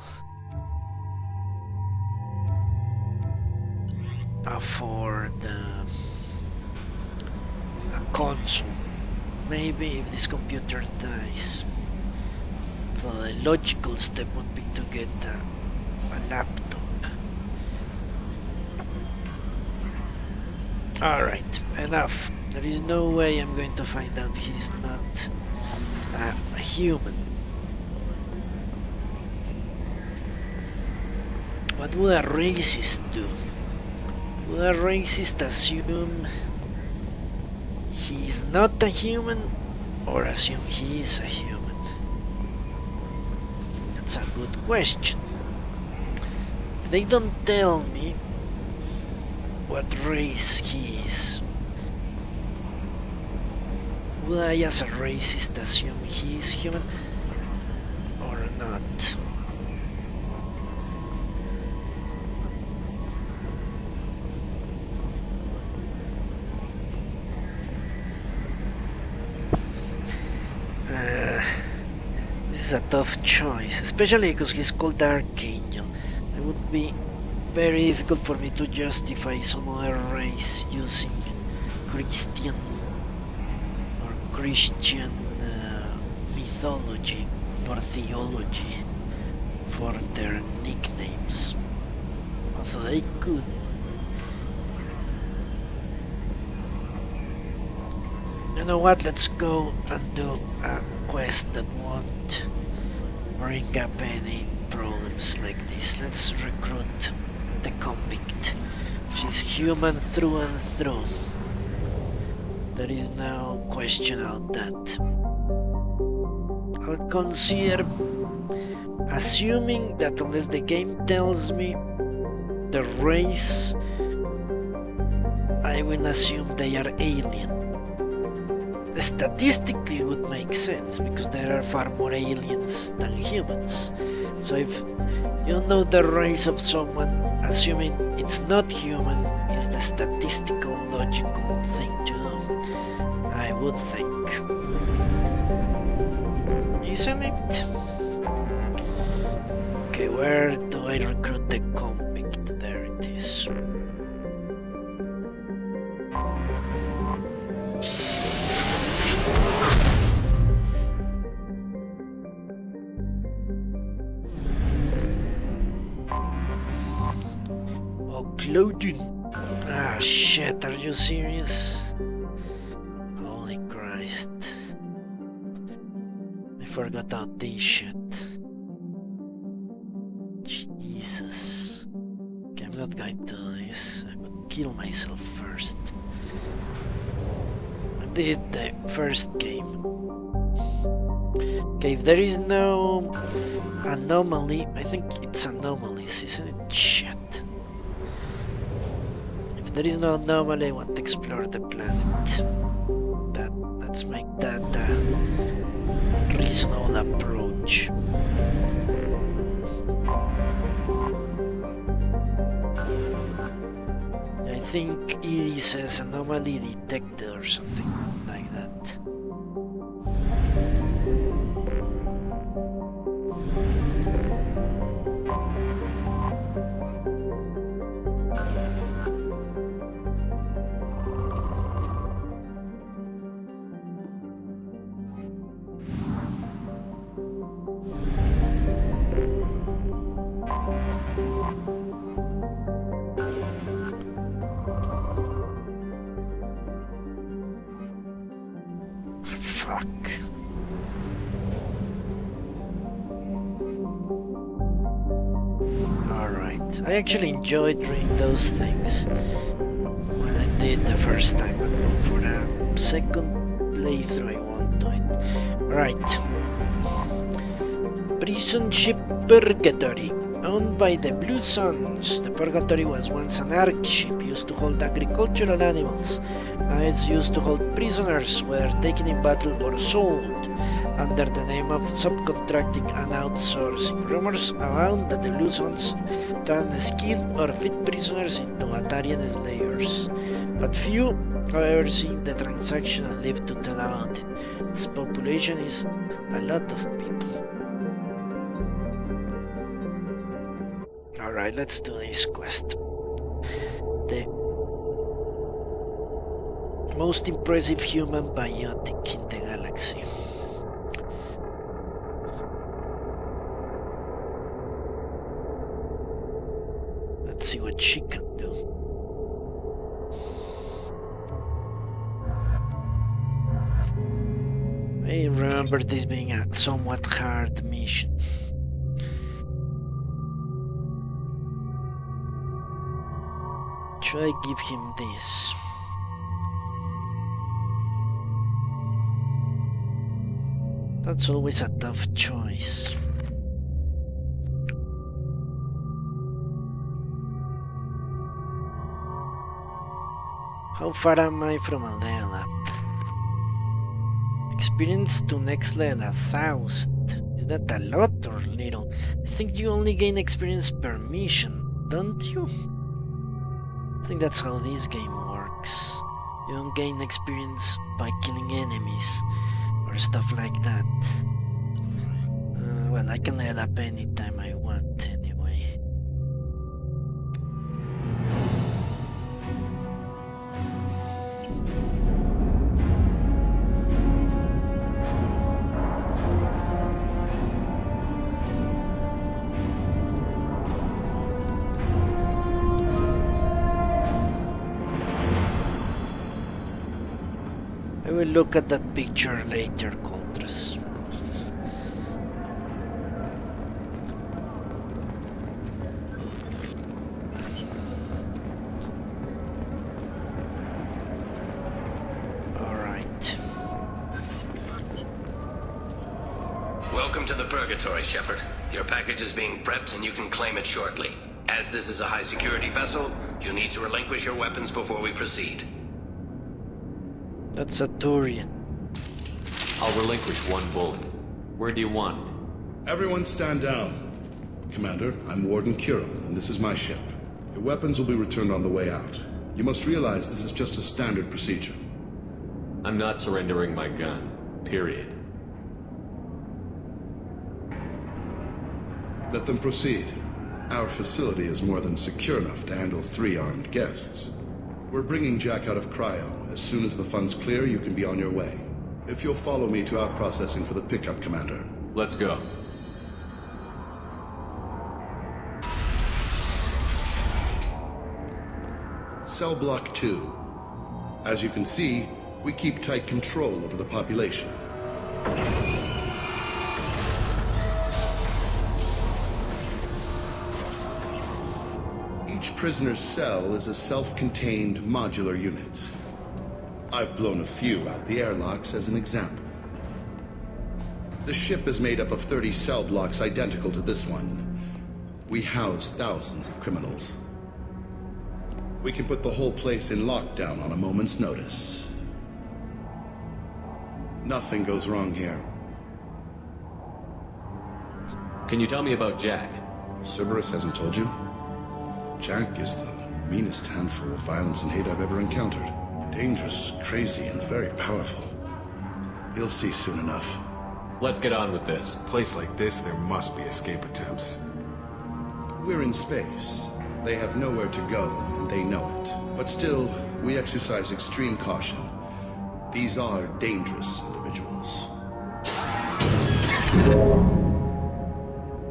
afford a console. Maybe if this computer dies. So the logical step would be to get a laptop. Alright, enough. There is no way I'm going to find out he's not a human. What would a racist do? Would a racist assume he is not a human or assume he is a human? That's a good question. If they don't tell me what race he is, would I as a racist assume he is human or not? This is a tough choice, especially because he's called Archangel. It would be very difficult for me to justify some other race using Christian mythology or theology for their nicknames. Also, they could. You know what? Let's go and do a quest that won't bring up any problems like this. Let's recruit the convict. She's human through and through. There is no question about that. I'll consider assuming that unless the game tells me the race, I will assume they are alien. Statistically it would make sense because there are far more aliens than humans. So if you know the race of someone, assuming it's not human is the statistical logical thing to do, I would think. Isn't it? Okay, where do I recruit the convict? There it is. Loading. Ah, shit, are you serious? Holy Christ. I forgot about this shit. Jesus. Okay, I'm not going to do this. I would kill myself first. I did the first game. Okay, if there is no anomaly, I think it's anomalies, isn't it? Shit. There is no anomaly, I want to explore the planet. Let's make that a reasonable approach. I think it says anomaly detected or something like that. I actually enjoyed doing those things when I did the first time, but for the second playthrough I won't do it. Right. Prison ship Purgatory, owned by the Blue Suns. The Purgatory was once an arc ship used to hold agricultural animals. Now it's used to hold prisoners, whether taken in battle or sold, under the name of subcontracting and outsourcing. Rumors abound that the Blue Suns turn skilled or fit prisoners into Atarian slayers, but few have ever seen the transaction and lived to tell about it. This population is a lot of people. Alright, let's do this quest. The most impressive human biotic in the galaxy. Let's see what she can do. I remember this being a somewhat hard mission. Should I give him this? That's always a tough choice. How far am I from Aldea? Experience to next level 1,000. Is that a lot or little? I think you only gain experience per mission, don't you? I think that's how this game works. You don't gain experience by killing enemies or stuff like that. Well, I can level up anytime I want anyway. I will look at that picture later, Coltrus. Alright. Welcome to the Purgatory, Shepard. Your package is being prepped and you can claim it shortly. As this is a high-security vessel, you need to relinquish your weapons before we proceed. That's a Turian. I'll relinquish one bullet. Where do you want it? Everyone stand down. Commander, I'm Warden Kiril, and this is my ship. Your weapons will be returned on the way out. You must realize this is just a standard procedure. I'm not surrendering my gun. Period. Let them proceed. Our facility is more than secure enough to handle 3 armed guests. We're bringing Jack out of cryo. As soon as the funds clear, you can be on your way. If you'll follow me to out processing for the pickup, Commander. Let's go. Cell Block 2. As you can see, we keep tight control over the population. Each prisoner's cell is a self-contained modular unit. I've blown a few out the airlocks as an example. The ship is made up of 30 cell blocks identical to this one. We house thousands of criminals. We can put the whole place in lockdown on a moment's notice. Nothing goes wrong here. Can you tell me about Jack? Cerberus hasn't told you? Jack is the meanest handful of violence and hate I've ever encountered. Dangerous, crazy, and very powerful. You'll see soon enough. Let's get on with this. A place like this, there must be escape attempts. We're in space. They have nowhere to go, and they know it. But still, we exercise extreme caution. These are dangerous individuals.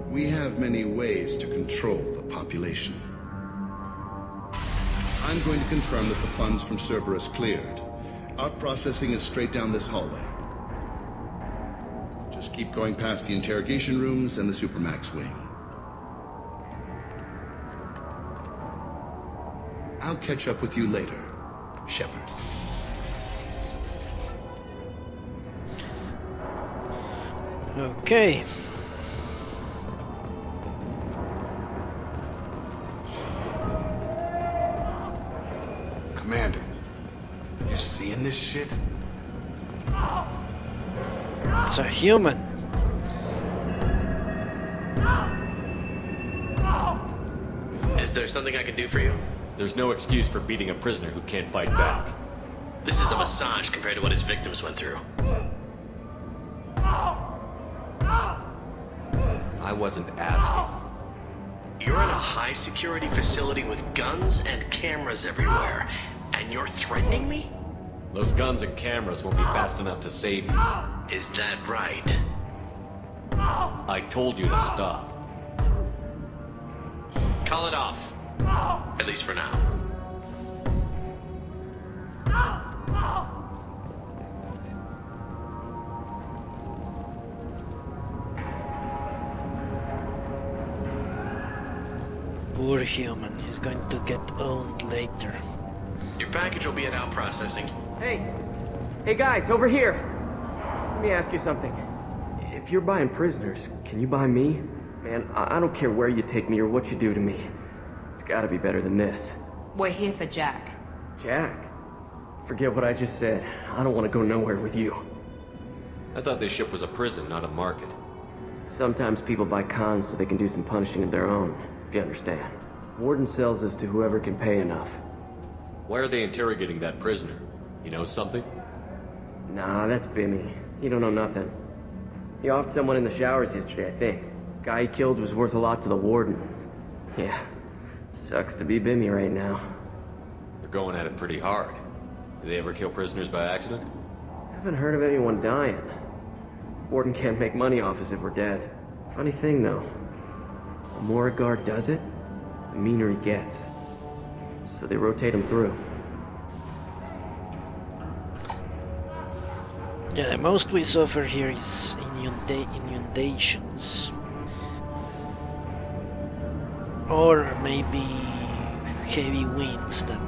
We have many ways to control the population. I'm going to confirm that the funds from Cerberus cleared. Out processing is straight down this hallway. Just keep going past the interrogation rooms and the Supermax wing. I'll catch up with you later, Shepard. Okay. Commander, you seeing this shit? It's a human. Is there something I can do for you? There's no excuse for beating a prisoner who can't fight back. This is a massage compared to what his victims went through. I wasn't asking. You're in a high-security facility with guns and cameras everywhere, and you're threatening me? Those guns and cameras won't be fast enough to save you. Is that right? I told you to stop. Call it off. At least for now. Poor human, he's going to get owned later. Your package will be at out processing. Hey! Hey guys, over here! Let me ask you something. If you're buying prisoners, can you buy me? Man, I don't care where you take me or what you do to me. It's gotta be better than this. We're here for Jack. Jack? Forget what I just said. I don't want to go nowhere with you. I thought this ship was a prison, not a market. Sometimes people buy cons so they can do some punishing of their own, if you understand. Warden sells us to whoever can pay enough. Why are they interrogating that prisoner? You know something? Nah, that's Bimmy. He don't know nothing. He offed someone in the showers yesterday, I think. Guy he killed was worth a lot to the warden. Yeah, sucks to be Bimmy right now. They're going at it pretty hard. Do they ever kill prisoners by accident? Haven't heard of anyone dying. Warden can't make money off us if we're dead. Funny thing, though. The more a guard does it, the meaner he gets. So they rotate him through. Yeah, the most we suffer here is inundations. Or maybe heavy winds that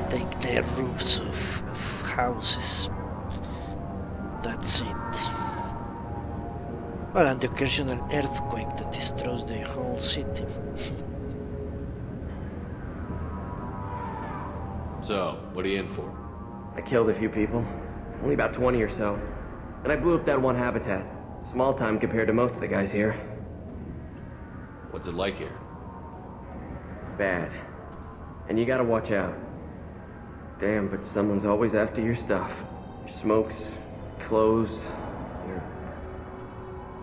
take the roofs of houses. That's it. Well, and the occasional earthquake that destroys the whole city. So, what are you in for? I killed a few people. Only about 20 or so. And I blew up that one habitat. Small time compared to most of the guys here. What's it like here? Bad. And you gotta watch out. Damn, but someone's always after your stuff. Your smokes, clothes, your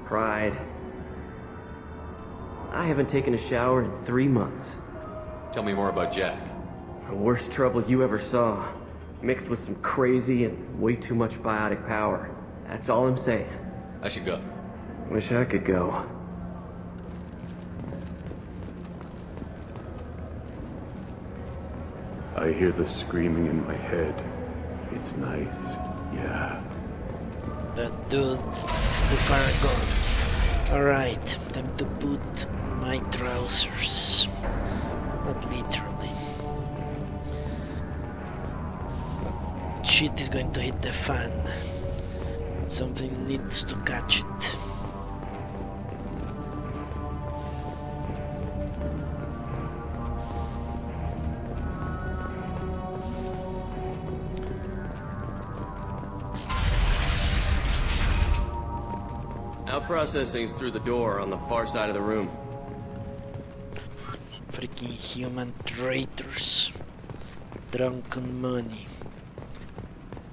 pride. I haven't taken a shower in 3 months. Tell me more about Jack. The worst trouble you ever saw. Mixed with some crazy and way too much biotic power. That's all I'm saying. I should go. Wish I could go. I hear the screaming in my head. It's nice, yeah. That dude is too far gone. Alright, time to put my trousers. Not literally. But shit is going to hit the fan. Something needs to catch it. Now processing's through the door on the far side of the room. Freaking human traitors. Drunk on money.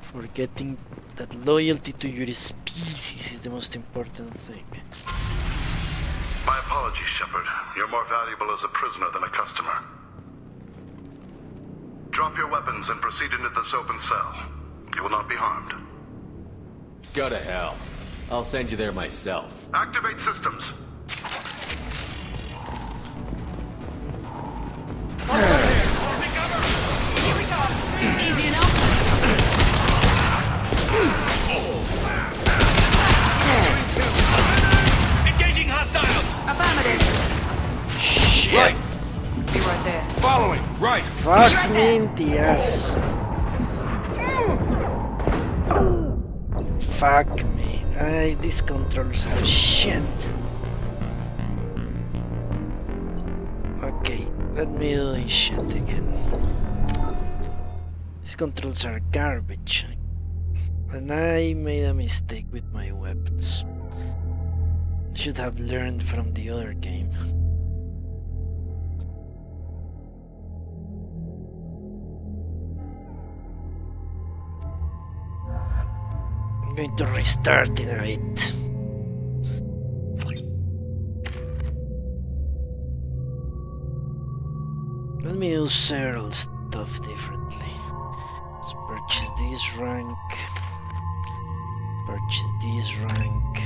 Forgetting that loyalty to your species is the most important thing. My apologies, Shepard. You're more valuable as a prisoner than a customer. Drop your weapons and proceed into this open cell. You will not be harmed. Go to hell. I'll send you there myself. Activate systems. Easy enough. Engaging hostiles! Affirmative. Shit! Right. Be right there. Following. Right. Fuck me in the ass. Fuck me. These controls are shit. Okay, let me do this shit again. These controls are garbage. And I made a mistake with my weapons. Should have learned from the other game. I'm going to restart in a bit. Let me use several stuff differently. Let's purchase this rank. Purchase this rank.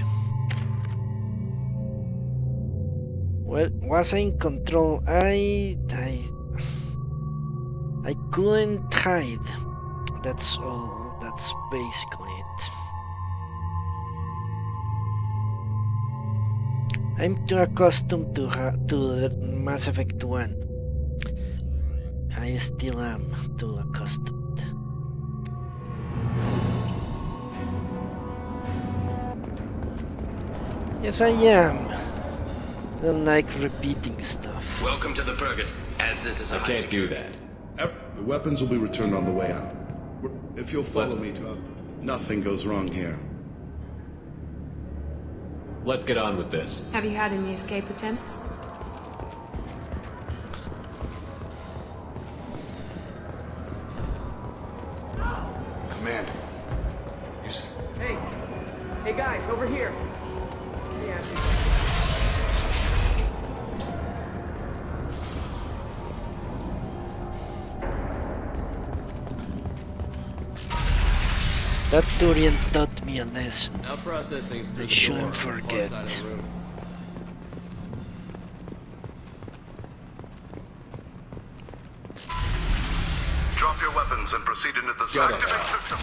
Well, was I in control? I couldn't hide. That's all. That's basically it. I'm too accustomed to Mass Effect 1. I still am too accustomed. Yes, I am. I don't like repeating stuff. Welcome to the Purgatory. As this is a I can't do that. The weapons will be returned on the way out. If you'll follow me to... Nothing goes wrong here. Let's get on with this. Have you had any escape attempts? Commander. Hey guys, over here. Let me ask you something. That Turian taught me a lesson. Now processing's through I the shouldn't door, forget. far side of the room. Drop your weapons and proceed into the activate system.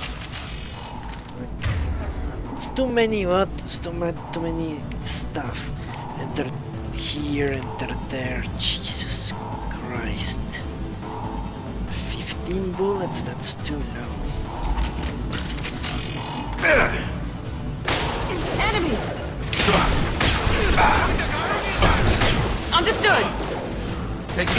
It's too many buttons, too many stuff. Enter here, enter there. Jesus Christ. 15 bullets, that's too low. Enemies! Understood! Take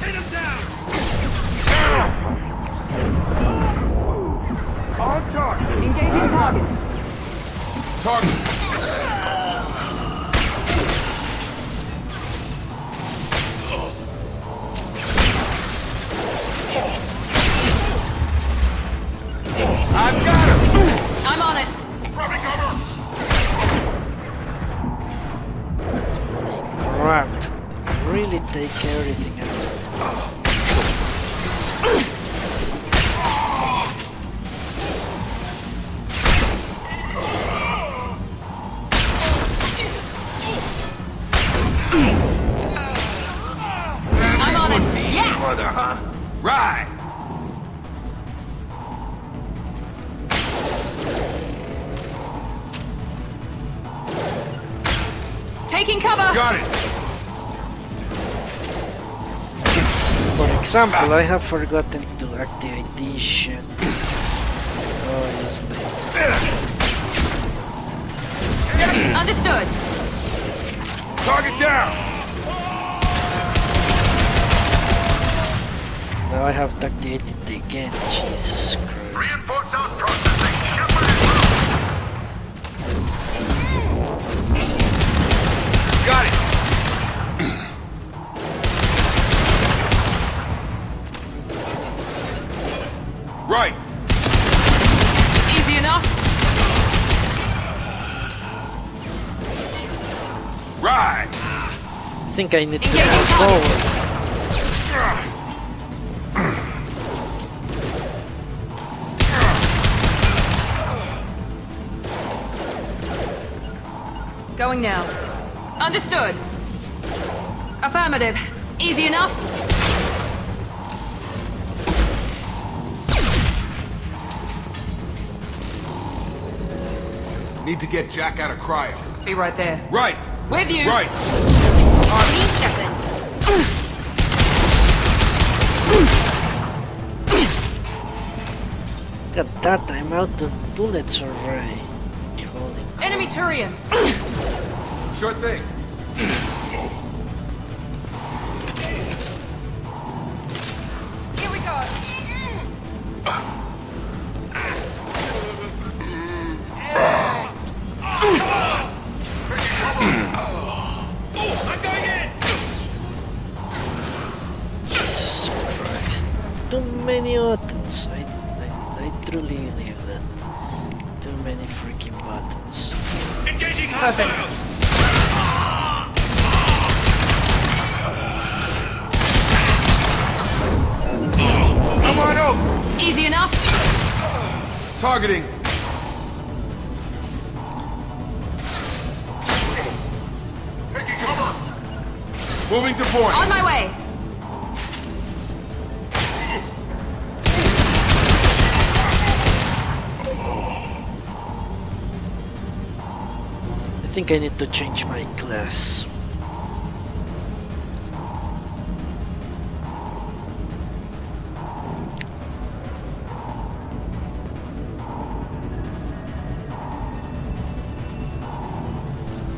Hit him down! On target! Engaging target! Target! I've got him! I'm on it! Probably cover! Holy crap. They really take everything out. I'm on it! Yes! Mother, huh? Right! Taking cover! Got it! For example, I have forgotten to activate this shit. Obviously. Understood! Target down! Now I have to activate it again. Jesus Christ. Reinforce out processing. Shepard Got it! Right! Easy enough? Right! I think I need to move forward. Going now. Understood. Affirmative. Easy enough? Need to get Jack out of cryo. Be right there. Right! With you! Right! Me, Shepard. Got that, I'm out of bullets already. Holy Enemy Turian! Sure thing. Here we go! I'm going in! Jesus Christ. It's too many buttons. I truly believe that. Too many freaking buttons. Engaging Perfect. I'm wide open! Easy enough? Targeting! Taking cover! Moving to point! On my way! I think I need to change my class.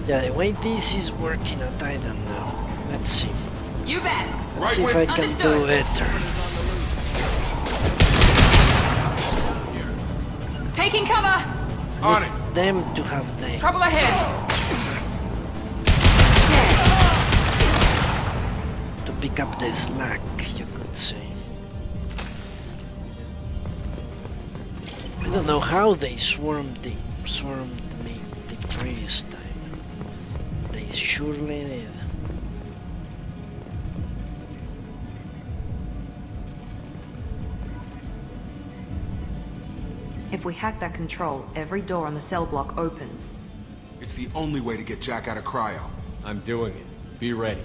Yeah, the way this is working out, I don't know. Let's see. You bet. Let's see if I can do better. Taking cover. On it. Them to have the Trouble ahead. to pick up the slack, you could say. I don't know how they swarmed me the previous time. They surely did. If we hack that control, every door on the cell block opens. It's the only way to get Jack out of cryo. I'm doing it. Be ready.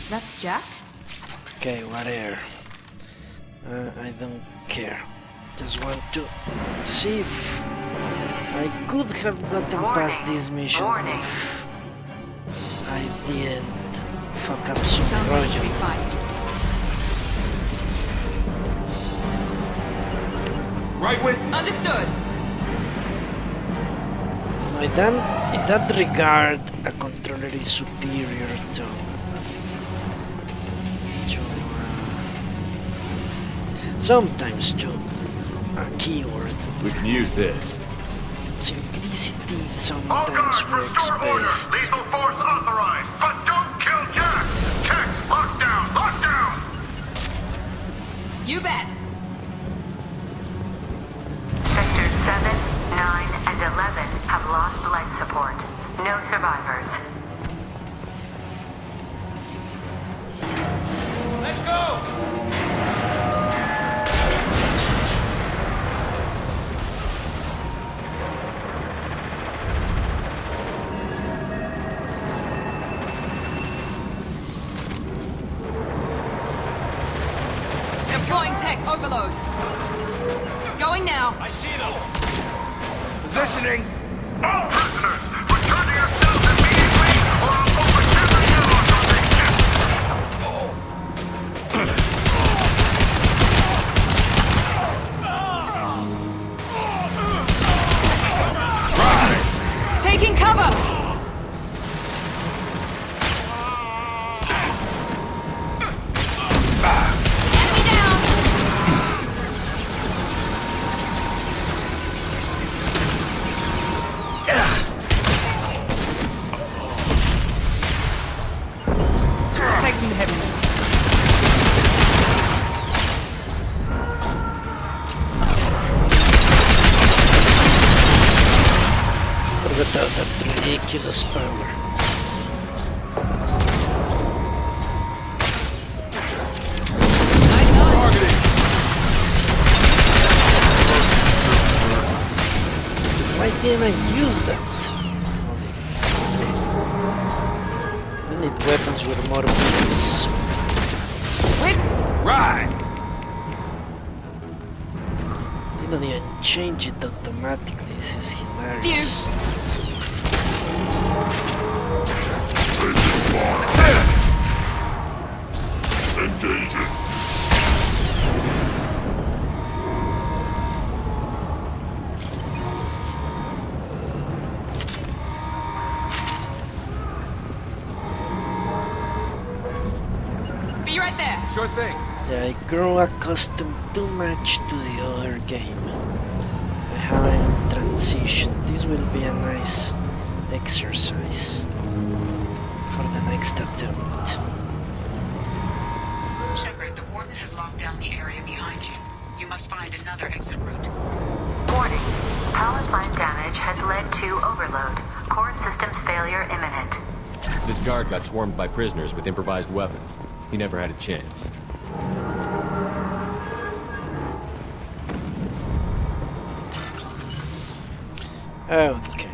That's Jack? Okay, whatever. I don't care. Just want to see if I could have gotten past this mission if I didn't fuck up some project. Right with you. Understood. In that regard, a controller is superior to sometimes to a keyboard. We can use this. Simplicity sometimes works best. Lethal force authorized, but don't kill Jack! Tex, lock down! Lock down! You bet. Sectors 7, 9, and 11 have lost life support. No survivors. Let's go! Deploying tech overload. Going now. I see them. Positioning. All prisoners, return to your cells immediately, or I'll overturn your authorization! Taking cover. That ridiculous power. Why didn't I use that? I need weapons with more bullets. Right! They don't even change it automatically. This is hilarious. Engaging. Be right there. Sure thing. Yeah, I grew accustomed too much to the other game. I haven't transitioned. This will be a nice exercise for the next attempt. Shepard, the Warden has locked down the area behind you. You must find another exit route. Warning. Power plant damage has led to overload. Core systems failure imminent. This guard got swarmed by prisoners with improvised weapons. He never had a chance. Okay.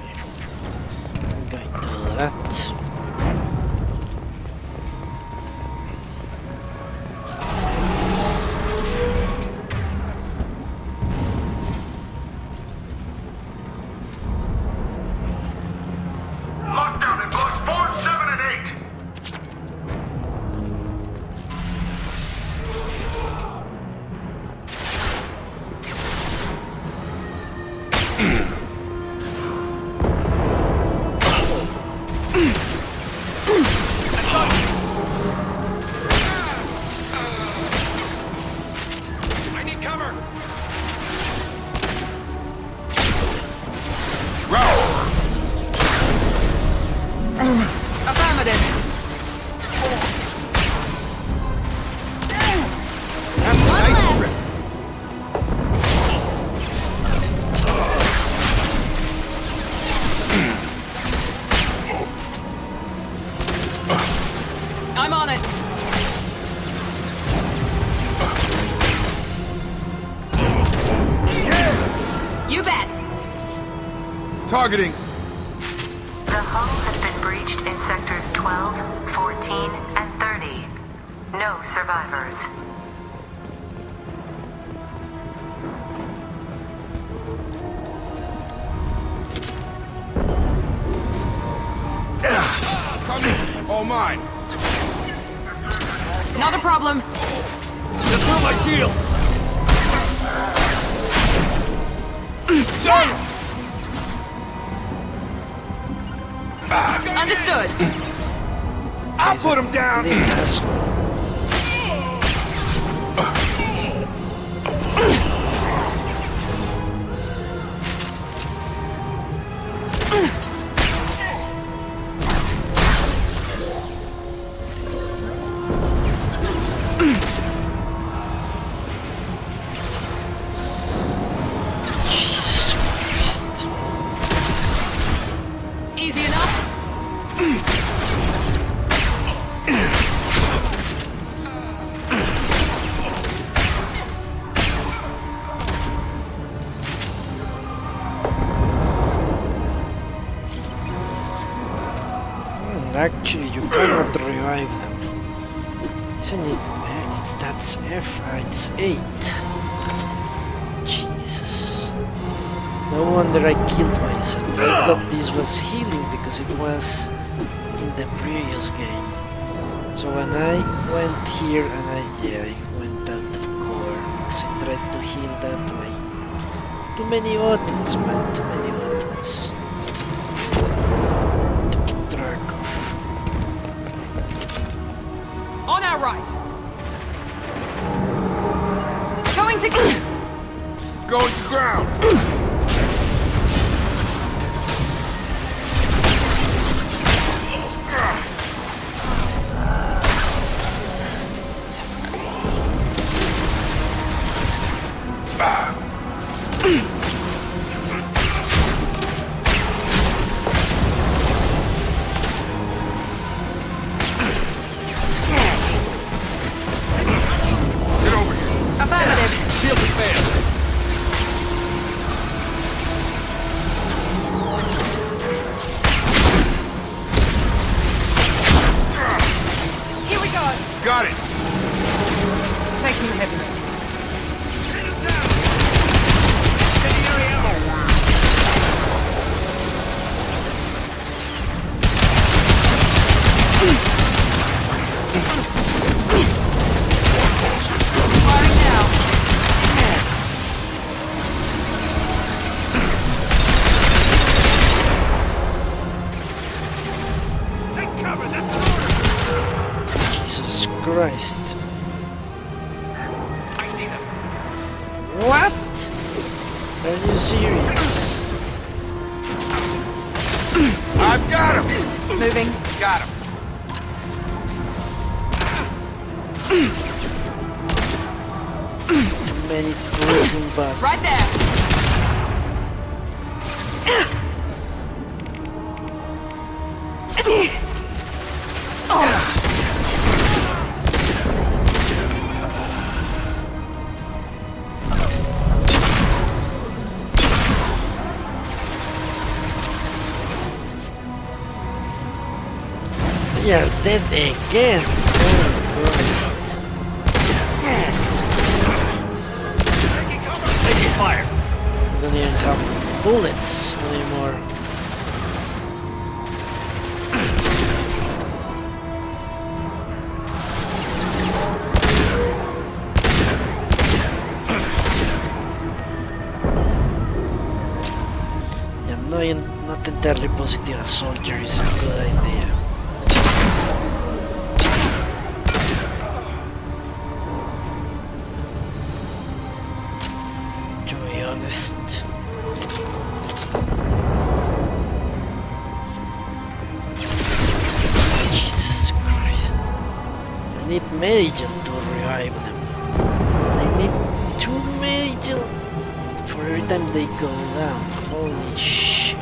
I'm going to do that. Targeting. The hull has been breached in sectors 12, 14, and 30. No survivors. Coming. All mine. Not a problem. Just through my shield. Stun! Understood. I'll put him down. Easy enough. Actually, you cannot revive them. Isn't it? That's F. It's 8. Jesus. No wonder I killed myself. I thought this was healing because it was in the previous game. So when I went here and I went out of core because I tried to heal that way. It's too many buttons, man. Too many buttons. To keep track of. On our right. Going to... Going to ground. Affirmative. Shield is failed. Here we go. Got it. Taking the heavy. Firing now. Take cover, that's an order! Jesus Christ. I see them. What? Are you serious? I've got him. Moving. Got him. Too many freaking bugs. Right there. They are dead again. Oh Christ. Taking fire. I don't even have bullets anymore. I'm not entirely positive a soldier is a good idea. To be honest. Jesus Christ. I need Medigen to revive them. I need 2 Medigen for every time they go down. Holy shit.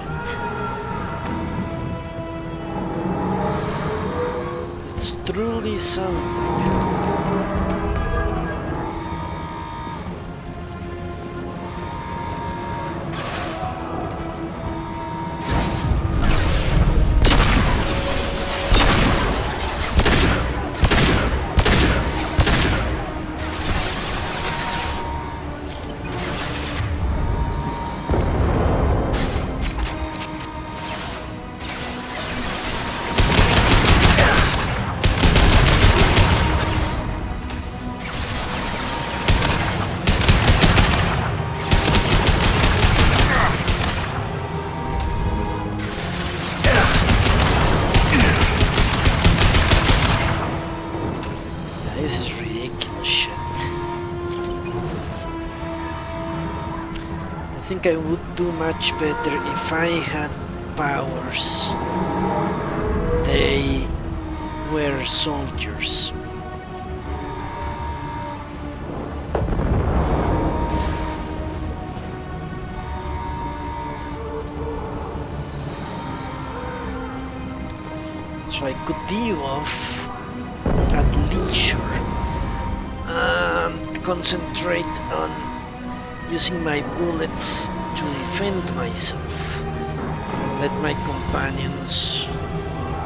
It's truly something. think I would do much better if I had powers and they were soldiers. So I could deal off at leisure and concentrate on using my bullets to defend myself. Let my companions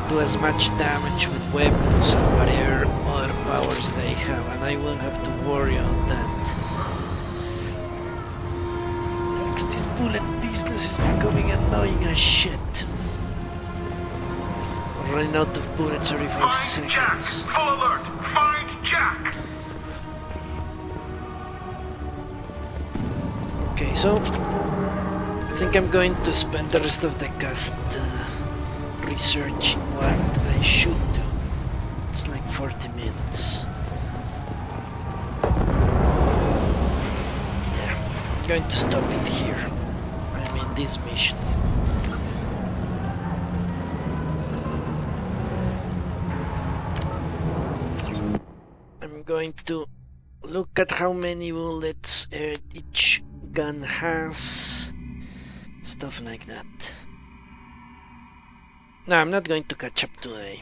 do as much damage with weapons and whatever other powers they have, and I won't have to worry about that. Because this bullet business is becoming annoying as shit. I'm running out of bullets every 5 seconds. Jack! Full alert! Find Jack! Okay, so I think I'm going to spend the rest of the cast researching what I should do. It's like 40 minutes. Yeah, I'm going to stop it here. I mean this mission. I'm going to look at how many bullets each gun has, stuff like that. No, I'm not going to catch up today.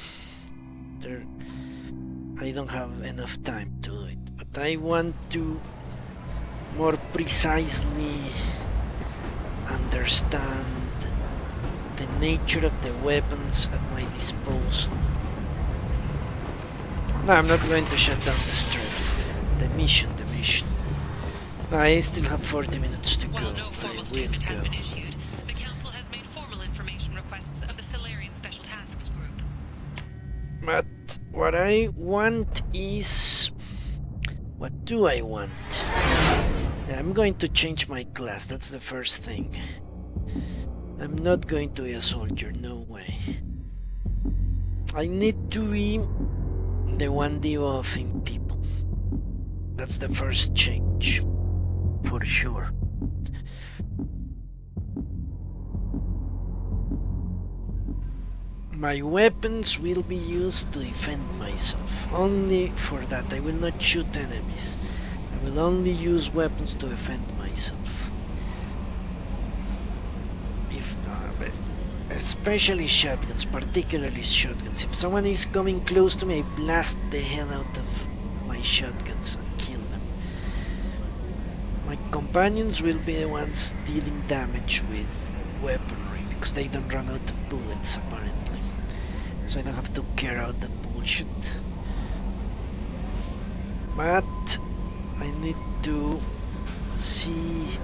I don't have enough time to do it, but I want to more precisely understand the nature of the weapons at my disposal. No, I'm not going to shut down the stream. The mission. No, I still have 40 minutes to go. While no formal statement has been issued, the Council has made formal information requests of the Solarian Special Tasks Group. But what I want is... What do I want? Yeah, I'm going to change my class, that's the first thing. I'm not going to be a soldier, no way. I need to be the one debuffing people. That's the first change, for sure. My weapons will be used to defend myself, only for that. I will not shoot enemies. I will only use weapons to defend myself. Especially shotguns, particularly shotguns. If someone is coming close to me, I blast the hell out of my shotguns and kill them. My companions will be the ones dealing damage with weaponry, because they don't run out of bullets apparently. So I don't have to care out that bullshit. But I need to see...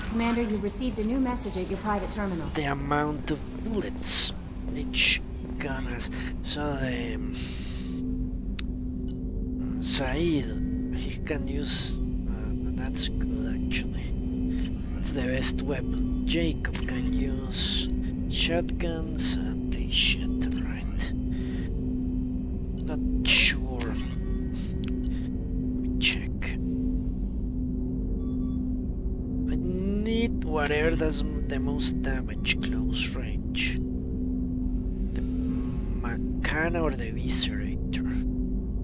Commander, you've received a new message at your private terminal. The amount of bullets each gun has. So Said, he can use... that's good actually. That's the best weapon. Jacob can use shotguns and this shit, right? Not sure. Let me check. I need whatever does the most damage close range. The Makana or the Viscerator.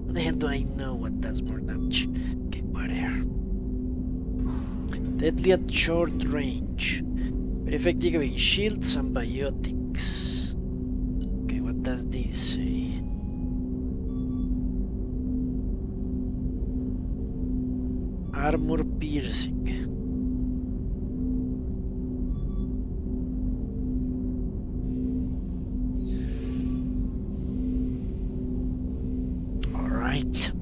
What the hell do I know what does more damage? Okay, whatever. Deadly at short range. Very effective in shields and biotics. Okay, what does this say? Armor piercing. Alright.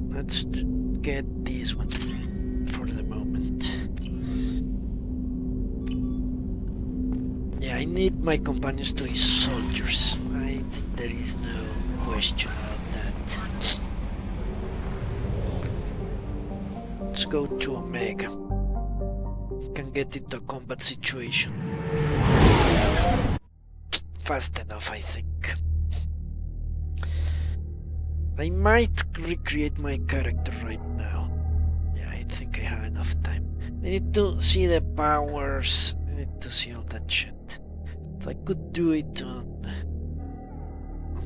Let's get this one for the moment. Yeah, I need my companions to be soldiers. I think there is no question about that. Let's go to Omega. Can get into a combat situation fast enough, I think. I might recreate my character right now. Yeah, I think I have enough time. I need to see the powers. I need to see all that shit. If I could do it on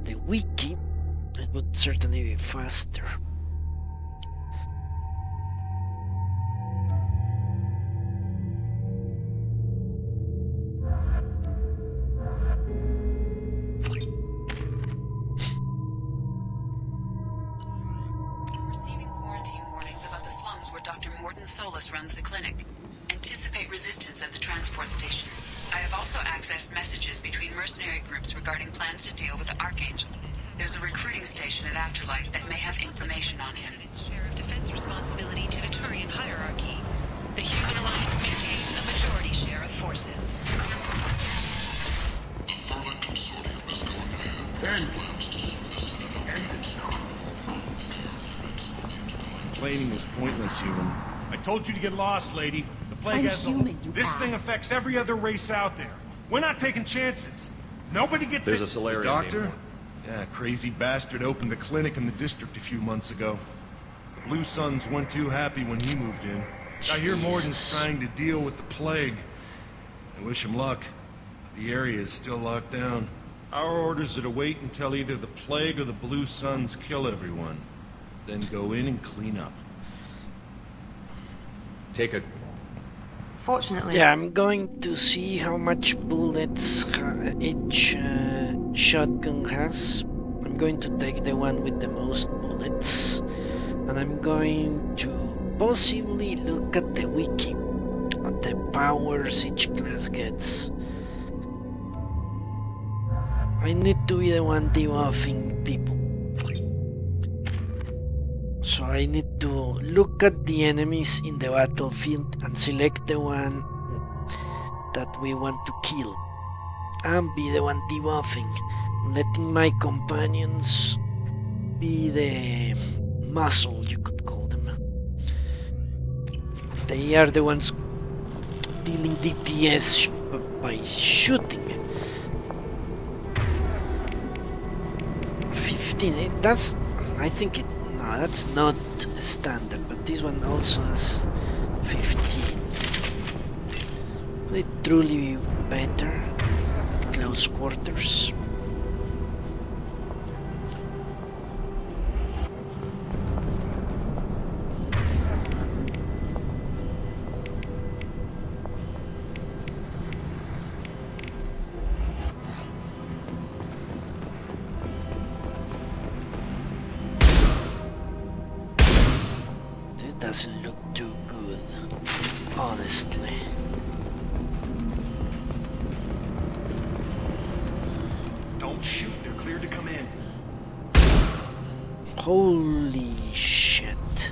the wiki, it would certainly be faster. Runs the clinic. Anticipate resistance at the transport station. I have also accessed messages between mercenary groups regarding plans to deal with the Archangel. There's a recruiting station at Afterlife that may have information on him. Its share of defense responsibility to the Turian hierarchy. The Human Alliance maintains a majority share of forces. The Thermite Consortium is going ahead. Complaining was pointless, human. I told you to get lost, lady. The plague I'm has human, you This thing ass. affects every other race out there. We're not taking chances. Nobody gets There's it. a Solarian Doctor? named Yeah, crazy bastard opened a clinic in the district a few months ago. The Blue Suns weren't too happy when he moved in. I hear Morden's trying to deal with the plague. I wish him luck. The area is still locked down. Our orders are to wait until either the plague or the Blue Suns kill everyone. Then go in and clean up. Take a... Fortunately... Yeah, I'm going to see how much bullets each shotgun has. I'm going to take the one with the most bullets. And I'm going to possibly look at the wiki, at the powers each class gets. I need to be the one debuffing people. So I need to look at the enemies in the battlefield and select the one that we want to kill. And be the one debuffing, letting my companions be the muscle, you could call them. They are the ones dealing DPS by shooting. 15, that's, I think it, no, that's not standard, but this one also has 15. Will it truly be better at close quarters? Doesn't look too good, honestly. Don't shoot, they're cleared to come in. Holy shit.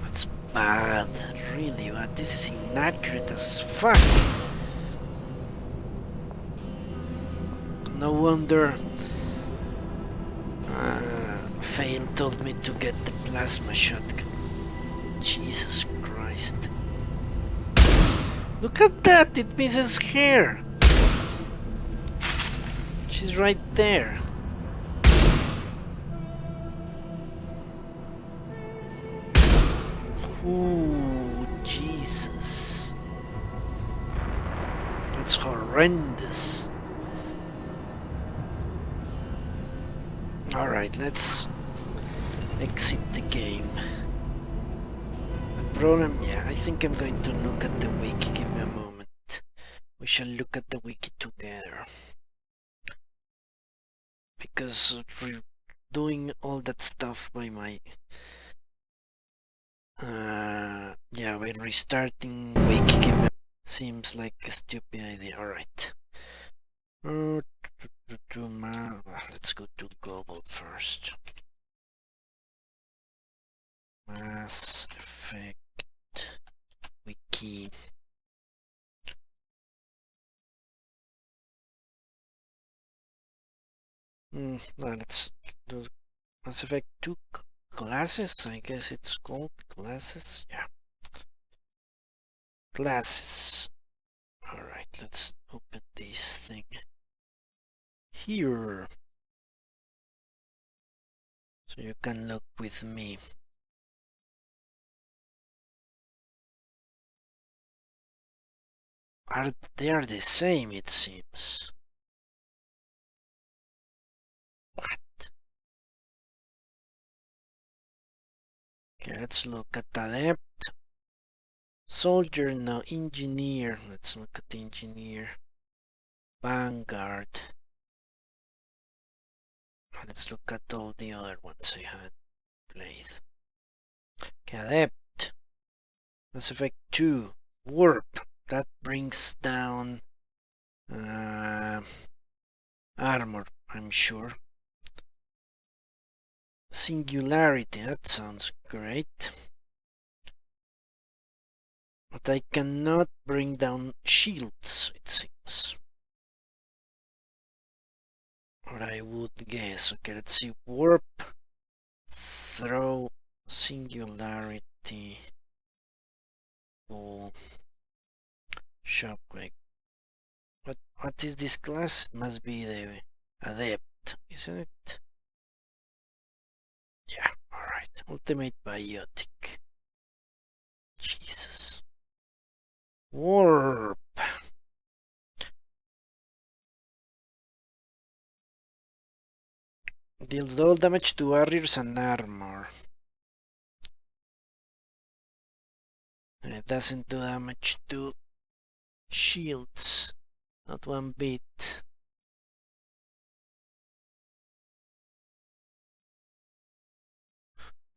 That's bad, really bad. This is inaccurate as fuck. No wonder Fail told me to get the plasma shotgun. Jesus Christ. Look at that, it misses hair. She's right there. Ooh, Jesus. That's horrendous. Alright, let's exit the game. The problem, yeah, I think I'm going to look at the wiki. Give me a moment. We shall look at the wiki together. Because doing all that stuff by my... yeah, by restarting wiki give me seems like a stupid idea. Alright. Let's go to global first. Mass Effect wiki. No, let's do Mass Effect 2 classes. I guess it's called classes. Yeah, classes. All right, let's open this thing here so you can look with me. They are the same, it seems. What? Okay, let's look at adept. Soldier, no. Engineer. Let's look at the engineer. Vanguard. Let's look at all the other ones I had played. Okay, adept. Mass Effect 2. Warp. That brings down armor, I'm sure. Singularity, that sounds great. But I cannot bring down shields, it seems. Or I would guess. Okay, let's see. Warp, throw, singularity, pull, shockwave. What is this class? It must be the adept, isn't it? Yeah, alright. Ultimate biotic. Jesus. Warp. Deals double damage to warriors and armor. And it doesn't do damage to shields. Not one bit.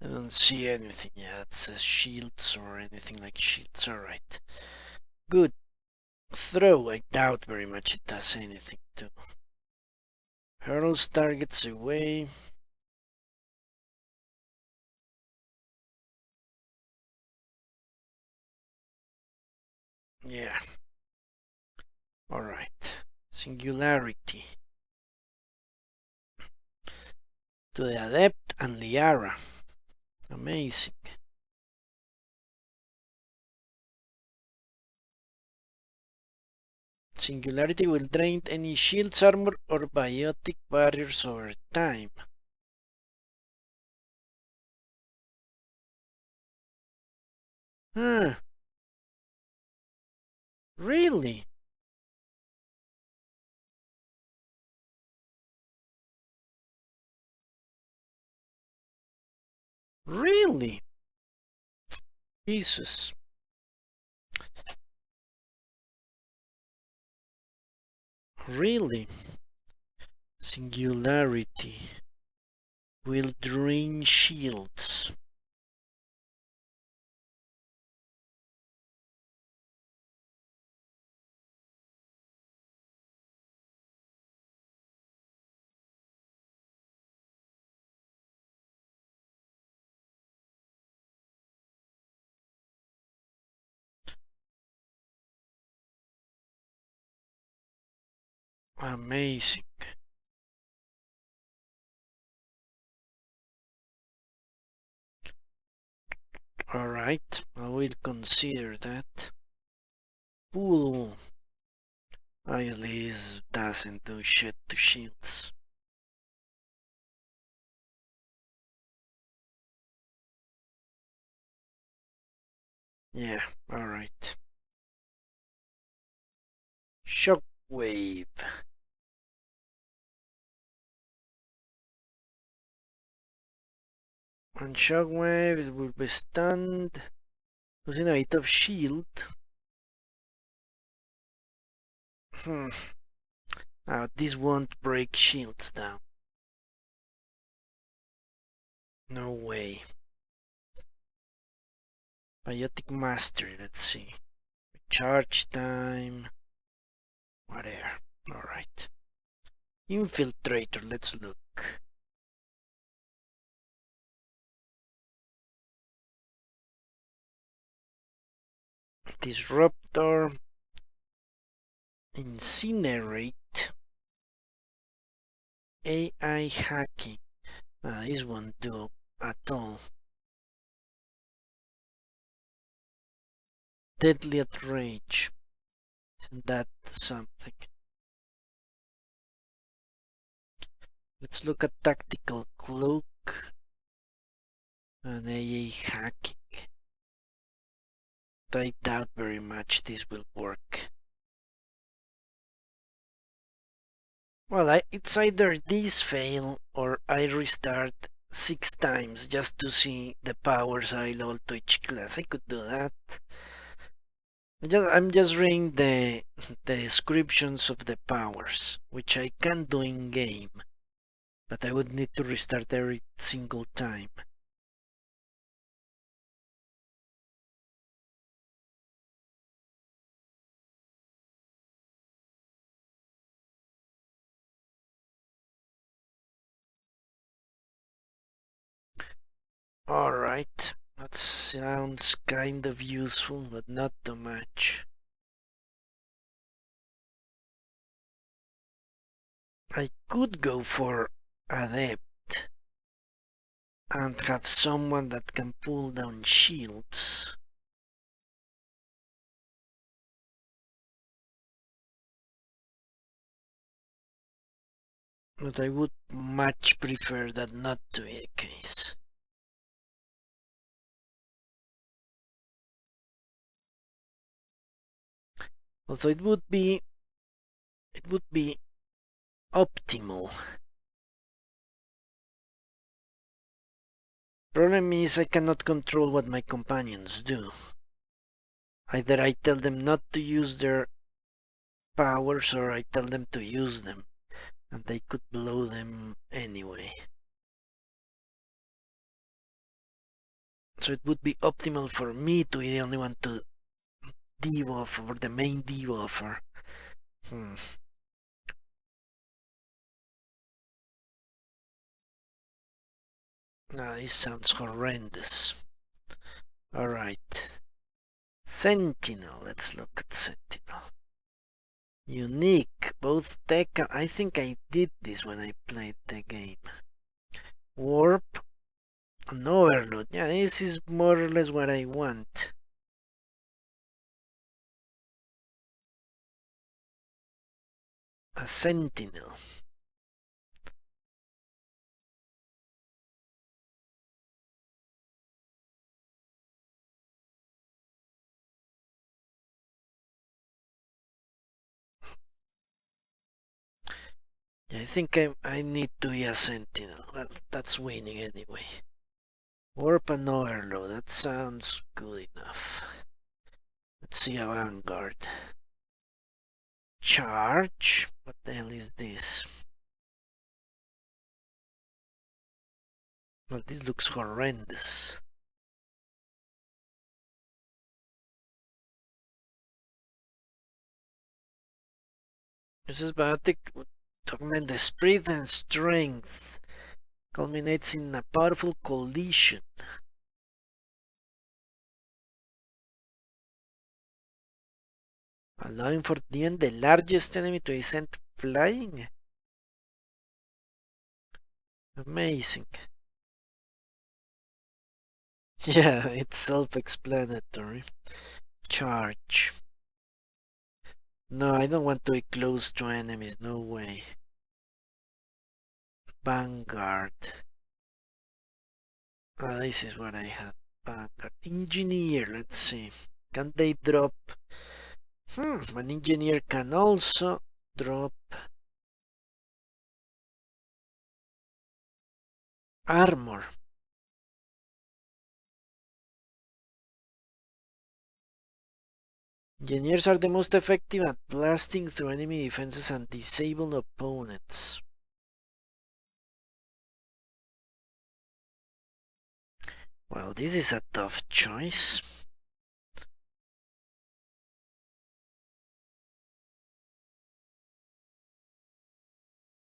I don't see anything yet that says shields or anything like shields. Alright. Good. Throw. I doubt very much it does anything to. Hurls targets away. Yeah. Alright. Singularity. To the Adept and Liara. Amazing. Singularity will drain any shields, armor, or biotic barriers over time. Huh. Really? Really? Jesus. Really? Singularity will drain shields. Amazing. Alright, I will consider that. Pool. Obviously, this doesn't do shit to shields. Yeah, alright. Shockwave. On shockwave, it will be stunned. Using a bit of shield. This won't break shields down. No way. Biotic Mastery, let's see. Charge time. Whatever. Alright. Infiltrator, let's look. Disruptor. Incinerate. AI hacking. This won't do at all. Deadly outrage. Isn't that something? Let's look at tactical cloak and AA hacking. I doubt very much this will work. Well, it's either these fail or I restart 6 times just to see the powers I load to each class. I could do that. I'm just reading the descriptions of the powers, which I can do in game, but I would need to restart every single time. Alright, that sounds kind of useful, but not too much. I could go for Adept and have someone that can pull down shields. But I would much prefer that not to be the case. Also, it would be optimal. Problem is I cannot control what my companions do. Either I tell them not to use their powers or I tell them to use them, and they could blow them anyway. So it would be optimal for me to be the only one to debuff, or the main debuffer. Now this sounds horrendous. Alright. Sentinel, let's look at Sentinel. Unique, both tech, I think I did this when I played the game. Warp and Overload, yeah, this is more or less what I want. A Sentinel. I think I need to be a Sentinel. Well, that's winning anyway. Warp and Overload, that sounds good enough. Let's see a Vanguard. Charge? What the hell is this? Well, this looks horrendous. This is biotic. Augment the speed and strength. Culminates in a powerful collision. Allowing for even the largest enemy to descend flying. Amazing. Yeah, it's self-explanatory. Charge. No, I don't want to be close to enemies, no way. Vanguard. This is what I had. Vanguard. Engineer, let's see. Can they drop? An engineer can also drop armor. Engineers are the most effective at blasting through enemy defenses and disable opponents. Well, this is a tough choice.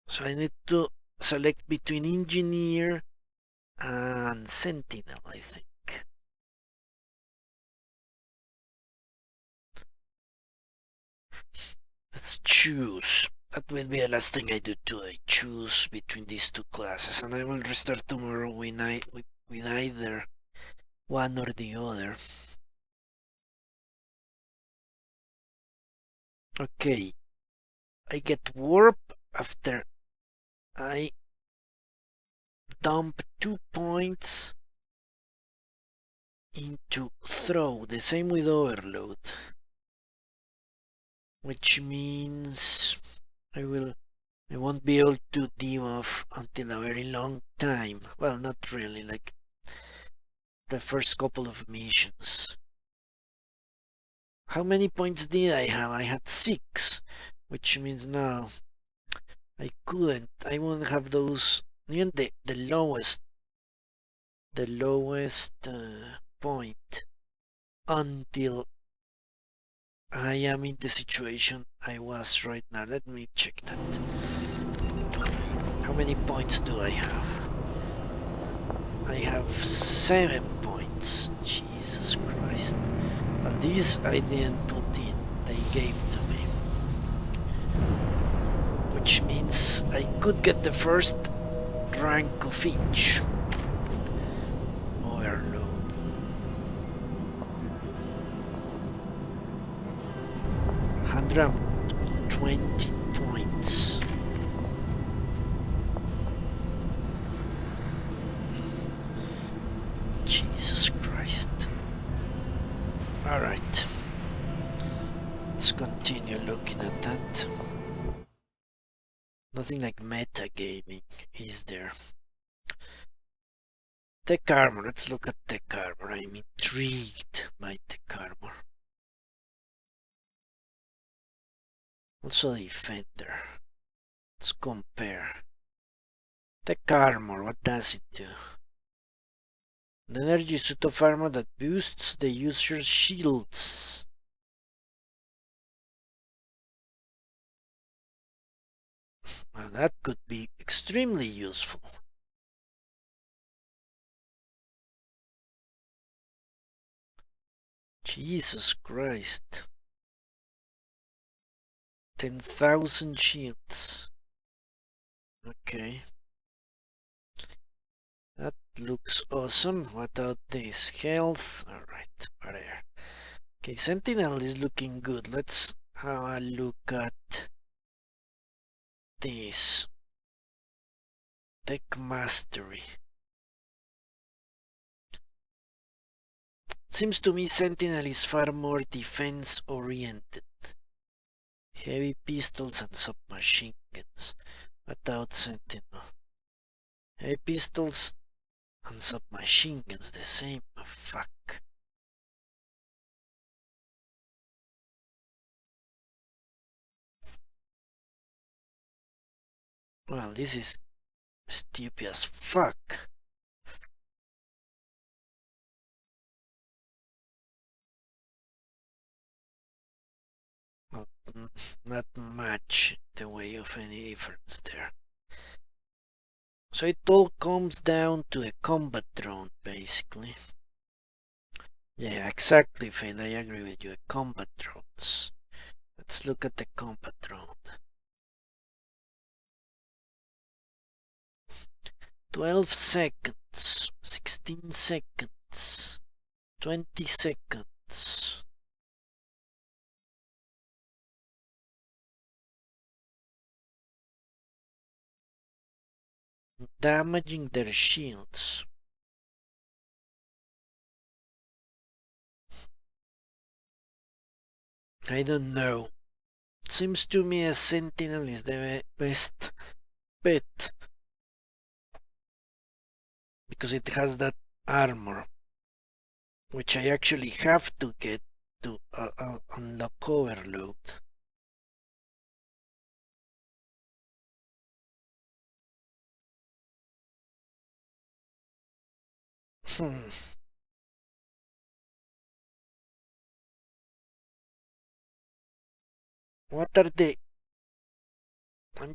So I need to select between Engineer and Sentinel, I think. Let's choose. That will be the last thing I do too. I choose between these two classes, and I will restart tomorrow with either one or the other. Okay, I get warp after I dump 2 points into throw, the same with overload, which means I will I won't be able to debuff until a very long time. Well, not really, like the first couple of missions. How many points did I have? I had 6, which means no, I couldn't. I won't have those, even the lowest point until I am in the situation I was right now. Let me check that. How many points do I have? I have 7 points. Jesus Christ. Well, these I didn't put in. They gave to me. Which means I could get the first rank of each. Overload. $120 points. Jesus Christ. Alright. Let's continue looking at that. Nothing like metagaming, is there? Tech armor. Let's look at tech armor. I'm intrigued by tech armor. Also defender. Let's compare. Tech armor, what does it do? An energy suit of armor that boosts the user's shields. Well, that could be extremely useful. Jesus Christ. 10,000 shields. Okay. That looks awesome. What about this? Health. Alright, there. Okay, Sentinel is looking good. Let's have a look at this. Tech Mastery. Seems to me Sentinel is far more defense oriented. Heavy pistols and submachine guns. Without Sentinel. Heavy pistols and submachine guns the same. Oh, fuck. Well, this is stupid as fuck. Not much the way of any difference there. So it all comes down to a combat drone, basically. Yeah, exactly, Phil. I agree with you. Combat drones. Let's look at the combat drone. 12 seconds, 16 seconds, 20 seconds. Damaging their shields. I don't know. Seems to me a Sentinel is the best bet. Because it has that armor. Which I actually have to get to unlock overload. What are the... I'm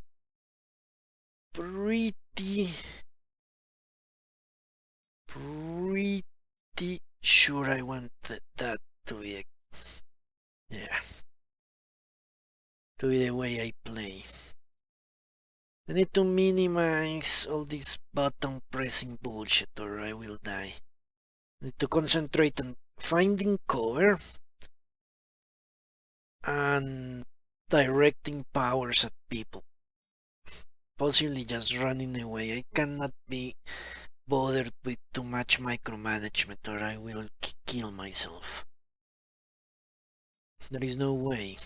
pretty sure I want that to be yeah, to be the way I play. I need to minimize all this button pressing bullshit or I will die. I need to concentrate on finding cover and directing powers at people. Possibly just running away. I cannot be bothered with too much micromanagement or I will kill myself. There is no way.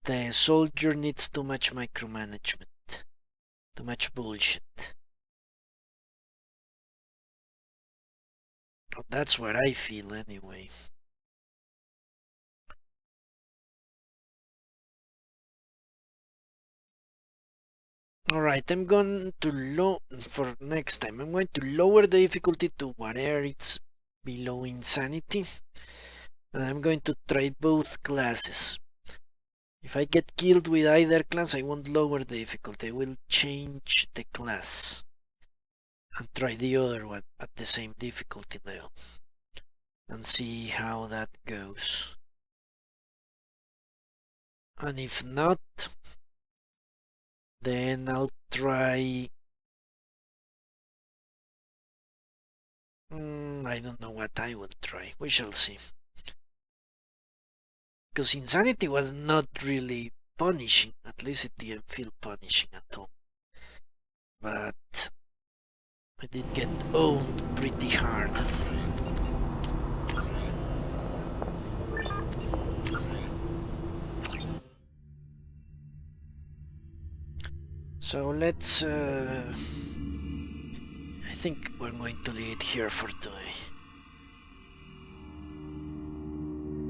the soldier needs too much micromanagement. Too much bullshit. That's what I feel anyway. Alright, I'm going to for next time, I'm going to lower the difficulty to whatever it's below insanity. And I'm going to try both classes. If I get killed with either class, I won't lower the difficulty. I will change the class and try the other one at the same difficulty level and see how that goes. And if not, then I'll try... I don't know what I will try. We shall see. Because insanity was not really punishing. At least it didn't feel punishing at all. But I did get owned pretty hard. So let's... I think we're going to leave it here for today.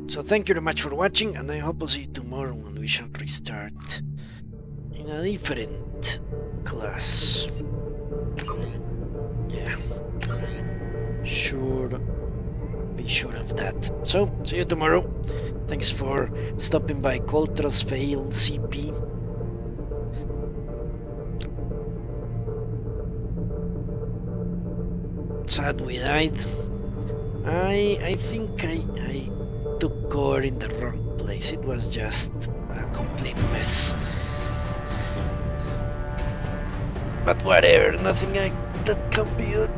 So thank you very much for watching, and I hope I'll see you tomorrow when we shall restart in a different class. Yeah, sure, be sure of that. So, see you tomorrow. Thanks for stopping by Coltras Fail CP. Sad we died. I think I took core in the wrong place. It was just a complete mess. But whatever, nothing that can be good.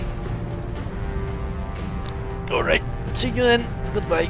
Alright, see you then. Goodbye.